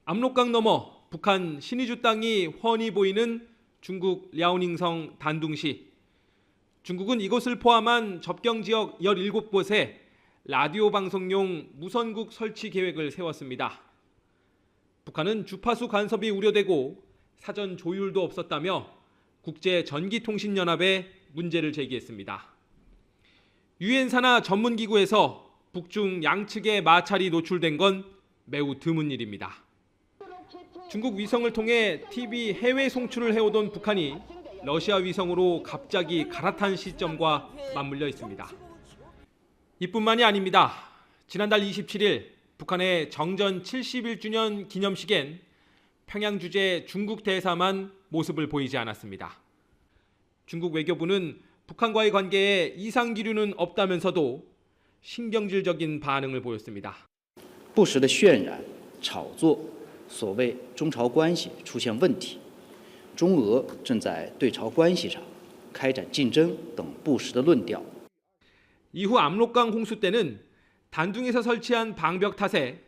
압록강 너머 북한 신의주 땅이 훤히 보이는 중국 랴오닝성 단둥시. 중국은 이곳을 포함한 접경 지역 17곳에 라디오 방송용 무선국 설치 계획을 세웠습니다. 북한은 주파수 간섭이 우려되고 사전 조율도 없었다며 국제전기통신연합에 문제를 제기했습니다. 유엔 산하 전문기구에서 북중 양측의 마찰이 노출된 건 매우 드문 일입니다. 중국 위성을 통해 TV 해외 송출을 해오던 북한이 러시아 위성으로 갑자기 갈아탄 시점과 맞물려 있습니다. 이뿐만이 아닙니다. 지난달 27일 북한의 정전 71주년 기념식엔 평양 주재 중국 대사만 모습을 보이지 않았습니다. 중국 외교부는 북한과의 관계에 이상 기류는 없다면서도 신경질적인 반응을 보였습니다. 不实的渲染、炒作所谓中朝关系出现问题，中俄正在对朝关系上开展竞争等不实的论调。 이후 압록강 홍수 때는 단둥에서 설치한 방벽 탓에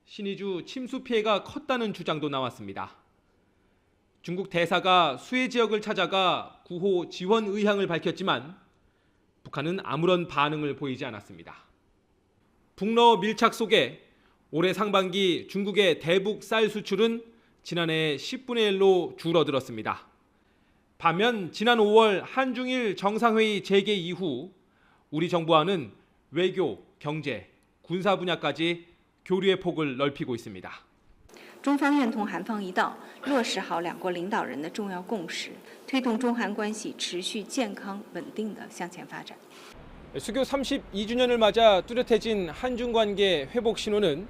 신의주 침수 피해가 컸다는 주장도 나왔습니다. 중국 대사가 수해 지역을 찾아가 구호 지원 의향을 밝혔지만 북한은 아무런 반응을 보이지 않았습니다. 북러 밀착 속에 올해 상반기 중국의 대북 쌀 수출은 지난해 10분의 1로 줄어들었습니다. 반면 지난 5월 한중일 정상회의 재개 이후 우리 정부와는 외교, 경제, 군사 분야까지 교류의 폭을 넓히고 있습니다. 中方认同韩方一道，落实好两国领导人的重要共识，推动中韩关系持续健康稳定的向前发展。 수교 32주년을 맞아 뚜렷해진 한중 관계 회복 신호는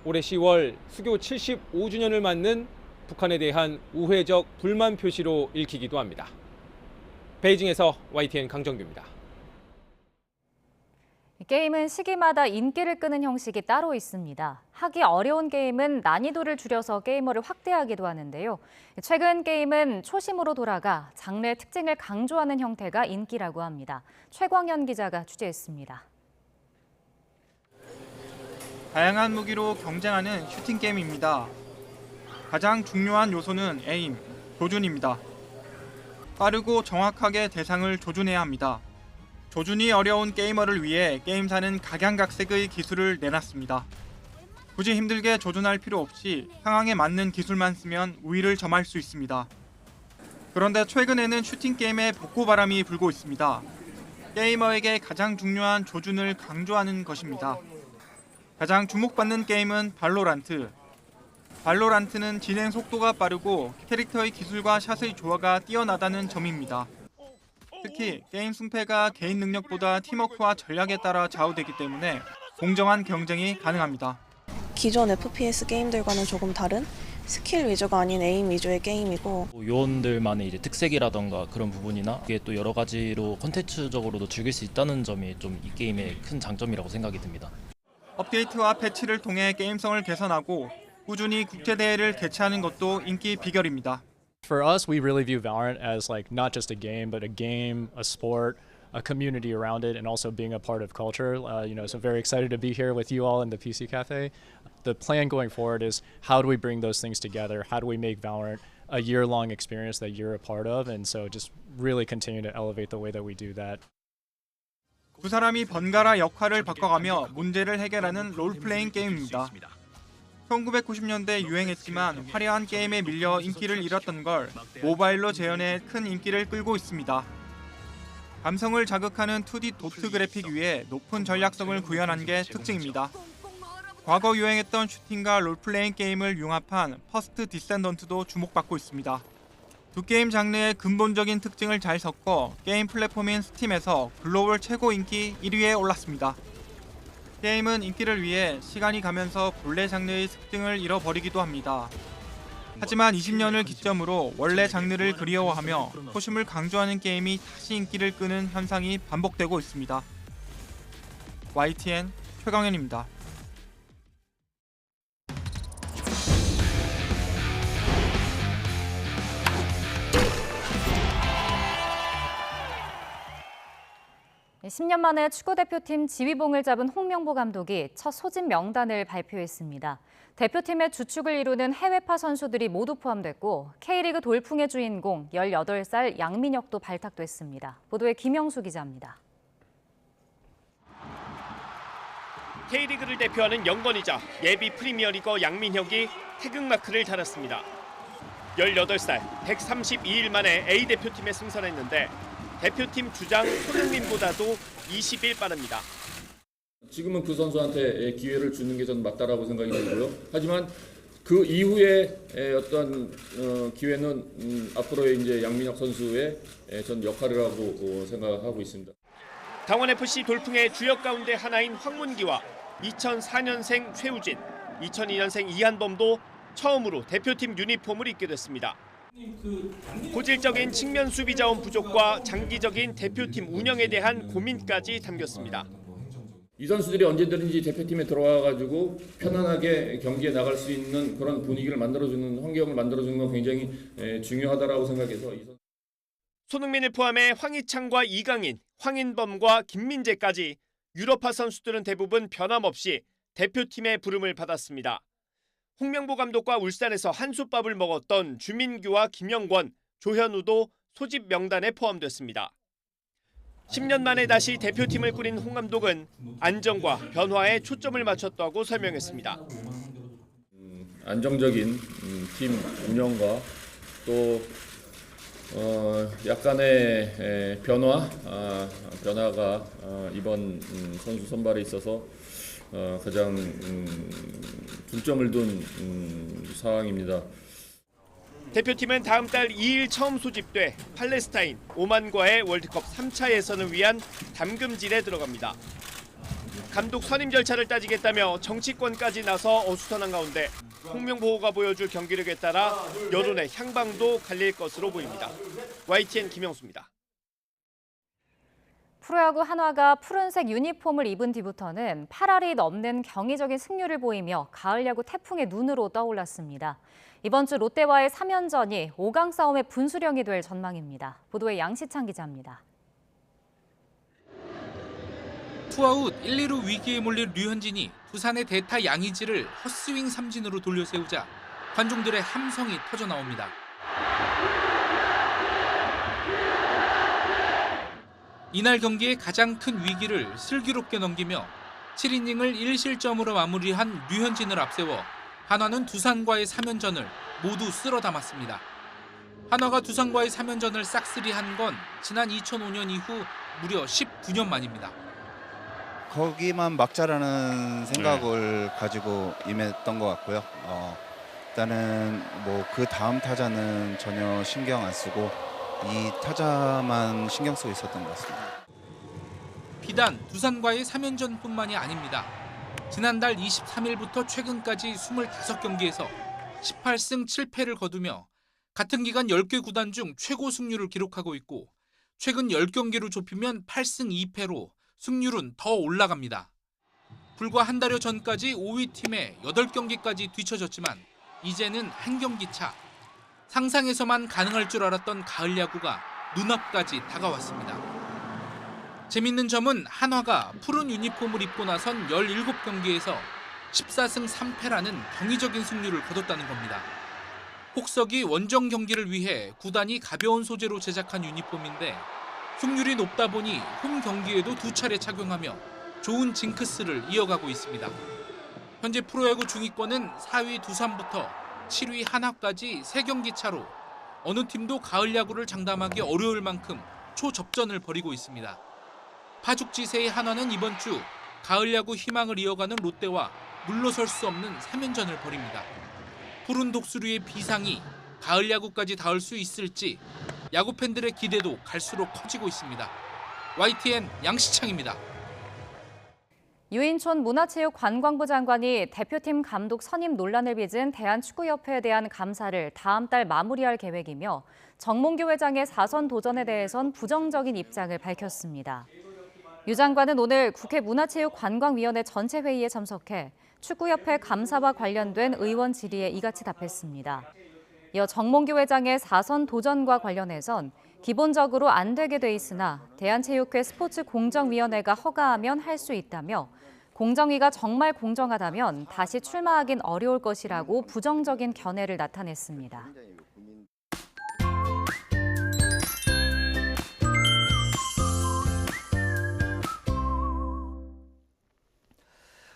올해 10월 수교 75주년을 맞는 북한에 대한 우회적 불만 표시로 읽히기도 합니다. 베이징에서 YTN 강정규입니다. 게임은 시기마다 인기를 끄는 형식이 따로 있습니다. 하기 어려운 게임은 난이도를 줄여서 게이머를 확대하기도 하는데요. 최근 게임은 초심으로 돌아가 장르의 특징을 강조하는 형태가 인기라고 합니다. 최광현 기자가 취재했습니다. 다양한 무기로 경쟁하는 슈팅 게임입니다. 가장 중요한 요소는 에임, 조준입니다. 빠르고 정확하게 대상을 조준해야 합니다. 조준이 어려운 게이머를 위해 게임사는 각양각색의 기술을 내놨습니다. 굳이 힘들게 조준할 필요 없이 상황에 맞는 기술만 쓰면 우위를 점할 수 있습니다. 그런데 최근에는 슈팅 게임에 복고바람이 불고 있습니다. 게이머에게 가장 중요한 조준을 강조하는 것입니다. 가장 주목받는 게임은 발로란트. 발로란트는 진행 속도가 빠르고 캐릭터의 기술과 샷의 조화가 뛰어나다는 점입니다. 특히 게임 승패가 개인 능력보다 팀워크와 전략에 따라 좌우되기 때문에 공정한 경쟁이 가능합니다. 기존 FPS 게임들과는 조금 다른 스킬 위주가 아닌 에임 위주의 게임이고 요원들만의 이제 특색이라던가 그런 부분이나 이게 또 여러 가지로 콘텐츠적으로도 즐길 수 있다는 점이 좀 이 게임의 큰 장점이라고 생각이 듭니다. 업데이트와 패치를 통해 게임성을 개선하고 꾸준히 국제 대회를 개최하는 것도 인기 비결입니다. For us, we really view Valorant as like not just a game, but a game, a sport, a community around it, and also being a part of culture. So very excited to be here with you all in the PC Cafe. The plan going forward is how do we bring those things together? How do we make Valorant a year-long experience that you're a part of? And so just really continue to elevate the way that we do that. 두 사람이 번갈아 역할을 바꿔가며 문제를 해결하는 롤플레잉 게임입니다. 1990년대 유행했지만 화려한 게임에 밀려 인기를 잃었던 걸 모바일로 재현해 큰 인기를 끌고 있습니다. 감성을 자극하는 2D 도트 그래픽 위에 높은 전략성을 구현한 게 특징입니다. 과거 유행했던 슈팅과 롤플레잉 게임을 융합한 퍼스트 디센던트도 주목받고 있습니다. 두 게임 장르의 근본적인 특징을 잘 섞어 게임 플랫폼인 스팀에서 글로벌 최고 인기 1위에 올랐습니다. 게임은 인기를 위해 시간이 가면서 본래 장르의 특징을 잃어버리기도 합니다. 하지만 20년을 기점으로 원래 장르를 그리워하며 호심을 강조하는 게임이 다시 인기를 끄는 현상이 반복되고 있습니다. YTN 최강현입니다. 네, 10년 만에 축구대표팀 지휘봉을 잡은 홍명보 감독이 첫 소집 명단을 발표했습니다. 대표팀의 주축을 이루는 해외파 선수들이 모두 포함됐고 K리그 돌풍의 주인공 18살 양민혁도 발탁됐습니다. 보도에 김영수 기자입니다. K리그를 대표하는 영건이자 예비 프리미어리거 양민혁이 태극마크를 달았습니다. 18살, 132일 만에 A대표팀에 승선했는데 대표팀 주장 손흥민보다도 20일 빠릅니다. 지금은 그 선수한테 기회를 주는 게 전 맞다라고 생각이 들고요. 하지만 그 이후에 어떤 기회는 앞으로의 이제 양민혁 선수의 전 역할이라고 생각하고 있습니다. 강원FC 돌풍의 주역 가운데 하나인 황문기와 2004년생 최우진, 2002년생 이한범도 처음으로 대표팀 유니폼을 입게 됐습니다. 고질적인 측면 수비 자원 부족과 장기적인 대표팀 운영에 대한 고민까지 담겼습니다. 이 선수들이 언제든지 대표팀에 들어와가지고 편안하게 경기에 나갈 수 있는 그런 분위기를 만들어주는 환경을 만들어주는 건 굉장히 중요하다라고 생각해서 손흥민을 포함해 황희찬과 이강인, 황인범과 김민재까지 유럽파 선수들은 대부분 변함없이 대표팀의 부름을 받았습니다. 홍명보 감독과 울산에서 한솥밥을 먹었던 주민규와 김영권, 조현우도 소집 명단에 포함됐습니다. 10년 만에 다시 대표팀을 꾸린 홍 감독은 안정과 변화에 초점을 맞췄다고 설명했습니다. 안정적인 팀 운영과 또 약간의 변화가 이번 선수 선발에 있어서 가장 중점을 둔 상황입니다. 대표팀은 다음 달 2일 처음 소집돼 팔레스타인, 오만과의 월드컵 3차 예선을 위한 담금질에 들어갑니다. 감독 선임 절차를 따지겠다며 정치권까지 나서 어수선한 가운데 홍명보가 보여줄 경기력에 따라 여론의 향방도 갈릴 것으로 보입니다. YTN 김영수입니다. 프로야구 한화가 푸른색 유니폼을 입은 뒤부터는 8할이 넘는 경이적인 승률을 보이며 가을 야구 태풍의 눈으로 떠올랐습니다. 이번 주 롯데와의 3연전이 5강 싸움의 분수령이 될 전망입니다. 보도에 양시창 기자입니다. 투아웃 1, 2루 위기에 몰린 류현진이 두산의 대타 양의지를 헛스윙 삼진으로 돌려세우자 관중들의 함성이 터져나옵니다. 이날 경기의 가장 큰 위기를 슬기롭게 넘기며 7이닝을 1실점으로 마무리한 류현진을 앞세워 한화는 두산과의 3연전을 모두 쓸어 담았습니다. 한화가 두산과의 3연전을 싹쓸이한 건 지난 2005년 이후 무려 19년 만입니다. 거기만 막자라는 생각을 가지고 임했던 것 같고요. 일단은 뭐 그 다음 타자는 전혀 신경 안 쓰고 이 타자만 신경 쓰고 있었던 것 같습니다. 비단 두산과의 3연전뿐만이 아닙니다. 지난달 23일부터 최근까지 25경기에서 18승 7패를 거두며 같은 기간 10개 구단 중 최고 승률을 기록하고 있고 최근 10경기로 좁히면 8승 2패로 승률은 더 올라갑니다. 불과 한 달여 전까지 5위 팀에 8경기까지 뒤처졌지만 이제는 한 경기 차. 상상에서만 가능할 줄 알았던 가을 야구가 눈앞까지 다가왔습니다. 재밌는 점은 한화가 푸른 유니폼을 입고 나선 17경기에서 14승 3패라는 경이적인 승률을 거뒀다는 겁니다. 혹석이 원정 경기를 위해 구단이 가벼운 소재로 제작한 유니폼인데 승률이 높다 보니 홈 경기에도 2차례 착용하며 좋은 징크스를 이어가고 있습니다. 현재 프로야구 중위권은 4위 두산부터 7위 한화까지 3경기 차로 어느 팀도 가을 야구를 장담하기 어려울 만큼 초접전을 벌이고 있습니다. 파죽지세의 한화는 이번 주 가을 야구 희망을 이어가는 롯데와 물러설 수 없는 3연전을 벌입니다. 푸른 독수리의 비상이 가을 야구까지 닿을 수 있을지 야구 팬들의 기대도 갈수록 커지고 있습니다. YTN 양시창입니다. 유인촌 문화체육관광부 장관이 대표팀 감독 선임 논란을 빚은 대한축구협회에 대한 감사를 다음 달 마무리할 계획이며 정몽규 회장의 사선 도전에 대해선 부정적인 입장을 밝혔습니다. 유 장관은 오늘 국회 문화체육관광위원회 전체 회의에 참석해 축구협회 감사와 관련된 의원 질의에 이같이 답했습니다. 이어 정몽규 회장의 사선 도전과 관련해선 기본적으로 안 되게 돼 있으나 대한체육회 스포츠공정위원회가 허가하면 할 수 있다며 공정위가 정말 공정하다면 다시 출마하긴 어려울 것이라고 부정적인 견해를 나타냈습니다.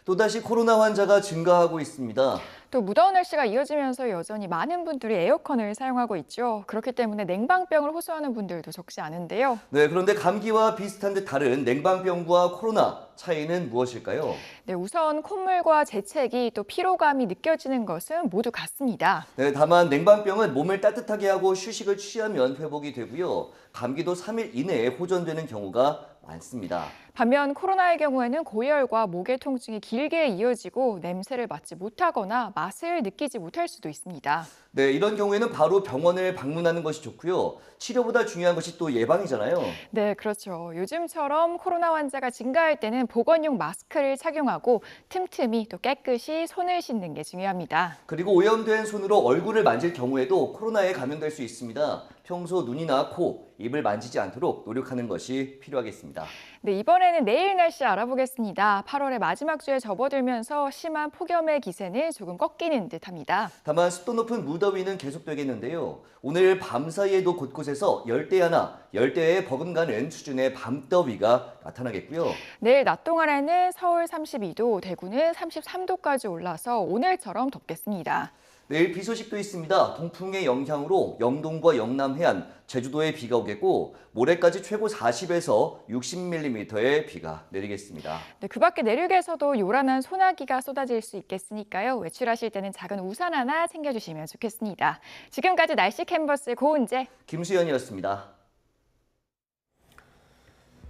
또다시 코로나 환자가 증가하고 있습니다. 또 무더운 날씨가 이어지면서 여전히 많은 분들이 에어컨을 사용하고 있죠. 그렇기 때문에 냉방병을 호소하는 분들도 적지 않은데요. 네, 그런데 감기와 비슷한 듯 다른 냉방병과 코로나 차이는 무엇일까요? 네, 우선 콧물과 재채기 또 피로감이 느껴지는 것은 모두 같습니다. 네, 다만 냉방병은 몸을 따뜻하게 하고 휴식을 취하면 회복이 되고요. 감기도 3일 이내에 호전되는 경우가 많습니다. 반면 코로나의 경우에는 고열과 목의 통증이 길게 이어지고 냄새를 맡지 못하거나 맛을 느끼지 못할 수도 있습니다. 네, 이런 경우에는 바로 병원을 방문하는 것이 좋고요. 치료보다 중요한 것이 또 예방이잖아요. 네, 그렇죠. 요즘처럼 코로나 환자가 증가할 때는 보건용 마스크를 착용하고 틈틈이 또 깨끗이 손을 씻는 게 중요합니다. 그리고 오염된 손으로 얼굴을 만질 경우에도 코로나에 감염될 수 있습니다. 평소 눈이나 코, 입을 만지지 않도록 노력하는 것이 필요하겠습니다. 네, 이번에는 내일 날씨 알아보겠습니다. 8월의 마지막 주에 접어들면서 심한 폭염의 기세는 조금 꺾이는 듯합니다. 다만 습도 높은 무더위는 계속되겠는데요. 오늘 밤 사이에도 곳곳에서 열대야나 열대야에 버금가는 수준의 밤더위가 나타나겠고요. 내일 낮 동안에는 서울 32도, 대구는 33도까지 올라서 오늘처럼 덥겠습니다. 내일 비 소식도 있습니다. 동풍의 영향으로 영동과 영남 해안, 제주도에 비가 오겠고 모레까지 최고 40에서 60mm의 비가 내리겠습니다. 네, 그 밖에 내륙에서도 요란한 소나기가 쏟아질 수 있겠으니까요. 외출하실 때는 작은 우산 하나 챙겨주시면 좋겠습니다. 지금까지 날씨 캔버스 고은재, 김수현이었습니다.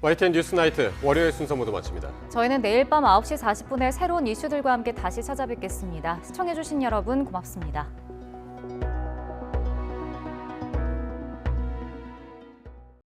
YTN 뉴스나이트 월요일 순서 모두 마칩니다. 저희는 내일 밤 9시 40분에 새로운 이슈들과 함께 다시 찾아뵙겠습니다. 시청해주신 여러분 고맙습니다.